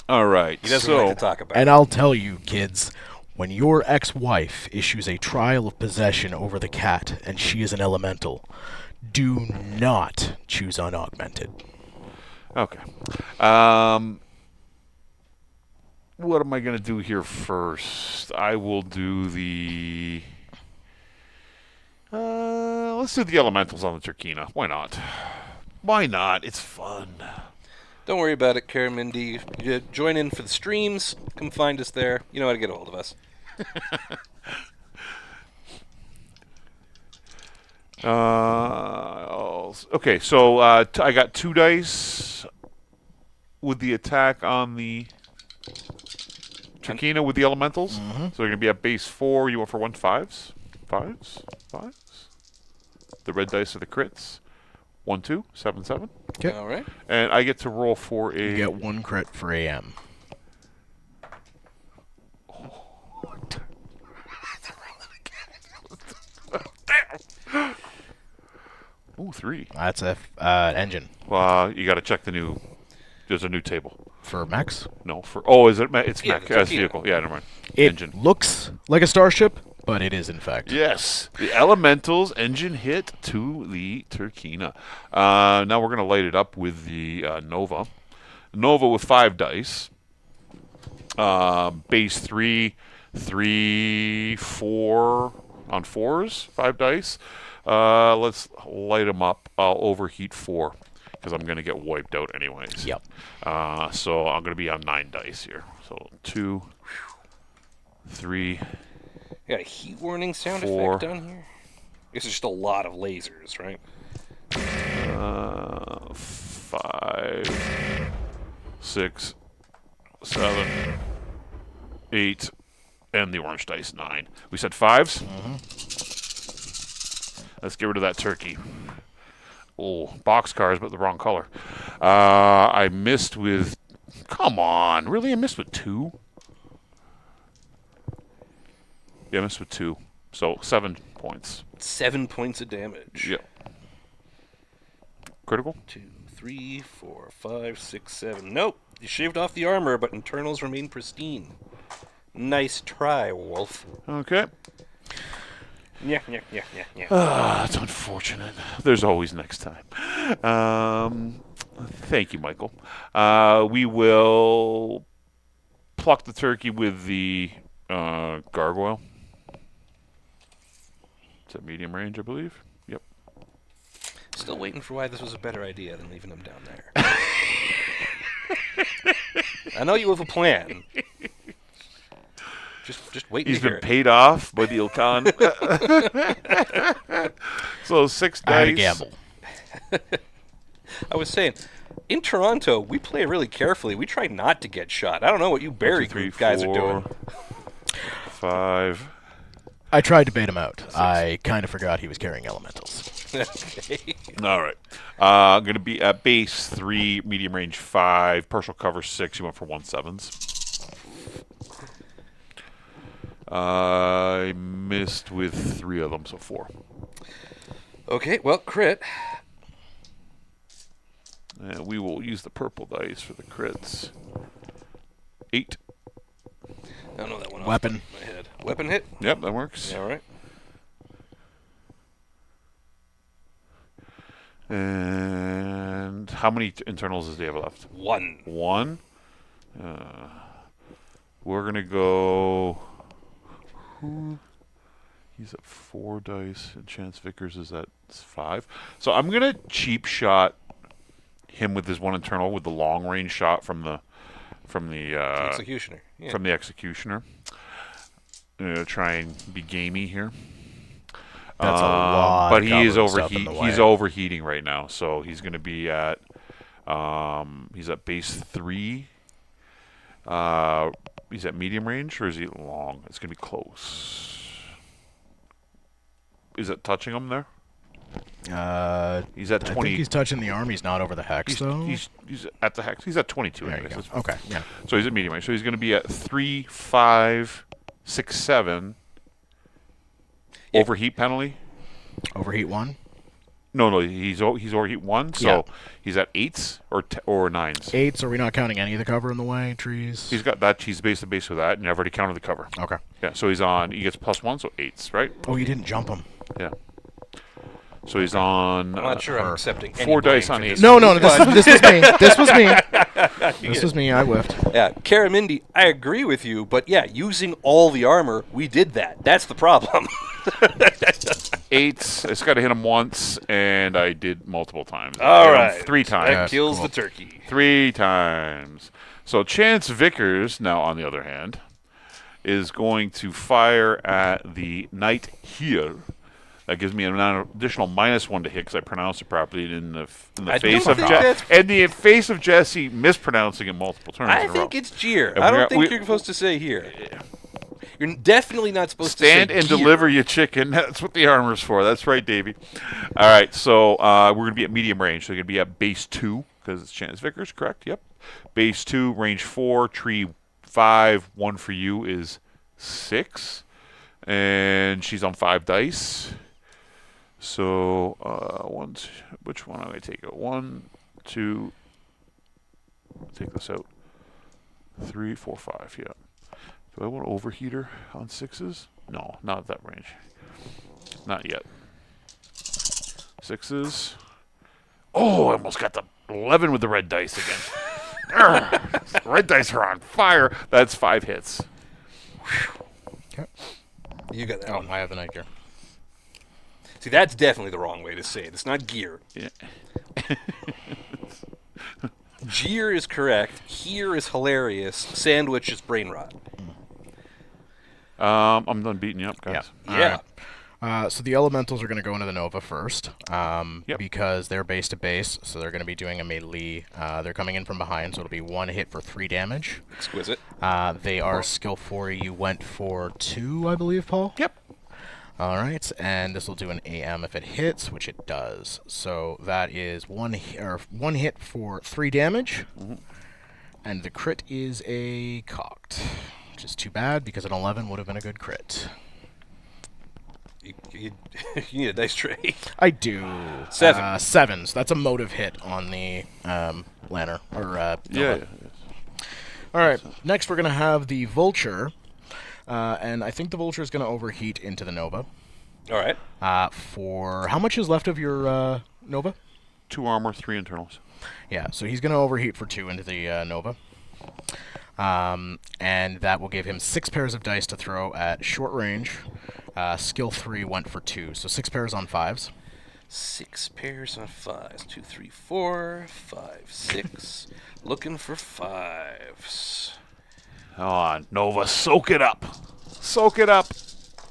[SPEAKER 1] All right.
[SPEAKER 3] He doesn't like to talk about
[SPEAKER 2] And
[SPEAKER 3] it.
[SPEAKER 2] I'll tell you, kids, when your ex-wife issues a trial of possession over the cat and she is an elemental, do not choose unaugmented.
[SPEAKER 1] Okay. What am I going to do here first? I will do the... let's do the elementals on the Turkina. Why not? Why not? It's fun.
[SPEAKER 3] Don't worry about it, Karamindy. You join in for the streams. Come find us there. You know how to get a hold of us.
[SPEAKER 1] Okay, so I got 2 dice with the attack on the Turkina with the elementals. So they're going to be at base 4. You went for 1 5s? 5s? 5s? The red dice are the crits. 1 2, 7 7.
[SPEAKER 2] Okay.
[SPEAKER 3] All right.
[SPEAKER 1] And I get to roll for a...
[SPEAKER 2] You get 1 crit for AM.
[SPEAKER 1] Ooh, 3.
[SPEAKER 2] That's a engine.
[SPEAKER 1] Well, you got to check the new... There's a new table.
[SPEAKER 2] For Max?
[SPEAKER 1] No, for... Oh, is it... It's
[SPEAKER 3] Yeah,
[SPEAKER 1] mech
[SPEAKER 3] the
[SPEAKER 1] as
[SPEAKER 3] Turkina.
[SPEAKER 1] vehicle. Yeah, never mind.
[SPEAKER 2] It
[SPEAKER 1] Engine.
[SPEAKER 2] looks like a starship, but it is in fact.
[SPEAKER 1] Yes, the Elementals engine hit to the Turkina. Now we're going to light it up with the Nova. Nova with 5 dice. Base 3, 3, 4 on 4s, 5 dice. Let's light them up. I'll overheat 4 because I'm going to get wiped out anyways.
[SPEAKER 2] Yep.
[SPEAKER 1] So I'm going to be on 9 dice here. So 2, 3.
[SPEAKER 3] You got a heat warning sound
[SPEAKER 1] 4.
[SPEAKER 3] effect on here? This is just a lot of lasers, right?
[SPEAKER 1] 5, 6, 7, 8, and the orange dice 9. We said 5s? Let's get rid of that turkey. Oh, boxcars, but the wrong color. I missed with... Come on, really? I missed with 2? Yeah, I missed with 2. So 7 points.
[SPEAKER 3] 7 points of damage.
[SPEAKER 1] Yep. Critical?
[SPEAKER 3] 2, 3, 4, 5, 6, 7. Nope. You shaved off the armor, but internals remain pristine. Nice try, Wolf.
[SPEAKER 1] Okay.
[SPEAKER 3] Yeah.
[SPEAKER 1] That's unfortunate. There's always next time. Thank you, Michael. We will pluck the turkey with the gargoyle. It's at medium range, I believe. Yep.
[SPEAKER 3] Still waiting for why this was a better idea than leaving him down there. I know you have a plan. Just wait.
[SPEAKER 1] He's
[SPEAKER 3] to hear
[SPEAKER 1] been
[SPEAKER 3] it.
[SPEAKER 1] paid off by the Ilkan. So 6 dice.
[SPEAKER 2] I had a gamble.
[SPEAKER 3] I was saying, in Toronto, we play really carefully. We try not to get shot. I don't know what you Barry
[SPEAKER 1] 1, 2, 3,
[SPEAKER 3] group guys are
[SPEAKER 1] 4,
[SPEAKER 3] doing.
[SPEAKER 1] 5.
[SPEAKER 2] I tried to bait him out. I kind of forgot he was carrying elementals.
[SPEAKER 3] Okay.
[SPEAKER 1] All right. I'm going to be at base 3, medium range 5, partial cover 6. You went for 1 7s. I missed with 3 of them, so 4.
[SPEAKER 3] Okay, well, crit.
[SPEAKER 1] And we will use the purple dice for the crits. 8.
[SPEAKER 3] I don't know that one.
[SPEAKER 2] Weapon.
[SPEAKER 3] Off my head. Weapon hit.
[SPEAKER 1] Yep, that works.
[SPEAKER 3] All right.
[SPEAKER 1] And how many internals does he have left?
[SPEAKER 3] 1.
[SPEAKER 1] 1. We're going to go... He's at 4 dice, and Chance Vickers is at 5. So I'm going to cheap shot him with his 1 internal with the long range shot from the
[SPEAKER 3] Executioner. Yeah.
[SPEAKER 1] from the executioner. Try and be gamey here.
[SPEAKER 2] That's a lot.
[SPEAKER 1] But
[SPEAKER 2] of
[SPEAKER 1] he is
[SPEAKER 2] cover stuff in the
[SPEAKER 1] he's
[SPEAKER 2] way.
[SPEAKER 1] overheating right now, so he's going to be at he's at base 3. He's at medium range, or is he long? It's going to be close. Is it touching him there? He's at 20.
[SPEAKER 2] I think he's touching the arm. He's not over the hex, though.
[SPEAKER 1] He's at the hex. He's at 22.
[SPEAKER 2] There you
[SPEAKER 1] anyways.
[SPEAKER 2] go. Okay, yeah.
[SPEAKER 1] So he's at medium range. So he's going to be at 3, 5, 6, 7.
[SPEAKER 3] Yeah.
[SPEAKER 1] Overheat penalty.
[SPEAKER 2] Overheat 1?
[SPEAKER 1] No, he's overheat 1. So
[SPEAKER 2] Yeah.
[SPEAKER 1] he's at 8s or 9s.
[SPEAKER 2] 8s, are we not counting any of the cover in the way? Trees?
[SPEAKER 1] He's got that. He's base to base with that, and I've already counted the cover.
[SPEAKER 2] Okay.
[SPEAKER 1] Yeah. So he's on. He gets +1, so 8s, right?
[SPEAKER 2] Oh, you didn't jump him.
[SPEAKER 1] Yeah. So he's on.
[SPEAKER 3] I'm not sure I'm accepting any
[SPEAKER 1] 4 dice
[SPEAKER 3] blame
[SPEAKER 1] on
[SPEAKER 3] for
[SPEAKER 1] 8.
[SPEAKER 3] this.
[SPEAKER 2] No, this was me. This was me. This was me. I whiffed.
[SPEAKER 3] Yeah, Karamindy, I agree with you, but yeah, using all the armor, we did that. That's the problem.
[SPEAKER 1] 8s. It's got to hit him once, and I did multiple times.
[SPEAKER 3] All
[SPEAKER 1] I hit him
[SPEAKER 3] right.
[SPEAKER 1] 3 times.
[SPEAKER 3] That kills
[SPEAKER 2] cool.
[SPEAKER 3] the turkey.
[SPEAKER 1] 3 times. So Chance Vickers, now on the other hand, is going to fire at the knight here. That gives me an additional -1 to hit because I pronounced it properly in the
[SPEAKER 3] I
[SPEAKER 1] face
[SPEAKER 3] don't
[SPEAKER 1] of
[SPEAKER 3] think
[SPEAKER 1] Jesse.
[SPEAKER 3] that's-
[SPEAKER 1] In the face of Jesse mispronouncing it multiple turns
[SPEAKER 3] I
[SPEAKER 1] in a row.
[SPEAKER 3] think it's jeer.
[SPEAKER 1] And
[SPEAKER 3] I
[SPEAKER 1] we're-
[SPEAKER 3] don't think
[SPEAKER 1] we-
[SPEAKER 3] you're supposed to say here. You're definitely not supposed
[SPEAKER 1] Stand
[SPEAKER 3] to say
[SPEAKER 1] and
[SPEAKER 3] gear.
[SPEAKER 1] deliver, you chicken. That's what the armor's for. That's right, Davey. All right, so we're going to be at medium range. So we're going to be at base 2 because it's Chance Vickers, correct? Yep. Base 2, range 4, tree 5. 1 for you is 6. And she's on 5 dice. So, which one am I going to take out? 1, 2, take this out. 3, 4, 5, yeah. Do I want to overheat her on 6s? No, not at that range. Not yet. 6s. Oh, I almost got the 11 with the red dice again. Urgh. Red dice are on fire. That's 5 hits.
[SPEAKER 2] Okay.
[SPEAKER 3] You got that
[SPEAKER 2] Oh,
[SPEAKER 3] one.
[SPEAKER 2] I have the night gear.
[SPEAKER 3] See, that's definitely the wrong way to say it. It's not gear.
[SPEAKER 1] Yeah.
[SPEAKER 3] Jeer is correct. Here is hilarious. Sandwich is brain rot.
[SPEAKER 1] I'm done beating you up, guys.
[SPEAKER 3] Yeah.
[SPEAKER 2] So the elementals are going to go into the Nova first,
[SPEAKER 1] Yep.
[SPEAKER 2] because they're base to base, so they're going to be doing a melee. They're coming in from behind, so it'll be 1 hit for 3 damage.
[SPEAKER 3] Exquisite.
[SPEAKER 2] They are skill 4. You went for 2, I believe, Paul?
[SPEAKER 1] Yep.
[SPEAKER 2] All right, and this will do an AM if it hits, which it does. So that is one hit for 3 damage, and the crit is a cocked, which is too bad because an 11 would have been a good crit.
[SPEAKER 3] You need a dice tray.
[SPEAKER 2] I do.
[SPEAKER 3] 7.
[SPEAKER 2] 7s. That's a motive hit on the Lanner or
[SPEAKER 1] Yeah.
[SPEAKER 2] Nova. All right. Next, we're gonna have the Vulture, and I think the Vulture is gonna overheat into the Nova.
[SPEAKER 3] All right.
[SPEAKER 2] For how much is left of your Nova?
[SPEAKER 1] 2 armor, 3 internals.
[SPEAKER 2] Yeah. So he's gonna overheat for 2 into the Nova. And that will give him 6 pairs of dice to throw at short range. Skill 3 went for 2, so 6 pairs on 5s.
[SPEAKER 3] 6 pairs on 5s. 2, 3, 4, 5, 6. Looking for 5s.
[SPEAKER 1] Come on, Nova, soak it up. Soak it up.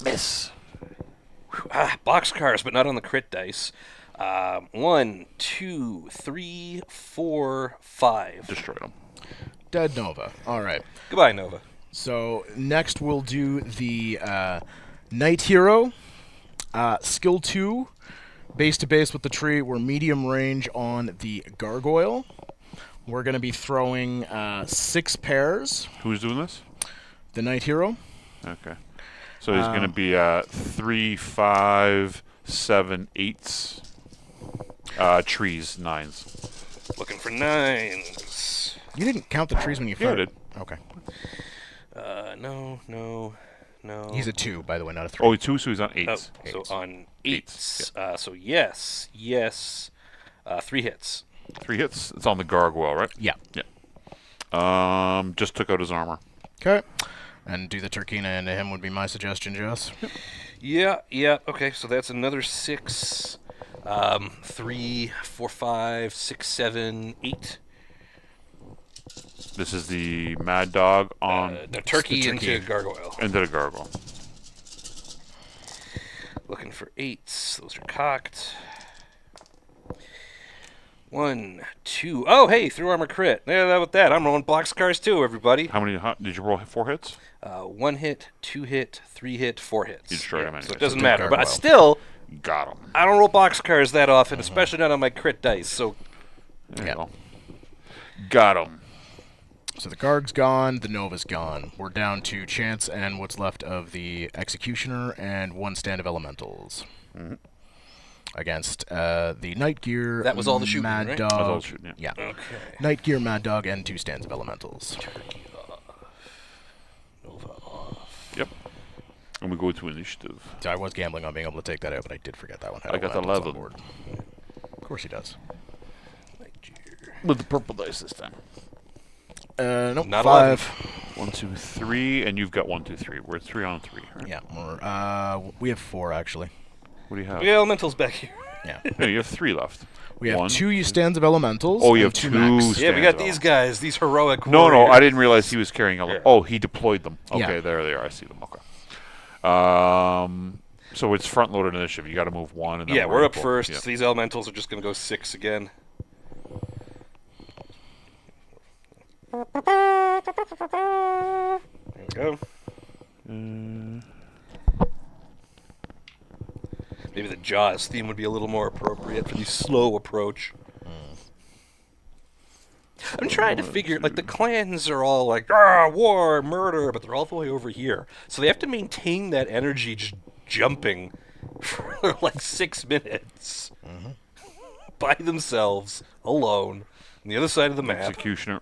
[SPEAKER 1] Miss.
[SPEAKER 3] Whew. Boxcars, but not on the crit dice. 1, 2, 3, 4, 5.
[SPEAKER 1] Destroyed him.
[SPEAKER 2] Dead Nova. All right.
[SPEAKER 3] Goodbye, Nova.
[SPEAKER 2] So next we'll do the Knight Hero. Skill 2, base to base with the tree. We're medium range on the Gargoyle. We're going to be throwing 6 pairs.
[SPEAKER 1] Who's doing this?
[SPEAKER 2] The Knight Hero.
[SPEAKER 1] Okay. So he's going to be 3, 5, 7, 8s. Trees, 9s.
[SPEAKER 3] Looking for 9s.
[SPEAKER 2] You didn't count the trees when you
[SPEAKER 1] Yeah, I
[SPEAKER 2] fired.
[SPEAKER 1] did.
[SPEAKER 2] Okay.
[SPEAKER 3] No.
[SPEAKER 2] He's a 2, by the way, not a 3.
[SPEAKER 1] Oh, 2, so he's on 8s.
[SPEAKER 3] Oh, so
[SPEAKER 2] Eights.
[SPEAKER 3] on
[SPEAKER 1] Eights,
[SPEAKER 3] 8s. So yes. 3 hits.
[SPEAKER 1] 3 hits. It's on the gargoyle, right?
[SPEAKER 2] Yeah.
[SPEAKER 1] Yeah. Just took out his armor.
[SPEAKER 2] Okay. And do the Turkina into him would be my suggestion, Jess.
[SPEAKER 3] Yeah. Okay, so that's another 6. 3, 4, 5, 6, 7, 8.
[SPEAKER 1] This is the Mad Dog on
[SPEAKER 3] The turkey
[SPEAKER 2] the
[SPEAKER 3] into
[SPEAKER 2] turkey.
[SPEAKER 3] gargoyle.
[SPEAKER 1] into the gargoyle.
[SPEAKER 3] Looking for 8s. Those are cocked. 1, 2. Oh, hey, through armor crit. Yeah, that with that. I'm rolling boxcars too, everybody.
[SPEAKER 1] How many did you roll? 4 hits?
[SPEAKER 3] 1 hit, 2 hit, 3 hit, 4 hits.
[SPEAKER 1] You destroyed him
[SPEAKER 3] So
[SPEAKER 1] anyway.
[SPEAKER 3] it doesn't
[SPEAKER 2] So
[SPEAKER 3] matter. But
[SPEAKER 2] gargoyle.
[SPEAKER 3] still,
[SPEAKER 1] Got him.
[SPEAKER 3] I don't roll boxcars that often, especially not on my crit dice. So
[SPEAKER 1] There you
[SPEAKER 2] Yep.
[SPEAKER 1] go. Got him.
[SPEAKER 2] So the guard's gone, the Nova's gone. We're down to Chance and what's left of the Executioner and one stand of Elementals. Against the Night Gear,
[SPEAKER 3] That was all the shooting,
[SPEAKER 2] Mad
[SPEAKER 3] right?
[SPEAKER 2] Dog.
[SPEAKER 1] That was all the shooting,
[SPEAKER 2] Yeah.
[SPEAKER 3] okay.
[SPEAKER 2] Night Gear, Mad Dog, and two stands of Elementals.
[SPEAKER 3] Nova off.
[SPEAKER 1] Yep. And we go to initiative.
[SPEAKER 2] So I was gambling on being able to take that out, but I did forget that one.
[SPEAKER 1] I got the
[SPEAKER 2] Elementals on
[SPEAKER 1] 11.
[SPEAKER 2] board. Of course he does.
[SPEAKER 1] With the purple dice this time.
[SPEAKER 2] Nope,
[SPEAKER 3] Not
[SPEAKER 2] 5.
[SPEAKER 1] 1, 2, 3, and you've got 1, 2, 3. We're 3 on 3, right?
[SPEAKER 2] Yeah, we have 4 actually.
[SPEAKER 1] What do you have?
[SPEAKER 3] We got elementals back here.
[SPEAKER 2] Yeah.
[SPEAKER 1] No, you have 3 left.
[SPEAKER 2] We have
[SPEAKER 1] 1,
[SPEAKER 2] 2 stands of Elementals.
[SPEAKER 1] Oh, you
[SPEAKER 2] and
[SPEAKER 1] have
[SPEAKER 2] 2
[SPEAKER 1] two
[SPEAKER 2] max.
[SPEAKER 3] Yeah, we
[SPEAKER 1] Stands
[SPEAKER 3] got
[SPEAKER 1] of
[SPEAKER 3] these
[SPEAKER 1] all.
[SPEAKER 3] guys, these heroic
[SPEAKER 1] No,
[SPEAKER 3] warriors.
[SPEAKER 1] I didn't realize he was carrying. Oh, he deployed them. Okay,
[SPEAKER 2] Yeah.
[SPEAKER 1] there they are. I see them. Okay. So it's front-loaded initiative. You got to move 1. And then
[SPEAKER 3] Yeah, we're up
[SPEAKER 1] equal.
[SPEAKER 3] first.
[SPEAKER 1] Yeah.
[SPEAKER 3] So these elementals are just going to go 6 again. There we go. Maybe the Jaws theme would be a little more appropriate for the slow approach. I'm trying to figure, like, the clans are all like, war, murder, but they're all the way over here. So they have to maintain that energy just jumping for like 6 minutes by themselves, alone, on the other side of the map.
[SPEAKER 1] Executioner.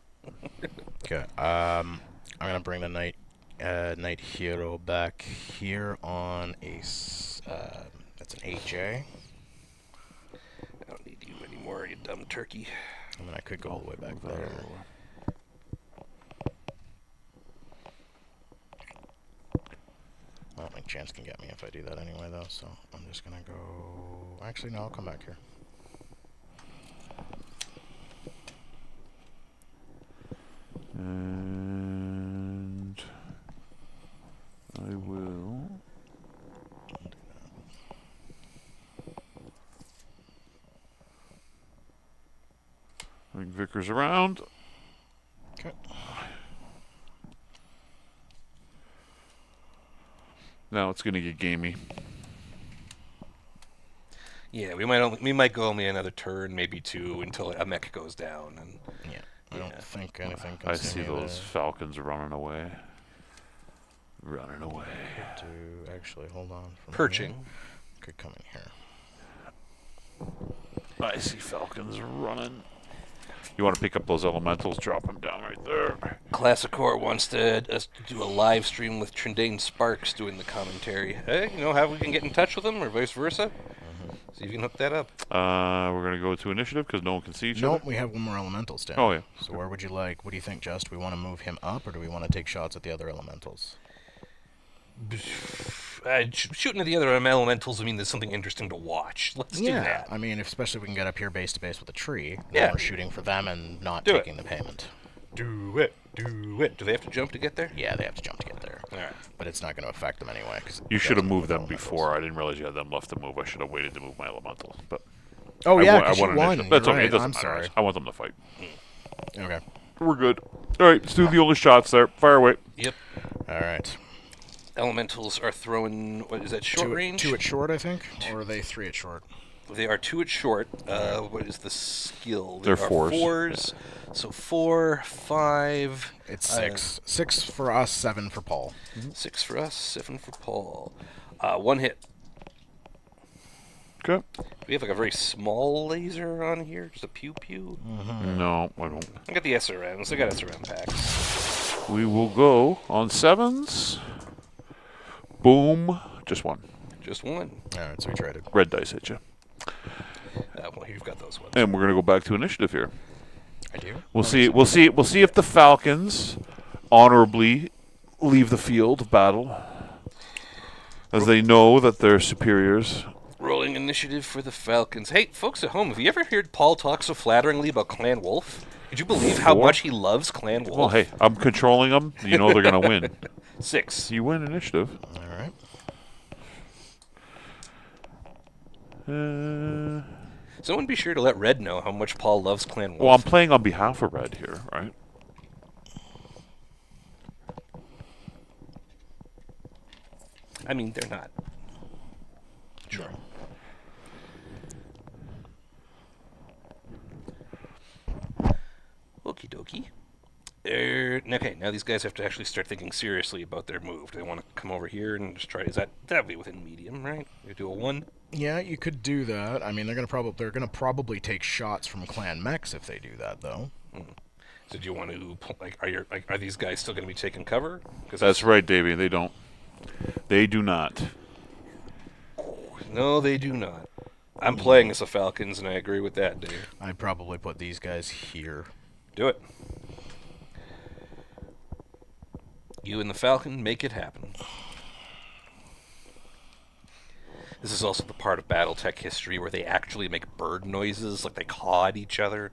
[SPEAKER 2] Okay. I'm gonna bring the Night Hero back here on that's an AJ.
[SPEAKER 3] I don't need you anymore, you dumb turkey.
[SPEAKER 2] And then I could go all the way back there. I don't think Chance can get me if I do that anyway, though. So I'm just gonna go. Actually, no, I'll come back here.
[SPEAKER 1] And I will. Bring Vickers around.
[SPEAKER 2] Okay.
[SPEAKER 1] Now it's going to get gamey.
[SPEAKER 3] Yeah, we might go only another turn, maybe 2, until a mech goes down. And
[SPEAKER 2] Yeah. I don't think anything can
[SPEAKER 1] I see
[SPEAKER 2] me
[SPEAKER 1] those
[SPEAKER 2] there.
[SPEAKER 1] falcons running away. Running away.
[SPEAKER 2] To actually hold on. From
[SPEAKER 3] perching.
[SPEAKER 2] here. Could come in here.
[SPEAKER 1] I see falcons running. You want to pick up those elementals, drop them down right there.
[SPEAKER 3] Classicor wants to do a live stream with Trindane Sparks doing the commentary. Hey, how we can get in touch with them, or vice versa? See if you can hook that up.
[SPEAKER 1] We're going to go to initiative because no one can see each
[SPEAKER 2] Nope,
[SPEAKER 1] other.
[SPEAKER 2] we have one more elemental stand.
[SPEAKER 1] Oh, yeah.
[SPEAKER 2] So where would you like? What do you think, Just? Do we want to move him up, or do we want to take shots at the other elementals?
[SPEAKER 3] Shooting at the other elementals, I mean, there's something interesting to watch. Let's do that.
[SPEAKER 2] I mean, especially if we can get up here base to base with a tree. Then
[SPEAKER 3] Yeah.
[SPEAKER 2] we're shooting for them and not
[SPEAKER 3] Do it.
[SPEAKER 2] taking the payment.
[SPEAKER 3] Do it. Do they have to jump to get there?
[SPEAKER 2] Yeah, they have to jump to get there.
[SPEAKER 3] All right.
[SPEAKER 2] But it's not going to affect them anyway. Cause
[SPEAKER 1] You
[SPEAKER 2] it
[SPEAKER 1] should have
[SPEAKER 2] doesn't
[SPEAKER 1] moved
[SPEAKER 2] with
[SPEAKER 1] them
[SPEAKER 2] elementals.
[SPEAKER 1] before. I didn't realize you had them left to move. I should have waited to move my elementals. But
[SPEAKER 2] Oh,
[SPEAKER 1] I
[SPEAKER 2] yeah,
[SPEAKER 1] want- I
[SPEAKER 2] because you
[SPEAKER 1] want
[SPEAKER 2] won.
[SPEAKER 1] initiative. That's
[SPEAKER 2] You're
[SPEAKER 1] okay. It
[SPEAKER 2] right.
[SPEAKER 1] doesn't
[SPEAKER 2] I'm
[SPEAKER 1] matter.
[SPEAKER 2] sorry.
[SPEAKER 1] I want them to fight.
[SPEAKER 2] Okay.
[SPEAKER 1] We're good. All right, let's do the only shots there. Fire away.
[SPEAKER 3] Yep.
[SPEAKER 2] All right.
[SPEAKER 3] Elementals are throwing, what is that, short range?
[SPEAKER 2] 2 at short, I think? Or are they 3 at short?
[SPEAKER 3] They are 2 at short. What is the skill?
[SPEAKER 1] They're
[SPEAKER 3] They are
[SPEAKER 1] 4s.
[SPEAKER 3] 4s. So 4, 5.
[SPEAKER 2] It's 6. 6 for us, 7 for Paul.
[SPEAKER 3] 6 for us, 7 for Paul. 1 hit.
[SPEAKER 1] Okay.
[SPEAKER 3] We have like a very small laser on here, just a pew pew.
[SPEAKER 1] No, I don't.
[SPEAKER 3] I got the SRMs. I got SRM packs.
[SPEAKER 1] We will go on 7s. Boom. Just 1.
[SPEAKER 3] Just 1.
[SPEAKER 2] All right, so we traded.
[SPEAKER 1] Red dice hit you.
[SPEAKER 3] Well, you've got those ones.
[SPEAKER 1] And we're gonna go back to initiative here.
[SPEAKER 2] I do?
[SPEAKER 1] We'll see. We'll see if the Falcons honorably leave the field of battle, as they know that they're superiors.
[SPEAKER 3] Rolling initiative for the Falcons. Hey, folks at home, have you ever heard Paul talk so flatteringly about Clan Wolf? Could you believe how
[SPEAKER 1] 4?
[SPEAKER 3] much he loves Clan Wolf?
[SPEAKER 1] Well, hey, I'm controlling them. You know they're gonna win.
[SPEAKER 3] 6.
[SPEAKER 1] You win initiative.
[SPEAKER 2] All right.
[SPEAKER 3] Someone be sure to let Red know how much Paul loves Clan Wolf.
[SPEAKER 1] Well, I'm playing on behalf of Red here, right?
[SPEAKER 3] I mean, they're not. Sure. Okay, now these guys have to actually start thinking seriously about their move. Do they want to come over here and just try? That'd be within medium, right? You do a 1.
[SPEAKER 2] Yeah, you could do that. I mean, they're gonna probably take shots from clan mechs if they do that, though.
[SPEAKER 3] So do you want to are these guys still going to be taking cover?
[SPEAKER 1] That's right, Davey. They don't. They do not.
[SPEAKER 3] No, they do not. I'm playing as the Falcons, and I agree with that, Dave.
[SPEAKER 2] I'd probably put these guys here.
[SPEAKER 3] Do it. You and the Falcon make it happen. This is also the part of Battletech history where they actually make bird noises, like they caw at each other,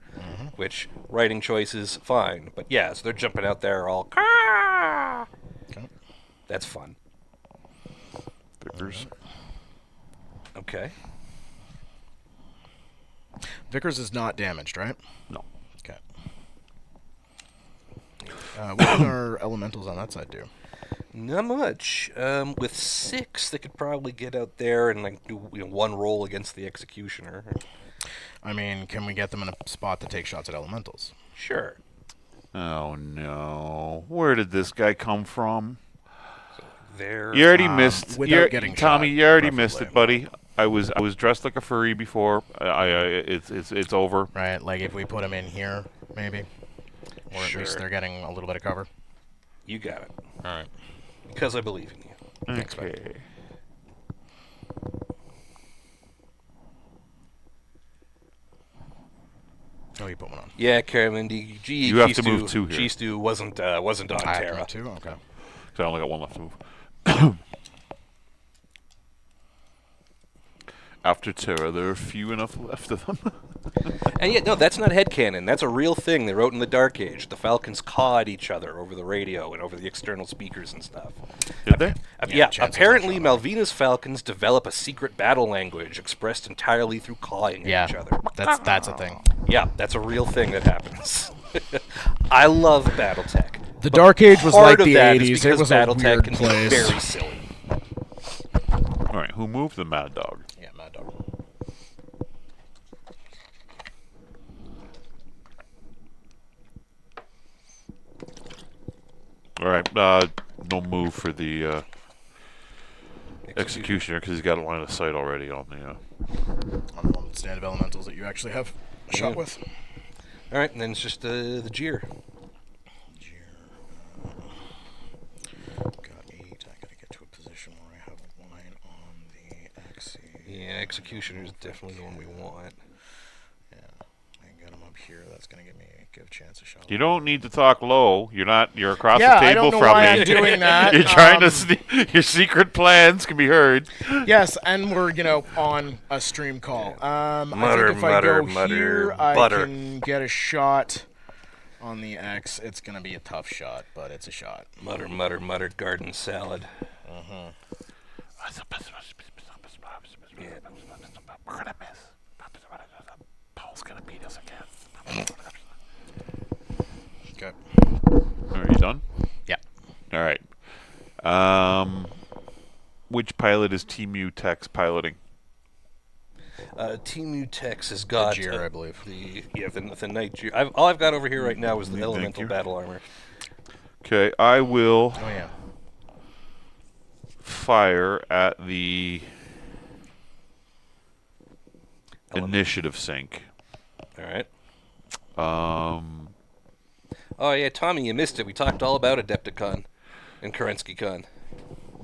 [SPEAKER 3] which, writing choices, fine. But yeah, so they're jumping out there all, caw!
[SPEAKER 2] Okay.
[SPEAKER 3] That's fun.
[SPEAKER 1] Vickers.
[SPEAKER 3] Okay.
[SPEAKER 2] Vickers is not damaged, right?
[SPEAKER 1] No.
[SPEAKER 2] Okay. What can our elementals on that side do?
[SPEAKER 3] Not much. With 6, they could probably get out there and like do 1 roll against the Executioner.
[SPEAKER 2] I mean, can we get them in a spot to take shots at elementals?
[SPEAKER 3] Sure.
[SPEAKER 1] Oh no! Where did this guy come from?
[SPEAKER 3] There.
[SPEAKER 1] You already missed.
[SPEAKER 2] without getting
[SPEAKER 1] Tommy,
[SPEAKER 2] shot,
[SPEAKER 1] you already
[SPEAKER 2] preferably.
[SPEAKER 1] missed it, buddy. I was dressed like a furry before. It's over.
[SPEAKER 2] Right, like if we put them in here, maybe, or at least
[SPEAKER 3] Sure.
[SPEAKER 2] they're getting a little bit of cover.
[SPEAKER 3] You got it.
[SPEAKER 2] All right.
[SPEAKER 3] Because I believe in you.
[SPEAKER 2] Thanks, bud.
[SPEAKER 1] Okay.
[SPEAKER 2] Oh, you put one on.
[SPEAKER 3] Yeah, Karamundi.
[SPEAKER 1] You have to move 2 here.
[SPEAKER 3] G-Stu wasn't on
[SPEAKER 2] I have
[SPEAKER 3] Terra.
[SPEAKER 2] one too. Okay.
[SPEAKER 1] So I only got 1 left to move. After Terra, there are few enough left of them.
[SPEAKER 3] And yet, no, that's not headcanon. That's a real thing they wrote in the Dark Age. The Falcons cawed each other over the radio and over the external speakers and stuff.
[SPEAKER 1] Did they?
[SPEAKER 3] Yeah,
[SPEAKER 2] chances
[SPEAKER 3] apparently
[SPEAKER 2] are.
[SPEAKER 3] Malvina's Falcons develop a secret battle language expressed entirely through cawing
[SPEAKER 2] Yeah,
[SPEAKER 3] at each other.
[SPEAKER 2] that's a thing.
[SPEAKER 3] Yeah, that's a real thing that happens. I love Battletech.
[SPEAKER 2] The
[SPEAKER 3] but
[SPEAKER 2] Dark Age was
[SPEAKER 3] part
[SPEAKER 2] like
[SPEAKER 3] of
[SPEAKER 2] the
[SPEAKER 3] that
[SPEAKER 2] 80s.
[SPEAKER 3] is
[SPEAKER 2] It
[SPEAKER 3] because
[SPEAKER 2] was a
[SPEAKER 3] Battletech
[SPEAKER 2] weird
[SPEAKER 3] can
[SPEAKER 2] place.
[SPEAKER 3] be very silly.
[SPEAKER 1] All right. Who moved the Mad Dog?
[SPEAKER 2] Yeah, Mad Dog.
[SPEAKER 1] All right. No move for the Executioner because he's got a line of sight already on the.
[SPEAKER 2] On the one stand of elementals that you actually have a shot with.
[SPEAKER 3] All right, and then it's just the Jeer.
[SPEAKER 2] Got 8. I gotta get to a position where I have line on the XC.
[SPEAKER 3] Yeah, Executioner is definitely the one we want.
[SPEAKER 2] Yeah, I can get him up here. That's gonna give me a chance a shot.
[SPEAKER 1] You don't need to talk low. You're across
[SPEAKER 2] Yeah,
[SPEAKER 1] the
[SPEAKER 2] I
[SPEAKER 1] table
[SPEAKER 2] don't know
[SPEAKER 1] from
[SPEAKER 2] why
[SPEAKER 1] me.
[SPEAKER 2] I'm doing that.
[SPEAKER 1] You're trying to sneak. Your secret plans can be heard.
[SPEAKER 2] Yes, and we're on a stream call. I
[SPEAKER 3] Mutter,
[SPEAKER 2] think if I
[SPEAKER 3] mutter,
[SPEAKER 2] go
[SPEAKER 3] mutter,
[SPEAKER 2] here, I
[SPEAKER 3] butter.
[SPEAKER 2] can get a shot on the X. It's gonna be a tough shot, but it's a shot.
[SPEAKER 3] Mutter, mutter, mutter, garden salad.
[SPEAKER 1] We're gonna miss. Paul's gonna beat us again.
[SPEAKER 2] Okay.
[SPEAKER 1] Are you done?
[SPEAKER 2] Yeah.
[SPEAKER 1] All right. Which pilot is Team Tech's piloting?
[SPEAKER 3] Team Utex has got
[SPEAKER 2] Jeer, I believe.
[SPEAKER 3] the Night Jeer. All I've got over here right now is the
[SPEAKER 1] Thank
[SPEAKER 3] Elemental
[SPEAKER 1] you.
[SPEAKER 3] Battle Armor.
[SPEAKER 1] Okay, I will
[SPEAKER 2] Oh yeah.
[SPEAKER 1] fire at the
[SPEAKER 3] Element.
[SPEAKER 1] initiative sync.
[SPEAKER 3] All right.
[SPEAKER 1] Oh
[SPEAKER 3] yeah, Tommy, you missed it. We talked all about Adepticon and KerenskyCon.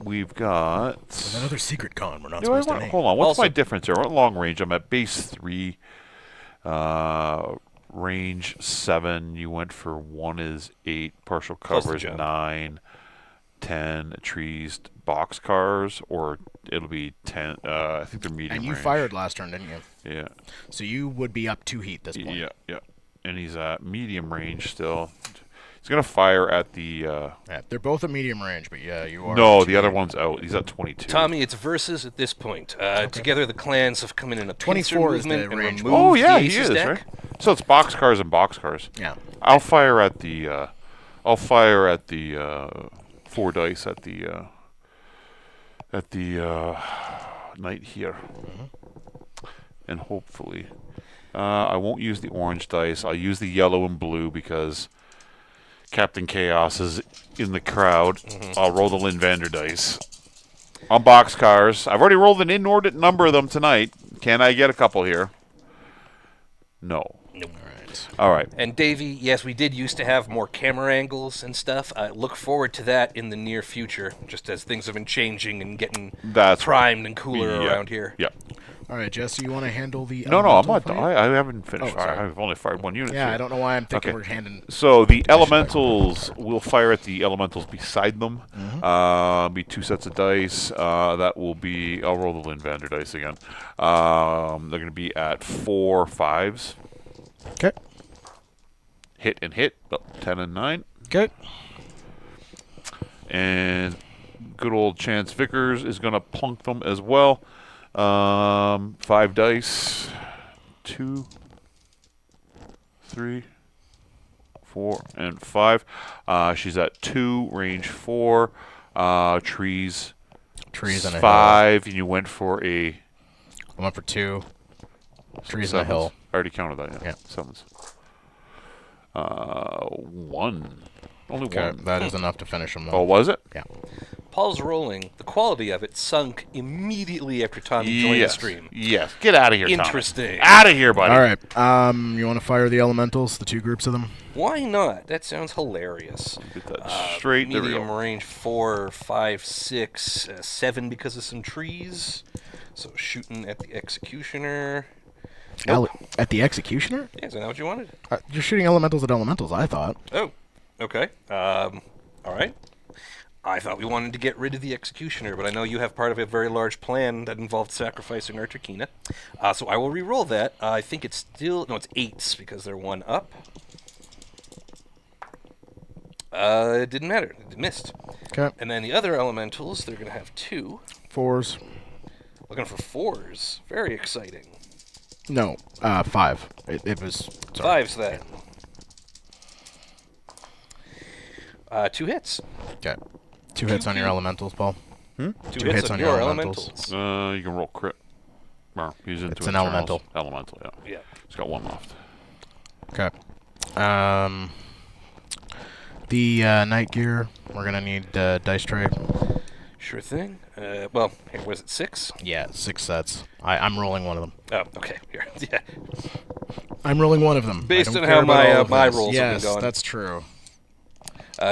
[SPEAKER 1] We've got.
[SPEAKER 2] There's another secret con we're not
[SPEAKER 1] Do I
[SPEAKER 2] supposed to
[SPEAKER 1] want,
[SPEAKER 2] name.
[SPEAKER 1] hold on, what's
[SPEAKER 3] Also-
[SPEAKER 1] my difference here? What long range? I'm at base 3. Range 7. You went for 1 is 8. Partial
[SPEAKER 3] Close to
[SPEAKER 1] cover is
[SPEAKER 3] jump.
[SPEAKER 1] 9. 10 trees, box cars, or it'll be 10. I think they're medium
[SPEAKER 2] And you
[SPEAKER 1] range.
[SPEAKER 2] fired last turn, didn't you?
[SPEAKER 1] Yeah.
[SPEAKER 2] So you would be up 2 heat this point.
[SPEAKER 1] Yeah. And he's at medium range still. He's going to fire at the.
[SPEAKER 2] Yeah, they're both at medium range, but yeah, you are.
[SPEAKER 1] No,
[SPEAKER 2] up
[SPEAKER 1] the
[SPEAKER 2] 2
[SPEAKER 1] other
[SPEAKER 2] heat.
[SPEAKER 1] one's out. He's at 22.
[SPEAKER 3] Tommy, it's versus at this point. Together, the clans have come in a pincer
[SPEAKER 2] 24 is the
[SPEAKER 3] movement and
[SPEAKER 2] range.
[SPEAKER 3] removed
[SPEAKER 1] Oh, yeah,
[SPEAKER 3] the
[SPEAKER 1] he
[SPEAKER 3] Aces
[SPEAKER 1] is,
[SPEAKER 3] deck.
[SPEAKER 1] right? So it's boxcars and boxcars.
[SPEAKER 2] Yeah.
[SPEAKER 1] I'll fire at the. 4 dice at the knight here, and hopefully, I won't use the orange dice. I'll use the yellow and blue because Captain Chaos is in the crowd. I'll roll the Lynn Vander dice. On boxcars. I've already rolled an inordinate number of them tonight. Can I get a couple here? No.
[SPEAKER 3] Nope.
[SPEAKER 1] All right.
[SPEAKER 3] And Davey, yes, we did used to have more camera angles and stuff. Look forward to that in the near future, just as things have been changing and getting primed and cooler around here.
[SPEAKER 1] Yeah.
[SPEAKER 2] All right, Jesse, you want to handle the
[SPEAKER 1] No, I'm not.
[SPEAKER 2] fight?
[SPEAKER 1] I haven't finished.
[SPEAKER 2] Oh, sorry.
[SPEAKER 1] I've only fired one unit.
[SPEAKER 2] Yeah,
[SPEAKER 1] here.
[SPEAKER 2] I don't know why I'm thinking we're handing...
[SPEAKER 1] So the elementals, will fire at the elementals beside them. Be 2 sets of dice. That will be... I'll roll the Lynn Vander dice again. They're going to be at 4 5s.
[SPEAKER 2] Okay.
[SPEAKER 1] Hit and hit, about 10 and 9.
[SPEAKER 2] Okay.
[SPEAKER 1] And good old Chance Vickers is going to plunk them as well. 5 dice. 2, 3, 4, and 5. She's at 2, range 4. Trees
[SPEAKER 2] Trees and a
[SPEAKER 1] 5, and you went for a...
[SPEAKER 2] I went for 2. Trees
[SPEAKER 1] sevens.
[SPEAKER 2] and a hill.
[SPEAKER 1] I already counted that.
[SPEAKER 2] Yeah.
[SPEAKER 1] 7s. 1. Only
[SPEAKER 2] Okay,
[SPEAKER 1] 1.
[SPEAKER 2] that is enough to finish them,
[SPEAKER 1] Oh,
[SPEAKER 2] though.
[SPEAKER 1] was it?
[SPEAKER 2] Yeah.
[SPEAKER 3] Paul's rolling. The quality of it sunk immediately after Tommy joined the stream.
[SPEAKER 1] Yes. Get out of here,
[SPEAKER 3] Interesting.
[SPEAKER 1] Out of here, buddy.
[SPEAKER 2] All right. You want to fire the elementals, the 2 groups of them?
[SPEAKER 3] Why not? That sounds hilarious.
[SPEAKER 1] Get that straight. There we
[SPEAKER 3] Medium
[SPEAKER 1] go.
[SPEAKER 3] range 4, 5, 6, 7 because of some trees. So shooting at the executioner.
[SPEAKER 2] At the executioner?
[SPEAKER 3] Yeah, is that what you wanted?
[SPEAKER 2] You're shooting elementals at elementals, I thought.
[SPEAKER 3] Oh, okay. All right. I thought we wanted to get rid of the executioner, but I know you have part of a very large plan that involved sacrificing our Trakina. So I will re-roll that. I think it's still... No, it's 8s because they're 1 up. It didn't matter. It missed.
[SPEAKER 2] Okay.
[SPEAKER 3] And then the other elementals, they're going to have 2.
[SPEAKER 2] 4s.
[SPEAKER 3] Looking for 4s. Very exciting.
[SPEAKER 2] No, 5. It was... Sorry.
[SPEAKER 3] 5s then. 2 hits.
[SPEAKER 2] Okay. 2 hits on your elementals, Paul.
[SPEAKER 3] 2
[SPEAKER 2] 2 hits on your elementals.
[SPEAKER 1] You can roll crit. Well, he's into
[SPEAKER 2] It's an elemental.
[SPEAKER 1] Elemental, yeah.
[SPEAKER 3] Yeah.
[SPEAKER 1] He's got 1 left.
[SPEAKER 2] Okay. The night gear, we're going to need dice tray.
[SPEAKER 3] Sure thing. Well, here, was it 6?
[SPEAKER 2] Yeah, 6 sets. I'm rolling one of them.
[SPEAKER 3] Oh, okay. Here. Yeah.
[SPEAKER 2] I'm rolling one of them.
[SPEAKER 3] Based
[SPEAKER 2] I don't
[SPEAKER 3] on
[SPEAKER 2] care
[SPEAKER 3] how
[SPEAKER 2] about all of
[SPEAKER 3] my
[SPEAKER 2] this.
[SPEAKER 3] rolls have been
[SPEAKER 2] yes,
[SPEAKER 3] going.
[SPEAKER 2] That's true.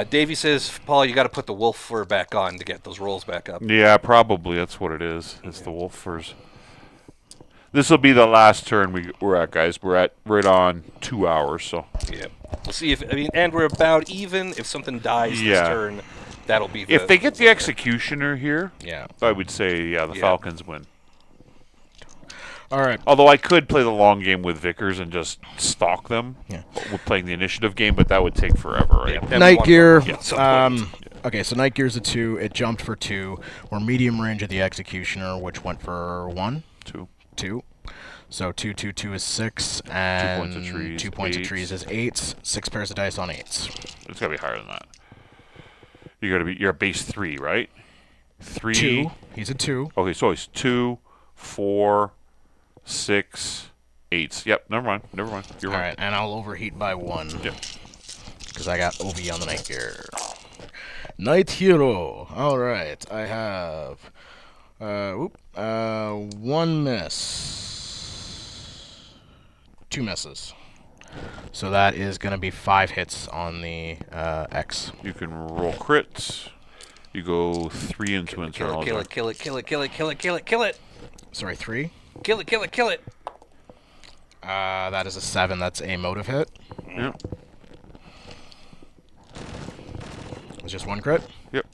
[SPEAKER 3] Davey says, Paul, you got to put the wolf fur back on to get those rolls back up.
[SPEAKER 1] Yeah, probably. That's what it is. It's the wolf furs. This will be the last turn we're at, guys. We're at right on 2 hours, so.
[SPEAKER 3] Yeah. We'll see if... I mean, and we're about even. If something dies this turn, that'll be the...
[SPEAKER 1] If they get the executioner here,
[SPEAKER 2] Yeah.
[SPEAKER 1] I would say, the Falcons win.
[SPEAKER 2] All right.
[SPEAKER 1] Although I could play the long game with Vickers and just stalk them.
[SPEAKER 2] Yeah.
[SPEAKER 1] With playing the initiative game, but that would take forever, right?
[SPEAKER 3] Yeah.
[SPEAKER 2] Night gear.
[SPEAKER 3] Yeah, some
[SPEAKER 2] Okay, so night gear's a 2. It jumped for 2. We're medium range of the executioner, which went for 1.
[SPEAKER 1] 2.
[SPEAKER 2] 2. So 2, 2, 2 is 6, and
[SPEAKER 1] 2 points of trees.
[SPEAKER 2] 2 points of
[SPEAKER 1] Eights.
[SPEAKER 2] trees is 8s. 6 pairs of dice on 8s.
[SPEAKER 1] It's got to be higher than that. You're at base 3, right? 3.
[SPEAKER 2] 2. He's a 2.
[SPEAKER 1] Okay, so it's 2, 4, 6, 8s. Yep, never mind. You're
[SPEAKER 2] All
[SPEAKER 1] right.
[SPEAKER 2] right, and I'll overheat by 1.
[SPEAKER 1] Yep.
[SPEAKER 2] Because I got OV on the night gear. Night hero. All right, I have 1 miss. 2 misses. So that is going to be 5 hits on the X.
[SPEAKER 1] You can roll crits. You go 3 into internal.
[SPEAKER 3] Kill it.
[SPEAKER 2] Sorry, 3.
[SPEAKER 3] Kill it.
[SPEAKER 2] That is a 7. That's a motive hit.
[SPEAKER 1] Yeah.
[SPEAKER 2] It's just 1 crit.
[SPEAKER 1] Yep.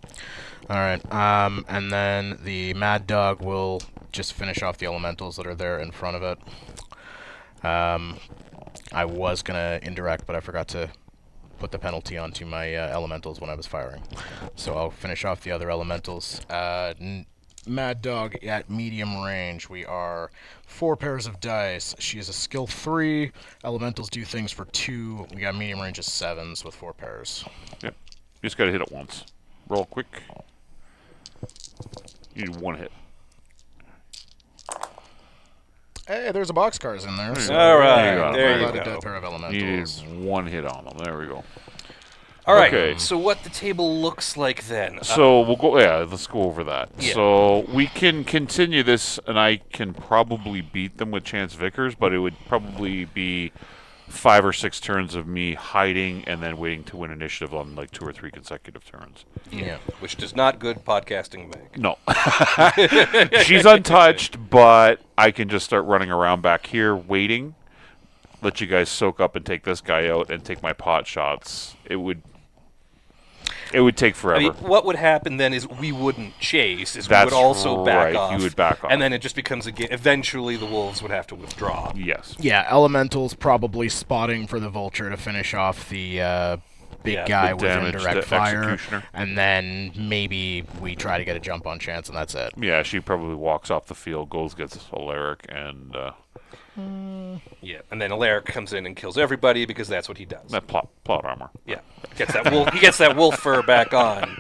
[SPEAKER 2] All right. And then the Mad Dog will just finish off the elementals that are there in front of it. I was gonna indirect, but I forgot to put the penalty onto my elementals when I was firing. So I'll finish off the other elementals. Mad Dog at medium range. We are 4 pairs of dice. She is a skill 3. Elementals do things for 2. We got medium range of 7s with 4 pairs.
[SPEAKER 1] Yep. You just got to hit it once. Roll quick. You need 1 hit.
[SPEAKER 2] Hey, there's a boxcars in there. So
[SPEAKER 3] All right,
[SPEAKER 1] you go.
[SPEAKER 3] there
[SPEAKER 2] I
[SPEAKER 3] you
[SPEAKER 2] got a
[SPEAKER 3] go.
[SPEAKER 2] dead pair of
[SPEAKER 1] You need
[SPEAKER 2] elementals.
[SPEAKER 1] 1 hit on them. There we go.
[SPEAKER 3] All right.
[SPEAKER 1] Okay.
[SPEAKER 3] So what the table looks like then?
[SPEAKER 1] So we'll go. Yeah, let's go over that.
[SPEAKER 3] Yeah.
[SPEAKER 1] So we can continue this, and I can probably beat them with Chance Vickers, but it would probably be 5 or 6 turns of me hiding and then waiting to win initiative on like 2 or 3 consecutive turns.
[SPEAKER 3] Yeah. Which does not good podcasting make.
[SPEAKER 1] No, she's untouched, but I can just start running around back here waiting. Let you guys soak up and take this guy out and take my pot shots. It would take forever.
[SPEAKER 3] I mean, what would happen then is we wouldn't chase, we
[SPEAKER 1] That's
[SPEAKER 3] would also back
[SPEAKER 1] right,
[SPEAKER 3] off.
[SPEAKER 1] you would back off.
[SPEAKER 3] And then it just becomes a game. Eventually the wolves would have to withdraw.
[SPEAKER 1] Yes.
[SPEAKER 2] Yeah, Elemental's probably spotting for the Vulture to finish off the big guy with
[SPEAKER 1] damage,
[SPEAKER 2] indirect
[SPEAKER 1] the
[SPEAKER 2] fire.
[SPEAKER 1] executioner.
[SPEAKER 2] And then maybe we try to get a jump on Chance, and that's it.
[SPEAKER 1] Yeah, she probably walks off the field, goes, gets Alaric, and
[SPEAKER 3] Yeah. And then Alaric comes in and kills everybody because that's what he does.
[SPEAKER 1] that plot armor.
[SPEAKER 3] Yeah. Gets that wolf. He gets that wolf fur back on.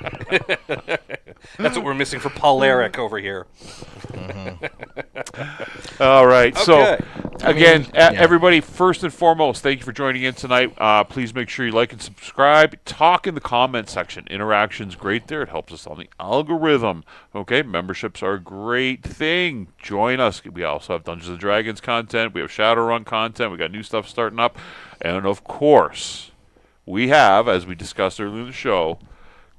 [SPEAKER 3] That's what we're missing for Polaric over here.
[SPEAKER 1] All right.
[SPEAKER 3] Okay.
[SPEAKER 1] So, again,
[SPEAKER 2] yeah.
[SPEAKER 1] everybody, first and foremost, thank you for joining in tonight. Please make sure you like and subscribe. Talk in the comment section. Interaction's great there. It helps us on the algorithm. Okay, memberships are a great thing. Join us. We also have Dungeons & Dragons content. We have Shadowrun content. We got new stuff starting up. And, of course, we have, as we discussed earlier in the show,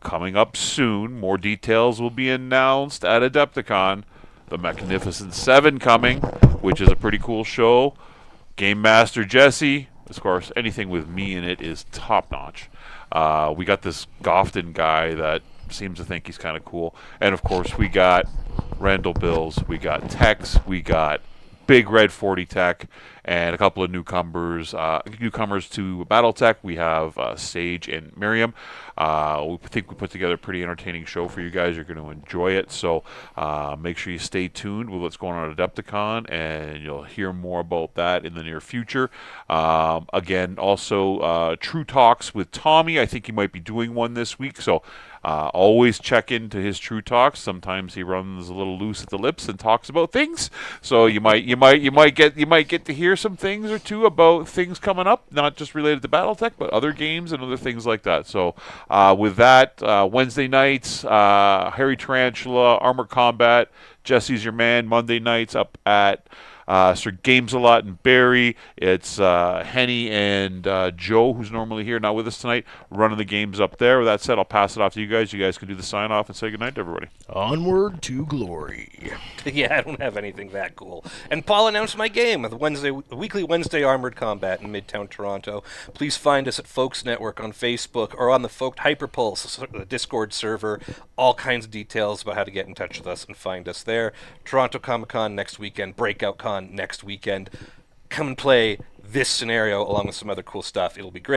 [SPEAKER 1] coming up soon, more details will be announced at Adepticon. The Magnificent Seven coming, which is a pretty cool show. Game Master Jesse, of course, anything with me in it is top notch. We got this Gofton guy that seems to think he's kind of cool. And, of course, we got Randall Bills, we got Tex, we got Big Red 40 Tech, and a couple of newcomers to Battletech. We have Sage and Miriam. We think we put together a pretty entertaining show for you guys. You're going to enjoy it. So make sure you stay tuned with what's going on at Adepticon, and you'll hear more about that in the near future. Again, also True Talks with Tommy. I think he might be doing one this week. So always check into his True Talks. Sometimes he runs a little loose at the lips and talks about things. So you might get to hear some things or two about things coming up, not just related to BattleTech, but other games and other things like that. So with that, Wednesday nights, Harry Tarantula, Armored Combat, Jesse's Your Man. Monday nights up at Sir Games-A-Lot and Barry. It's Henny and Joe, who's normally here, not with us tonight, running the games up there. With that said, I'll pass it off to you guys. You guys can do the sign-off and say goodnight to everybody.
[SPEAKER 2] Onward to glory.
[SPEAKER 3] Yeah, I don't have anything that cool. And Paul announced my game, the weekly Wednesday Armored Combat in Midtown Toronto. Please find us at Folks Network on Facebook or on the Focht Hyperpulse, the Discord server. All kinds of details about how to get in touch with us and find us there. Toronto Comicon next weekend, Breakout Con next weekend. Come and play this scenario along with some other cool stuff. It'll be great.